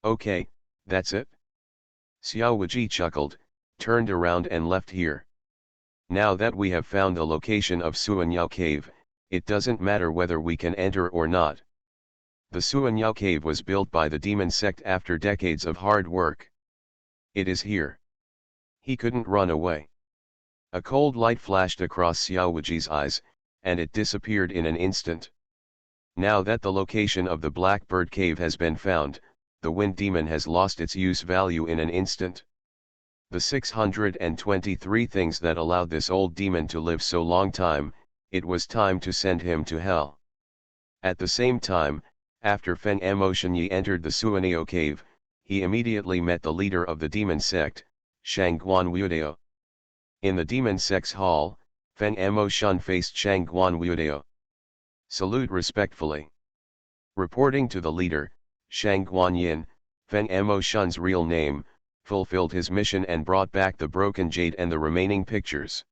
Okay, that's it? Xiaowaji chuckled, turned around and left here. Now that we have found the location of Suanyao Cave, it doesn't matter whether we can enter or not. The Suanyao Cave was built by the demon sect after decades of hard work. It is here. He couldn't run away. A cold light flashed across Xiaowaji's eyes, and it disappeared in an instant. Now that the location of the Blackbird Cave has been found, the wind demon has lost its use value in an instant. The 623 things that allowed this old demon to live so long time, it was time to send him to hell. At the same time, after Fen Mo Shenyi entered the Suanyao Cave, he immediately met the leader of the demon sect, Shangguan Wudio. In the demon sect's hall, Fen Mo Shun faced Shangguan Wudio. Salute respectfully. Reporting to the leader, Shangguan Yin, Fen Mo Shun's real name, fulfilled his mission and brought back the broken jade and the remaining pictures.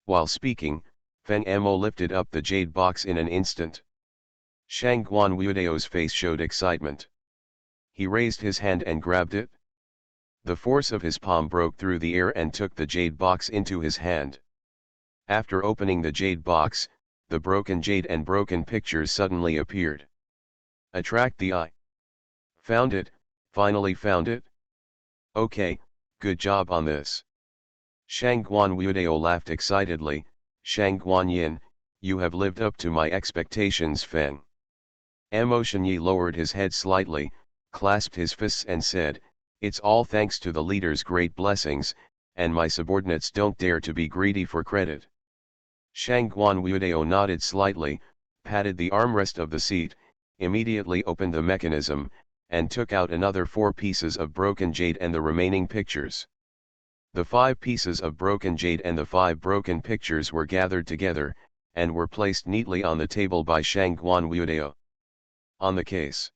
While speaking, Fen Mo lifted up the jade box in an instant. Shangguan Wudio's face showed excitement. He raised his hand and grabbed it. The force of his palm broke through the air and took the jade box into his hand. After opening the jade box, the broken jade and broken pictures suddenly appeared. Attract the eye. Found it, finally found it. Okay, good job on this. Shangguan Wudio laughed excitedly. Shangguan Yin, you have lived up to my expectations. Fen Mo Shenyi lowered his head slightly, clasped his fists and said, it's all thanks to the leader's great blessings, and my subordinates don't dare to be greedy for credit. Shangguan Wudio nodded slightly, patted the armrest of the seat, immediately opened the mechanism, and took out another 4 pieces of broken jade and the remaining pictures. The 5 pieces of broken jade and the 5 broken pictures were gathered together, and were placed neatly on the table by Shangguan Wuidao. On the case.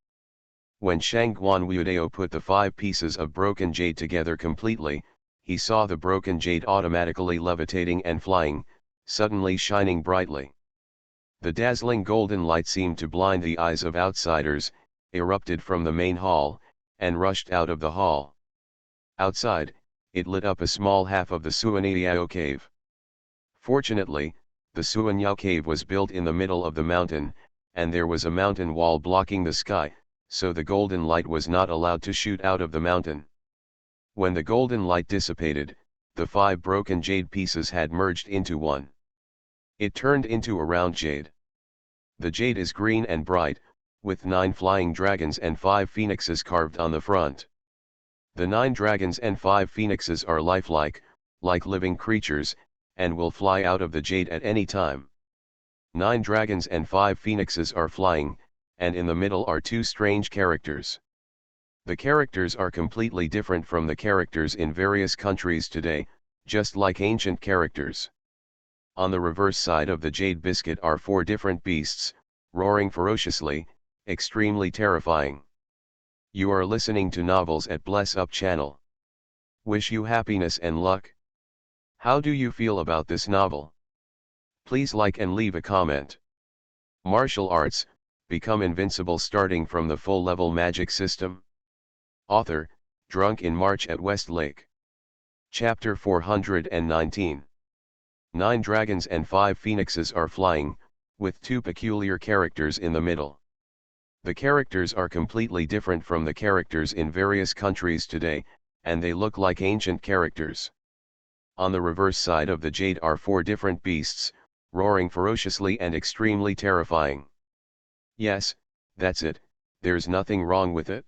When Shangguan Wuidao put the 5 pieces of broken jade together completely, he saw the broken jade automatically levitating and flying, suddenly shining brightly. The dazzling golden light seemed to blind the eyes of outsiders, erupted from the main hall, and rushed out of the hall. Outside, it lit up a small half of the Suanyao cave. Fortunately, the Suanyao cave was built in the middle of the mountain, and there was a mountain wall blocking the sky, so the golden light was not allowed to shoot out of the mountain. When the golden light dissipated, the 5 broken jade pieces had merged into one. It turned into a round jade. The jade is green and bright, with 9 flying dragons and 5 phoenixes carved on the front. The 9 dragons and 5 phoenixes are lifelike, like living creatures, and will fly out of the jade at any time. 9 dragons and 5 phoenixes are flying, and in the middle are 2 strange characters. The characters are completely different from the characters in various countries today, just like ancient characters. On the reverse side of the jade biscuit are 4 different beasts, roaring ferociously, extremely terrifying. You are listening to Novels at Bless Up channel. Wish you happiness and luck. How do you feel about this novel? Please like and leave a comment. Martial arts, become invincible starting from the full level magic system. Author, Drunk in March at Westlake. Chapter 419. 9 dragons and 5 phoenixes are flying, with 2 peculiar characters in the middle. The characters are completely different from the characters in various countries today, and they look like ancient characters. On the reverse side of the jade are 4 different beasts, roaring ferociously and extremely terrifying. Yes, that's it, there's nothing wrong with it.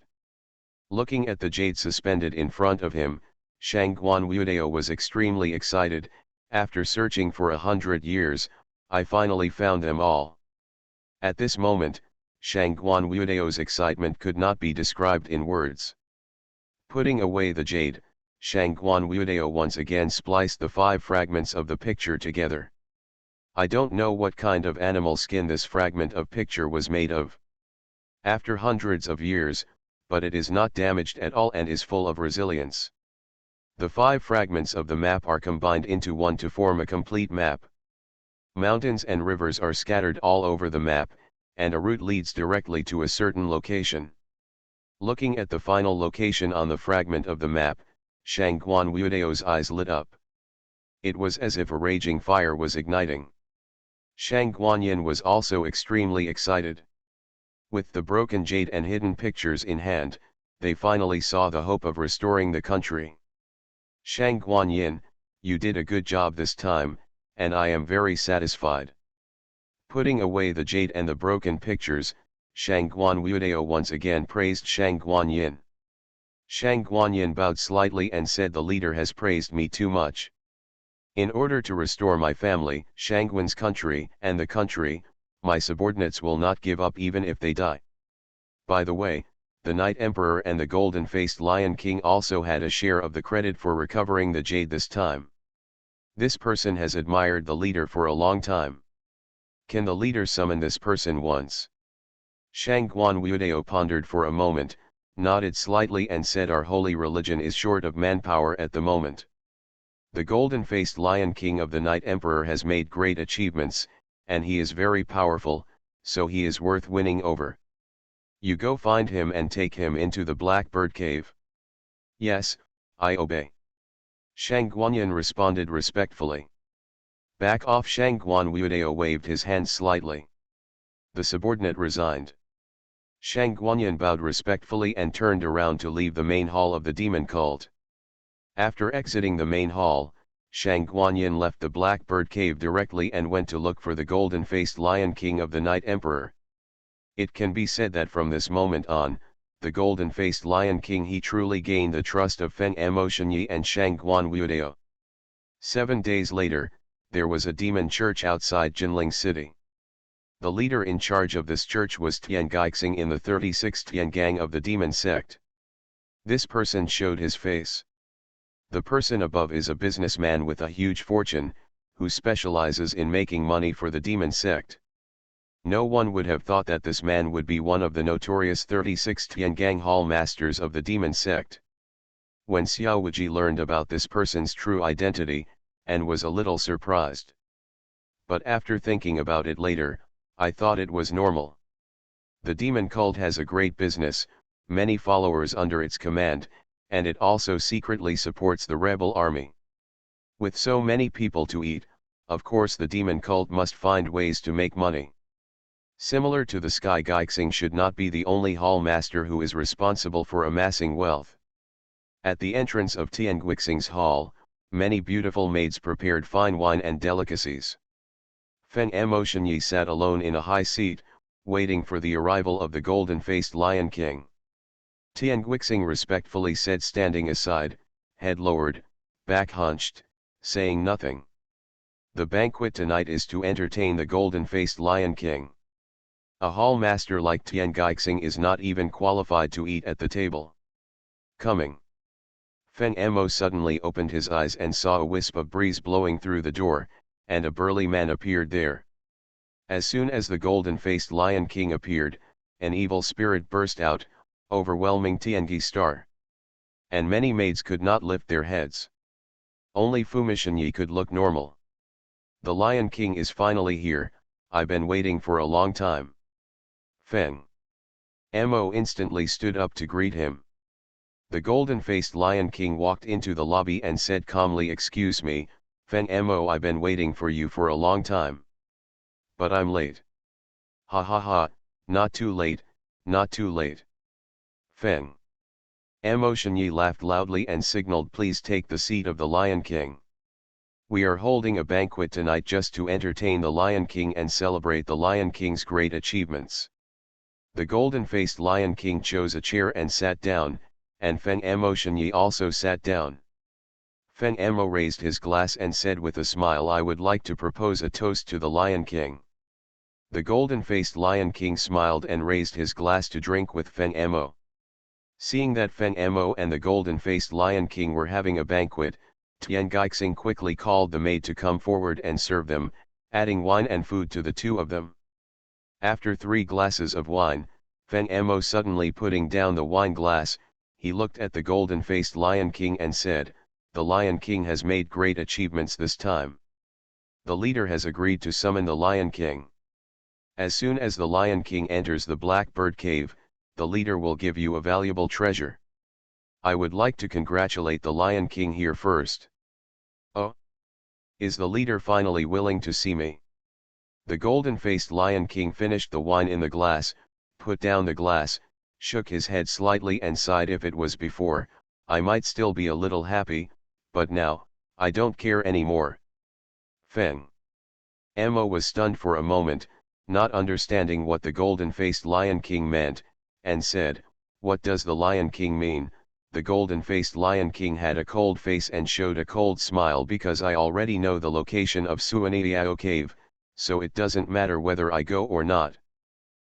Looking at the jade suspended in front of him, Shangguan Wuidao was extremely excited. After searching for 100 years, I finally found them all. At this moment, Shangguan Wuidao's excitement could not be described in words. Putting away the jade, Shangguan Wuidao once again spliced the 5 fragments of the picture together. I don't know what kind of animal skin this fragment of picture was made of. After hundreds of years, but it is not damaged at all and is full of resilience. The 5 fragments of the map are combined into one to form a complete map. Mountains and rivers are scattered all over the map, and a route leads directly to a certain location. Looking at the final location on the fragment of the map, Shangguan Wuidao's eyes lit up. It was as if a raging fire was igniting. Shangguan Yin was also extremely excited. With the broken jade and hidden pictures in hand, they finally saw the hope of restoring the country. Shangguan Yin, you did a good job this time, and I am very satisfied. Putting away the jade and the broken pictures, Shangguan Wuidao once again praised Shangguan Yin. Shangguan Yin bowed slightly and said, the leader has praised me too much. In order to restore my family, Shangguan's country, and the country, my subordinates will not give up even if they die. By the way, the Night Emperor and the Golden-Faced Lion King also had a share of the credit for recovering the jade this time. This person has admired the leader for a long time. Can the leader summon this person once? Shangguan Wuidao pondered for a moment, nodded slightly and said, our holy religion is short of manpower at the moment. The Golden-Faced Lion King of the Night Emperor has made great achievements, and he is very powerful, so he is worth winning over. You go find him and take him into the Blackbird Cave. Yes, I obey. Shangguanyin responded respectfully. Back off. Shangguan Wuidao waved his hand slightly. The subordinate resigned. Shangguanyin bowed respectfully and turned around to leave the main hall of the demon cult. After exiting the main hall, Shangguanyin left the Blackbird Cave directly and went to look for the Golden-Faced Lion King of the Night Emperor. It can be said that from this moment on, the Golden-Faced Lion King he truly gained the trust of Feng Amoshenyi and Shangguan Wuidao. 7 days later, there was a demon church outside Jinling City. The leader in charge of this church was Tian Gaixing in the 36th Tian gang of the demon sect. This person showed his face. The person above is a businessman with a huge fortune, who specializes in making money for the demon sect. No one would have thought that this man would be one of the notorious 36 Tiangang Hall masters of the demon sect. When Xiao Wuji learned about this person's true identity, and was a little surprised. But after thinking about it later, I thought it was normal. The demon cult has a great business, many followers under its command, and it also secretly supports the rebel army. With so many people to eat, of course the demon cult must find ways to make money. Similar to the Sky Geixing should not be the only hall master who is responsible for amassing wealth. At the entrance of Tian Guixing's hall, many beautiful maids prepared fine wine and delicacies. Feng Emotionyi sat alone in a high seat, waiting for the arrival of the golden-faced Lion King. Tian Guixing respectfully said, standing aside, head lowered, back hunched, saying nothing. The banquet tonight is to entertain the golden-faced Lion King. A hall master like Tian Guixing is not even qualified to eat at the table. Coming. Feng Emo suddenly opened his eyes and saw a wisp of breeze blowing through the door, and a burly man appeared there. As soon as the golden-faced Lion King appeared, an evil spirit burst out, overwhelming Tiangi Star. And many maids could not lift their heads. Only Fu Mishenyi could look normal. The Lion King is finally here, I've been waiting for a long time. Feng Emo instantly stood up to greet him. The golden-faced Lion King walked into the lobby and said calmly, excuse me, Feng Emo, I've been waiting for you for a long time. But I'm late. Ha ha ha, not too late, not too late. Feng Emo Shenyi laughed loudly and signaled, please take the seat of the Lion King. We are holding a banquet tonight just to entertain the Lion King and celebrate the Lion King's great achievements. The golden-faced Lion King chose a chair and sat down, and Feng Emo Shenyi also sat down. Feng Emo raised his glass and said with a smile, I would like to propose a toast to the Lion King. The golden-faced Lion King smiled and raised his glass to drink with Feng Emo. Seeing that Feng Emo and the golden-faced Lion King were having a banquet, Tian Guixing quickly called the maid to come forward and serve them, adding wine and food to the two of them. After 3 glasses of wine, Feng Emo suddenly putting down the wine glass, he looked at the golden-faced Lion King and said, the Lion King has made great achievements this time. The leader has agreed to summon the Lion King. As soon as the Lion King enters the Blackbird Cave, the leader will give you a valuable treasure. I would like to congratulate the Lion King here first. Oh? Is the leader finally willing to see me? The golden-faced Lion King finished the wine in the glass, put down the glass, shook his head slightly and sighed, if it was before, I might still be a little happy, but now, I don't care anymore. Feng Emo was stunned for a moment, not understanding what the golden-faced Lion King meant, and said, what does the Lion King mean? The golden-faced Lion King had a cold face and showed a cold smile, because I already know the location of Suaniao Cave, so it doesn't matter whether I go or not.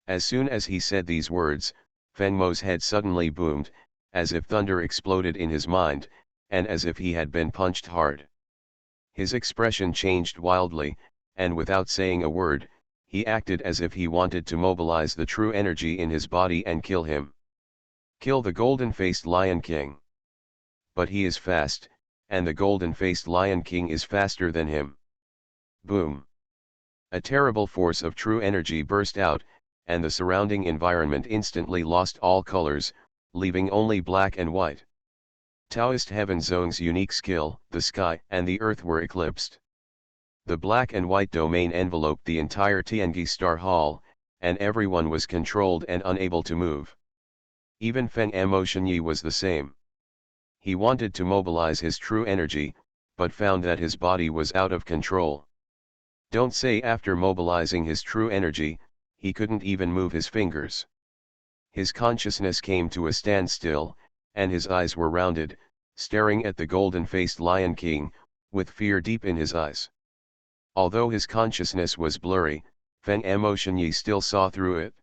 As soon as he said these words, Feng Mo's head suddenly boomed, as if thunder exploded in his mind, and as if he had been punched hard. His expression changed wildly, and without saying a word, he acted as if he wanted to mobilize the true energy in his body and kill him. Kill the golden-faced Lion King. But he is fast, and the golden-faced Lion King is faster than him. Boom! A terrible force of true energy burst out, and the surrounding environment instantly lost all colors, leaving only black and white. Taoist Heaven Zone's unique skill, the sky and the earth were eclipsed. The black and white domain enveloped the entire Tiangi Star Hall, and everyone was controlled and unable to move. Even Feng Emo Shenyi was the same. He wanted to mobilize his true energy, but found that his body was out of control. Don't say after mobilizing his true energy, he couldn't even move his fingers. His consciousness came to a standstill, and his eyes were rounded, staring at the golden-faced Lion King, with fear deep in his eyes. Although his consciousness was blurry, Feng Emo Shenyi still saw through it.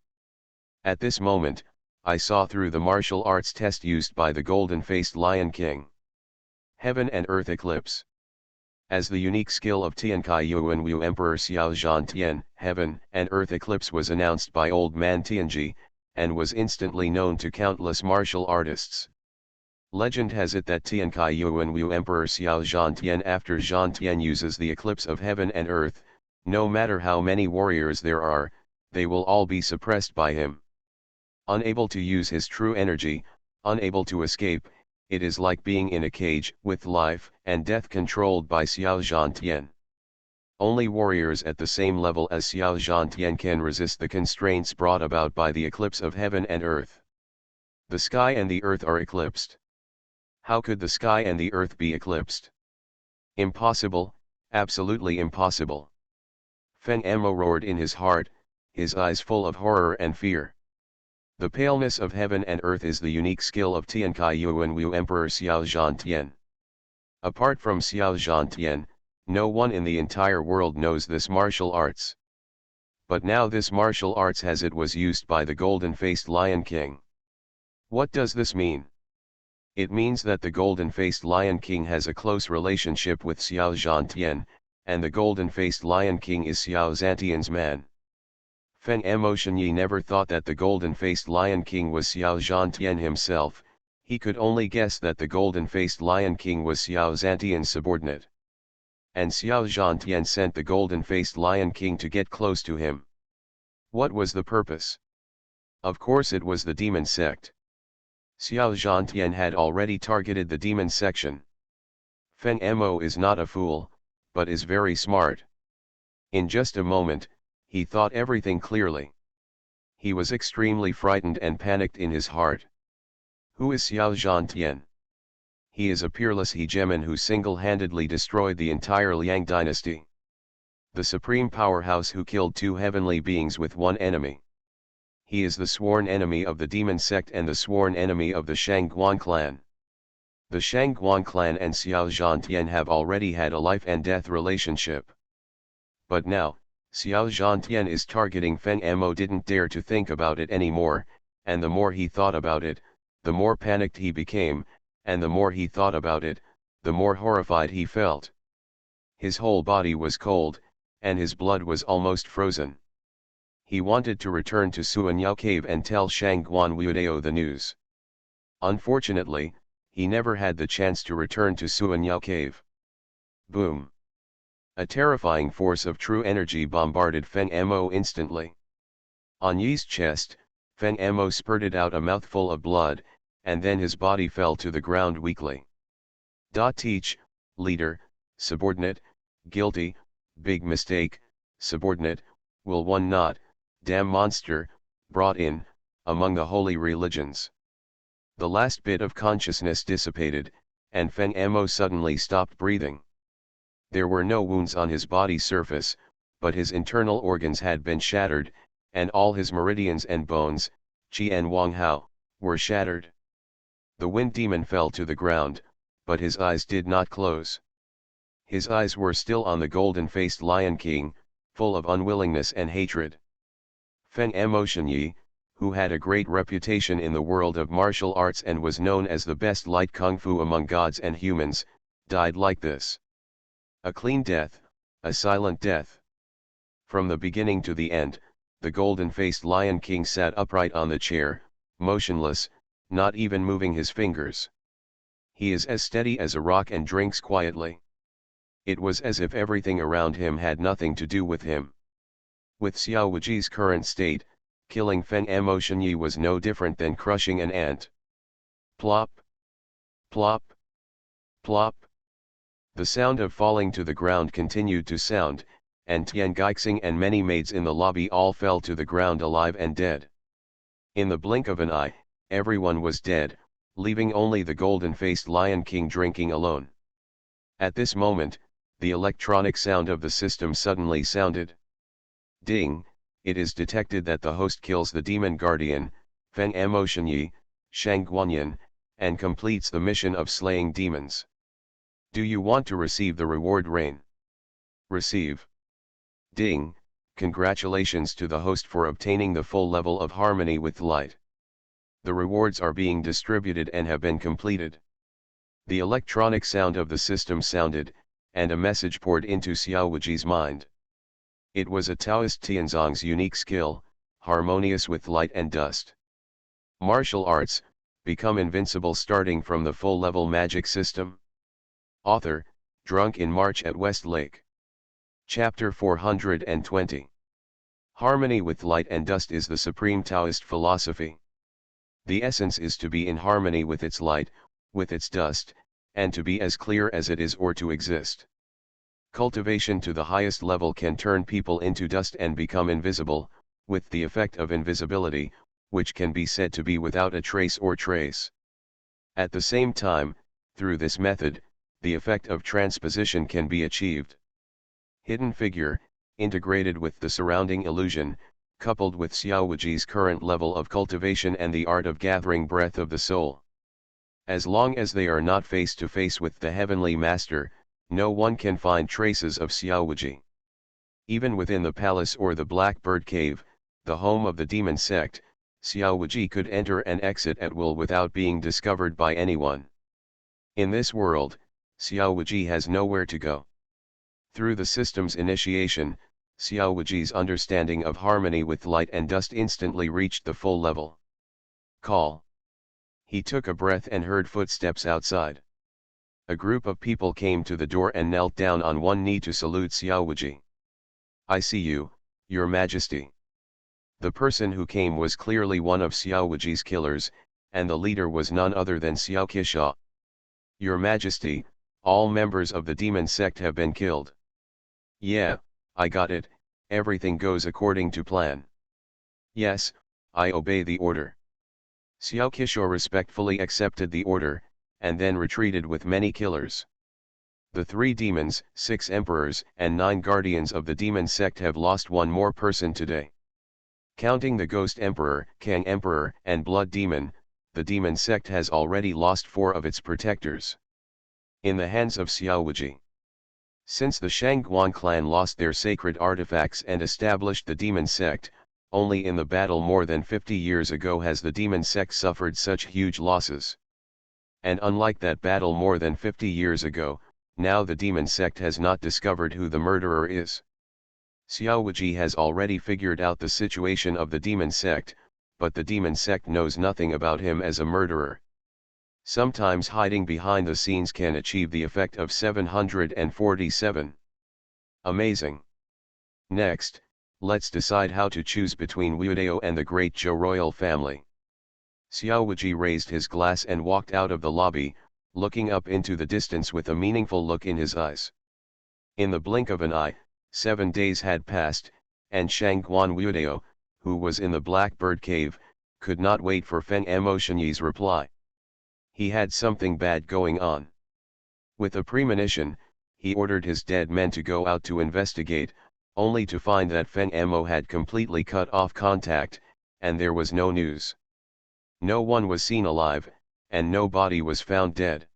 At this moment, I saw through the martial arts test used by the golden-faced Lion King. Heaven and Earth Eclipse. As the unique skill of Tiankai Yuanwu Emperor Xiao Zhantian, Heaven and Earth Eclipse was announced by Old Man Tianji, and was instantly known to countless martial artists. Legend has it that Tiankai Yuanwu Emperor Xiao Zhantian after Zhantian uses the eclipse of heaven and earth, no matter how many warriors there are, they will all be suppressed by him. Unable to use his true energy, unable to escape, it is like being in a cage with life and death controlled by Xiao Zhantian. Only warriors at the same level as Xiao Zhantian can resist the constraints brought about by the eclipse of heaven and earth. The sky and the earth are eclipsed. How could the sky and the earth be eclipsed? Impossible, absolutely impossible. Feng Amo roared in his heart, his eyes full of horror and fear. The paleness of heaven and earth is the unique skill of Tiankai Yuanwu Emperor Xiao Zhantian. Apart from Xiao Zhantian, no one in the entire world knows this martial arts. But now this martial arts as it was used by the golden-faced Lion King. What does this mean? It means that the golden-faced Lion King has a close relationship with Xiao Zhantian, and the golden-faced Lion King is Xiao Zhantian's man. Feng Amo Shenyi never thought that the golden-faced Lion King was Xiao Zhantian himself, he could only guess that the golden-faced Lion King was Xiao Zhantian's subordinate. And Xiao Zhantian sent the golden-faced Lion King to get close to him. What was the purpose? Of course it was the demon sect. Xiao Zhantian had already targeted the demon section. Feng Amo is not a fool, but is very smart. In just a moment, he thought everything clearly. He was extremely frightened and panicked in his heart. Who is Xiao Zhantian? He is a peerless hegemon who single-handedly destroyed the entire Liang dynasty. The supreme powerhouse who killed two heavenly beings with one enemy. He is the sworn enemy of the demon sect and the sworn enemy of the Shangguan clan. The Shangguan clan and Xiao Zhantian have already had a life and death relationship. But now, Xiao Zhantian is targeting Feng Amo didn't dare to think about it anymore, and the more he thought about it, the more panicked he became, and the more he thought about it, the more horrified he felt. His whole body was cold, and his blood was almost frozen. He wanted to return to Suanyao Cave and tell Shangguan Wuidao the news. Unfortunately, he never had the chance to return to Suanyao Cave. Boom! A terrifying force of true energy bombarded Feng Amo instantly. On Yi's chest, Feng Amo spurted out a mouthful of blood, and then his body fell to the ground weakly. Teach, leader, subordinate, guilty, big mistake, subordinate, will one not, damn monster, brought in, among the holy religions. The last bit of consciousness dissipated, and Feng Amo suddenly stopped breathing. There were no wounds on his body surface, but his internal organs had been shattered, and all his meridians and bones, Qi and Wang Hao, were shattered. The wind demon fell to the ground, but his eyes did not close. His eyes were still on the golden-faced Lion King, full of unwillingness and hatred. Feng Amo Shenyi, who had a great reputation in the world of martial arts and was known as the best light kung fu among gods and humans, died like this. A clean death, a silent death. From the beginning to the end, the golden-faced Lion King sat upright on the chair, motionless, not even moving his fingers. He is as steady as a rock and drinks quietly. It was as if everything around him had nothing to do with him. With Xiao Wuji's current state, killing Feng Amo Shenyi was no different than crushing an ant. Plop! Plop! Plop! The sound of falling to the ground continued to sound, and Tian Geixing and many maids in the lobby all fell to the ground alive and dead. In the blink of an eye, everyone was dead, leaving only the golden-faced Lion King drinking alone. At this moment, the electronic sound of the system suddenly sounded. Ding! It is detected that the host kills the demon guardian, Feng Amo Shenyi, Shangguanyan, and completes the mission of slaying demons. Do you want to receive the reward rain? Receive. Ding! Congratulations to the host for obtaining the full level of harmony with light. The rewards are being distributed and have been completed. The electronic sound of the system sounded, and a message poured into Xiao Wuji's mind. It was a Taoist Tianzong's unique skill, harmonious with light and dust. Martial arts, become invincible starting from the full-level magic system. Author, Drunk in March at West Lake. Chapter 420. Harmony with light and dust is the supreme Taoist philosophy. The essence is to be in harmony with its light, with its dust, and to be as clear as it is or to exist. Cultivation to the highest level can turn people into dust and become invisible, with the effect of invisibility, which can be said to be without a trace or trace. At the same time, through this method, the effect of transposition can be achieved. Hidden figure, integrated with the surrounding illusion, coupled with Xiao Wuji's current level of cultivation and the art of gathering breath of the soul. As long as they are not face to face with the heavenly master, no one can find traces of Xiao Wuji. Even within the palace or the Blackbird Cave, the home of the demon sect, Xiao Wuji could enter and exit at will without being discovered by anyone. In this world, Xiao Wuji has nowhere to go. Through the system's initiation, Xiao Wuji's understanding of harmony with light and dust instantly reached the full level. Call. He took a breath and heard footsteps outside. A group of people came to the door and knelt down on one knee to salute Xiao Wuji. "I see you, Your Majesty." The person who came was clearly one of Xiao Wuji's killers, and the leader was none other than Xiao Qisha. "Your Majesty, all members of the demon sect have been killed." "Yeah, I got it, everything goes according to plan." "Yes, I obey the order." Xiao Qisha respectfully accepted the order, and then retreated with many killers. The 3 demons, 6 emperors, and 9 guardians of the demon sect have lost one more person today. Counting the Ghost Emperor, Kang Emperor, and Blood Demon, the demon sect has already lost 4 of its protectors. In the hands of Xiao Wuji. Since the Shangguan clan lost their sacred artifacts and established the demon sect, only in the battle more than 50 years ago has the demon sect suffered such huge losses. And unlike that battle more than 50 years ago, now the demon sect has not discovered who the murderer is. Xiao Wuji has already figured out the situation of the demon sect, but the demon sect knows nothing about him as a murderer. Sometimes hiding behind the scenes can achieve the effect of 747. Amazing. Next, let's decide how to choose between Wudio and the great Zhou royal family. Xiao Wuji raised his glass and walked out of the lobby, looking up into the distance with a meaningful look in his eyes. In the blink of an eye, 7 days had passed, and Shangguan Wudio, who was in the Blackbird Cave, could not wait for Feng Emotionyi's reply. He had something bad going on. With a premonition, he ordered his dead men to go out to investigate, only to find that Feng Emo had completely cut off contact, and there was no news. No one was seen alive, and no body was found dead.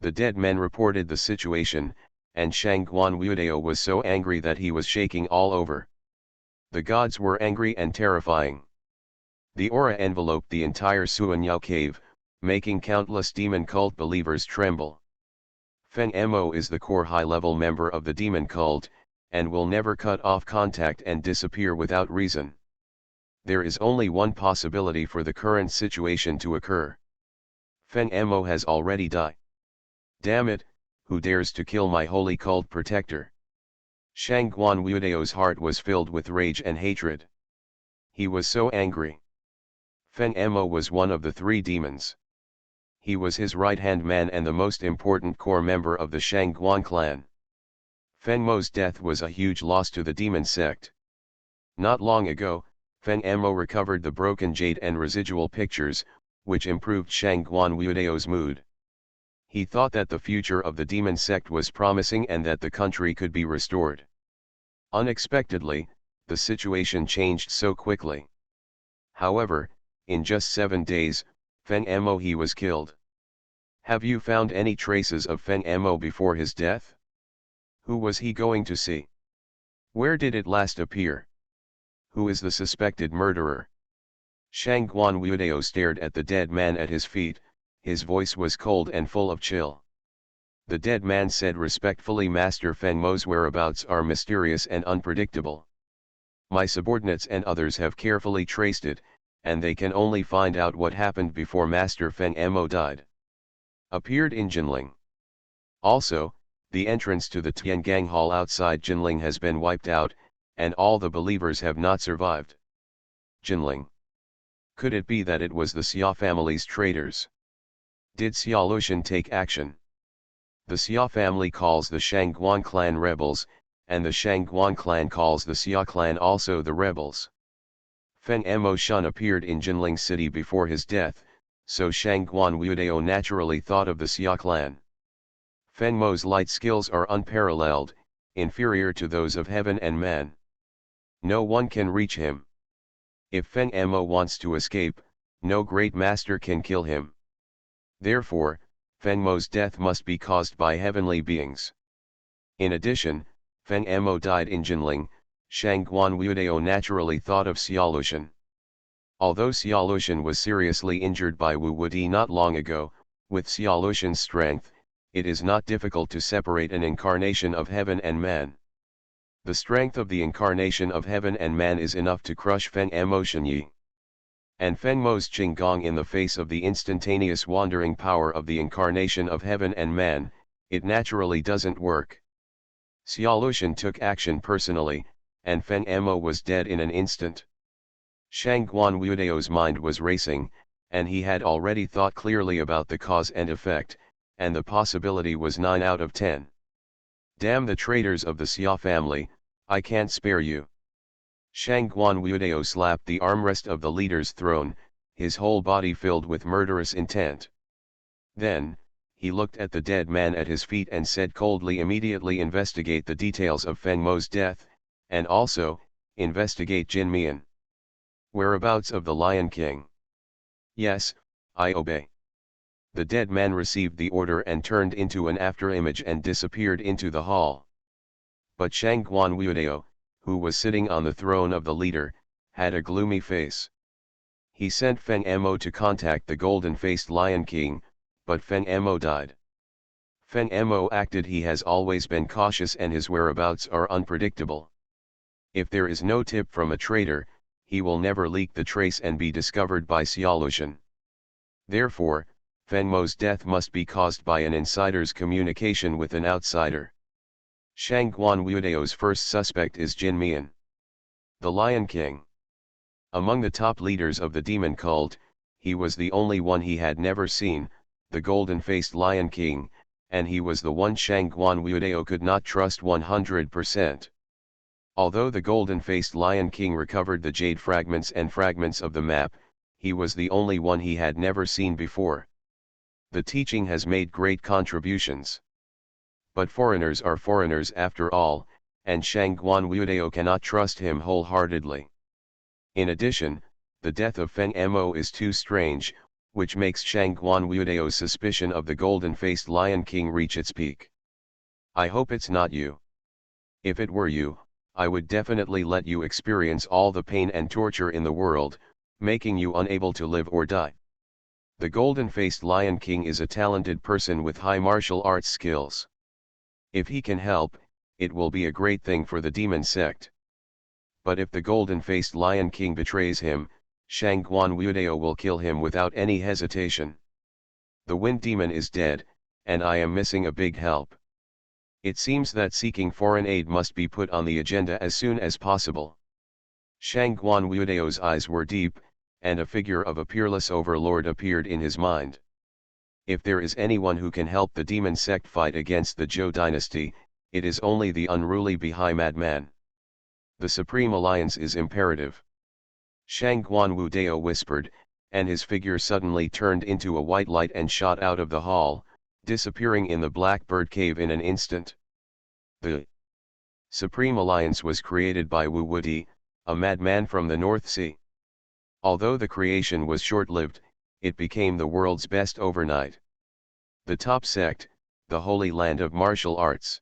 The dead men reported the situation, and Shangguan Wudio was so angry that he was shaking all over. The gods were angry and terrifying. The aura enveloped the entire Suanyao cave, making countless demon cult believers tremble. Feng Emo is the core high-level member of the demon cult, and will never cut off contact and disappear without reason. There is only one possibility for the current situation to occur. Feng Emo has already died. Damn it, who dares to kill my holy cult protector? Shangguan Wudio's heart was filled with rage and hatred. He was so angry. Feng Emo was one of the 3 demons. He was his right-hand man and the most important core member of the Shangguan clan. Feng Mo's death was a huge loss to the demon sect. Not long ago, Feng Emo recovered the broken jade and residual pictures, which improved Shangguan Wudio's mood. He thought that the future of the demon sect was promising and that the country could be restored. Unexpectedly, the situation changed so quickly. However, in just 7 days, Feng Emo he was killed. Have you found any traces of Feng Emo before his death? Who was he going to see? Where did it last appear? Who is the suspected murderer? Shangguan Wudio stared at the dead man at his feet, his voice was cold and full of chill. The dead man said respectfully, Master Feng Mo's whereabouts are mysterious and unpredictable. My subordinates and others have carefully traced it, and they can only find out what happened before Master Feng Mo died. Appeared in Jinling. Also, the entrance to the Tiangang Hall outside Jinling has been wiped out, and all the believers have not survived. Jinling. Could it be that it was the Xia family's traitors? Did Xia Lucian take action? The Xia family calls the Shangguan clan rebels, and the Shangguan clan calls the Xia clan also the rebels. Feng Mo Shun appeared in Jinling city before his death, so Shangguan Wudao naturally thought of the Xia clan. Feng Mo's light skills are unparalleled, inferior to those of heaven and man. No one can reach him. If Feng Mo wants to escape, no great master can kill him. Therefore, Feng Mo's death must be caused by heavenly beings. In addition, Feng Mo died in Jinling. Shangguan Wudao naturally thought of Xia Lucian. Although Xia Lucian was seriously injured by Wu Wudi not long ago, with Xia Lucian's strength, it is not difficult to separate an incarnation of heaven and man. The strength of the incarnation of heaven and man is enough to crush Feng Mo Shenyi. And Feng Mo's Qinggong in the face of the instantaneous wandering power of the incarnation of heaven and man, it naturally doesn't work. Xia Lucian took action personally, and Feng Mo was dead in an instant. Shangguan Wudao's mind was racing, and he had already thought clearly about the cause and effect, and the possibility was 9 out of 10. Damn the traitors of the Xia family, I can't spare you. Shangguan Wudao slapped the armrest of the leader's throne, his whole body filled with murderous intent. Then, he looked at the dead man at his feet and said coldly, immediately investigate the details of Feng Mo's death, and also, investigate Jin Mian. Whereabouts of the Lion King? Yes, I obey. The dead man received the order and turned into an afterimage and disappeared into the hall. But Shangguan Wudao, who was sitting on the throne of the leader, had a gloomy face. He sent Feng Mo to contact the golden-faced Lion King, but Feng Mo died. Feng Mo acted he has always been cautious and his whereabouts are unpredictable. If there is no tip from a traitor, he will never leak the trace and be discovered by Xia Lucian. Therefore, Feng Mo's death must be caused by an insider's communication with an outsider. Shangguan Wudao's first suspect is Jin Mian, the Lion King. Among the top leaders of the demon cult, he was the only one he had never seen, the golden-faced Lion King, and he was the one Shangguan Wudao could not trust 100%. Although the golden-faced Lion King recovered the jade fragments and fragments of the map, he was the only one he had never seen before. The teaching has made great contributions. But foreigners are foreigners after all, and Shangguan Wudao cannot trust him wholeheartedly. In addition, the death of Feng Mo is too strange, which makes Shangguan Wudao's suspicion of the golden-faced Lion King reach its peak. I hope it's not you. If it were you, I would definitely let you experience all the pain and torture in the world, making you unable to live or die. The golden-faced Lion King is a talented person with high martial arts skills. If he can help, it will be a great thing for the demon sect. But if the golden-faced Lion King betrays him, Shangguan Wudao will kill him without any hesitation. The wind demon is dead, and I am missing a big help. It seems that seeking foreign aid must be put on the agenda as soon as possible. Shangguan Wudao's eyes were deep, and a figure of a peerless overlord appeared in his mind. If there is anyone who can help the demon sect fight against the Zhou dynasty, it is only the unruly Bihai madman. The Supreme Alliance is imperative. Shangguan Wudao whispered, and his figure suddenly turned into a white light and shot out of the hall, disappearing in the Blackbird Cave in an instant. The Supreme Alliance was created by Wu Wudi, a madman from the North Sea. Although the creation was short-lived, it became the world's best overnight. The top sect, the Holy Land of Martial Arts.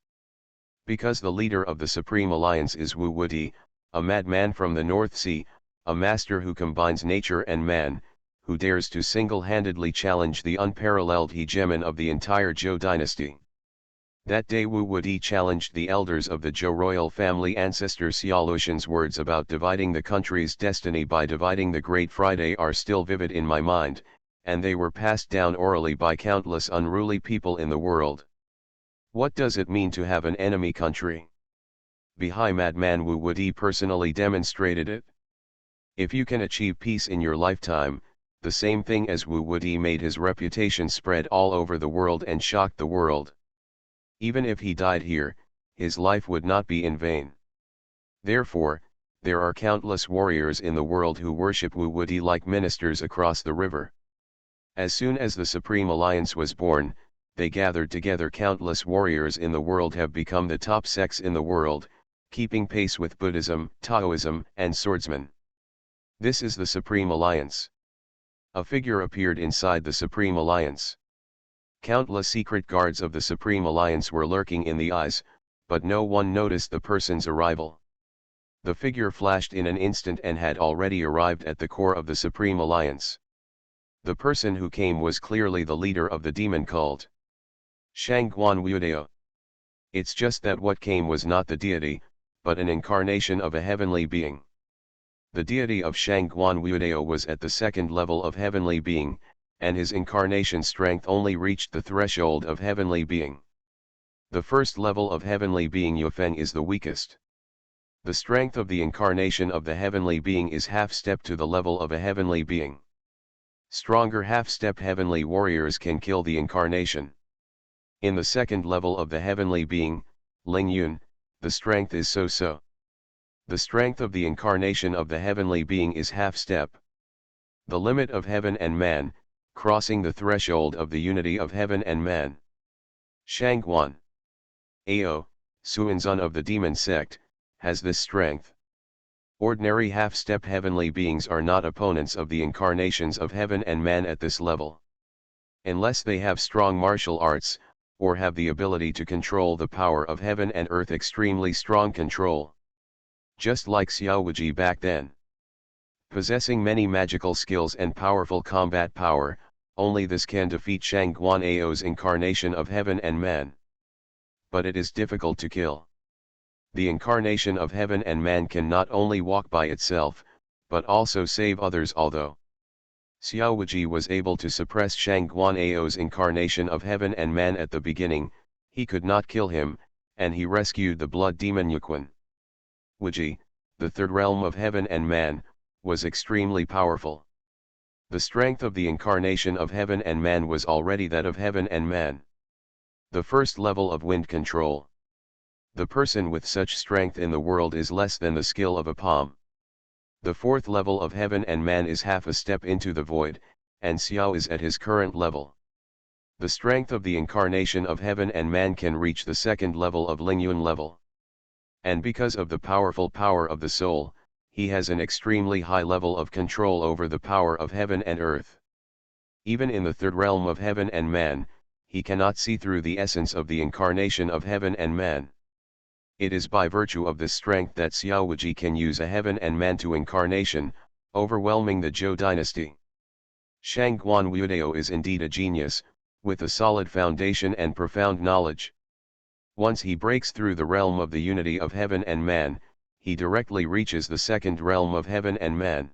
Because the leader of the Supreme Alliance is Wu Wudi, a madman from the North Sea, a master who combines nature and man, who dares to single-handedly challenge the unparalleled hegemon of the entire Zhou dynasty. That day Wu Wudi challenged the elders of the Zhou royal family ancestor Xiao Luxian's words about dividing the country's destiny by dividing the Great Friday are still vivid in my mind, and they were passed down orally by countless unruly people in the world. What does it mean to have an enemy country? Bihai madman Wu Wudi personally demonstrated it. If you can achieve peace in your lifetime, the same thing as Wu Wudi made his reputation spread all over the world and shocked the world. Even if he died here, his life would not be in vain. Therefore, there are countless warriors in the world who worship Wu Wudi like ministers across the river. As soon as the Supreme Alliance was born, they gathered together. Countless warriors in the world have become the top sects in the world, keeping pace with Buddhism, Taoism, and swordsmen. This is the Supreme Alliance. A figure appeared inside the Supreme Alliance. Countless secret guards of the Supreme Alliance were lurking in the eyes, but no one noticed the person's arrival. The figure flashed in an instant and had already arrived at the core of the Supreme Alliance. The person who came was clearly the leader of the demon cult, Shangguan Wuidao. It's just that what came was not the deity, but an incarnation of a heavenly being. The deity of Shangguan Wuidao was at the second level of heavenly being, and his incarnation strength only reached the threshold of heavenly being. The first level of heavenly being Yufeng is the weakest. The strength of the incarnation of the heavenly being is half step to the level of a heavenly being. Stronger half-step heavenly warriors can kill the incarnation. In the second level of the heavenly being, Ling Yun, the strength is so-so. The strength of the incarnation of the heavenly being is half-step. The limit of heaven and man, crossing the threshold of the unity of heaven and man. Shangguan Ao, Suanzun of the demon sect, has this strength. Ordinary half-step heavenly beings are not opponents of the incarnations of heaven and man at this level. Unless they have strong martial arts, or have the ability to control the power of heaven and earth, extremely strong control. Just like Xiao Wuji back then. Possessing many magical skills and powerful combat power, only this can defeat Shangguan Ao's incarnation of heaven and man. But it is difficult to kill. The incarnation of heaven and man can not only walk by itself, but also save others. Although Xiao Wuji was able to suppress Shangguan Ao's incarnation of heaven and man at the beginning, he could not kill him, and he rescued the blood demon Yuquan. Wuji, the third realm of heaven and man, was extremely powerful. The strength of the incarnation of heaven and man was already that of heaven and man. The first level of wind control. The person with such strength in the world is less than the skill of a palm. The fourth level of heaven and man is half a step into the void, and Xiao is at his current level. The strength of the incarnation of heaven and man can reach the second level of Lingyun level. And because of the powerful power of the soul, he has an extremely high level of control over the power of heaven and earth. Even in the third realm of heaven and man, he cannot see through the essence of the incarnation of heaven and man. It is by virtue of this strength that Xiao Wuji can use a heaven and man to incarnation, overwhelming the Zhou dynasty. Shangguan Wuidao is indeed a genius, with a solid foundation and profound knowledge. Once he breaks through the realm of the unity of heaven and man, he directly reaches the second realm of heaven and man.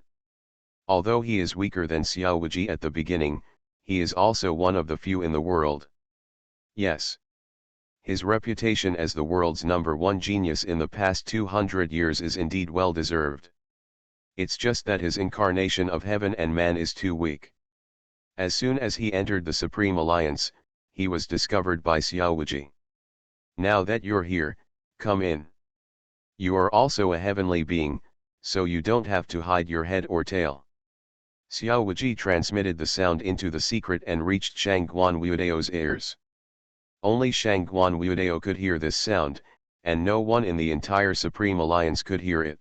Although he is weaker than Xiao Wuji at the beginning, he is also one of the few in the world. Yes. His reputation as the world's #1 genius in the past 200 years is indeed well deserved. It's just that his incarnation of heaven and man is too weak. As soon as he entered the Supreme Alliance, he was discovered by Xiao Wuji. Now that you're here, come in. You are also a heavenly being, so you don't have to hide your head or tail. Xiao Wuji transmitted the sound into the secret and reached Shangguan Wuidao's ears. Only Shangguan Wuidao could hear this sound, and no one in the entire Supreme Alliance could hear it.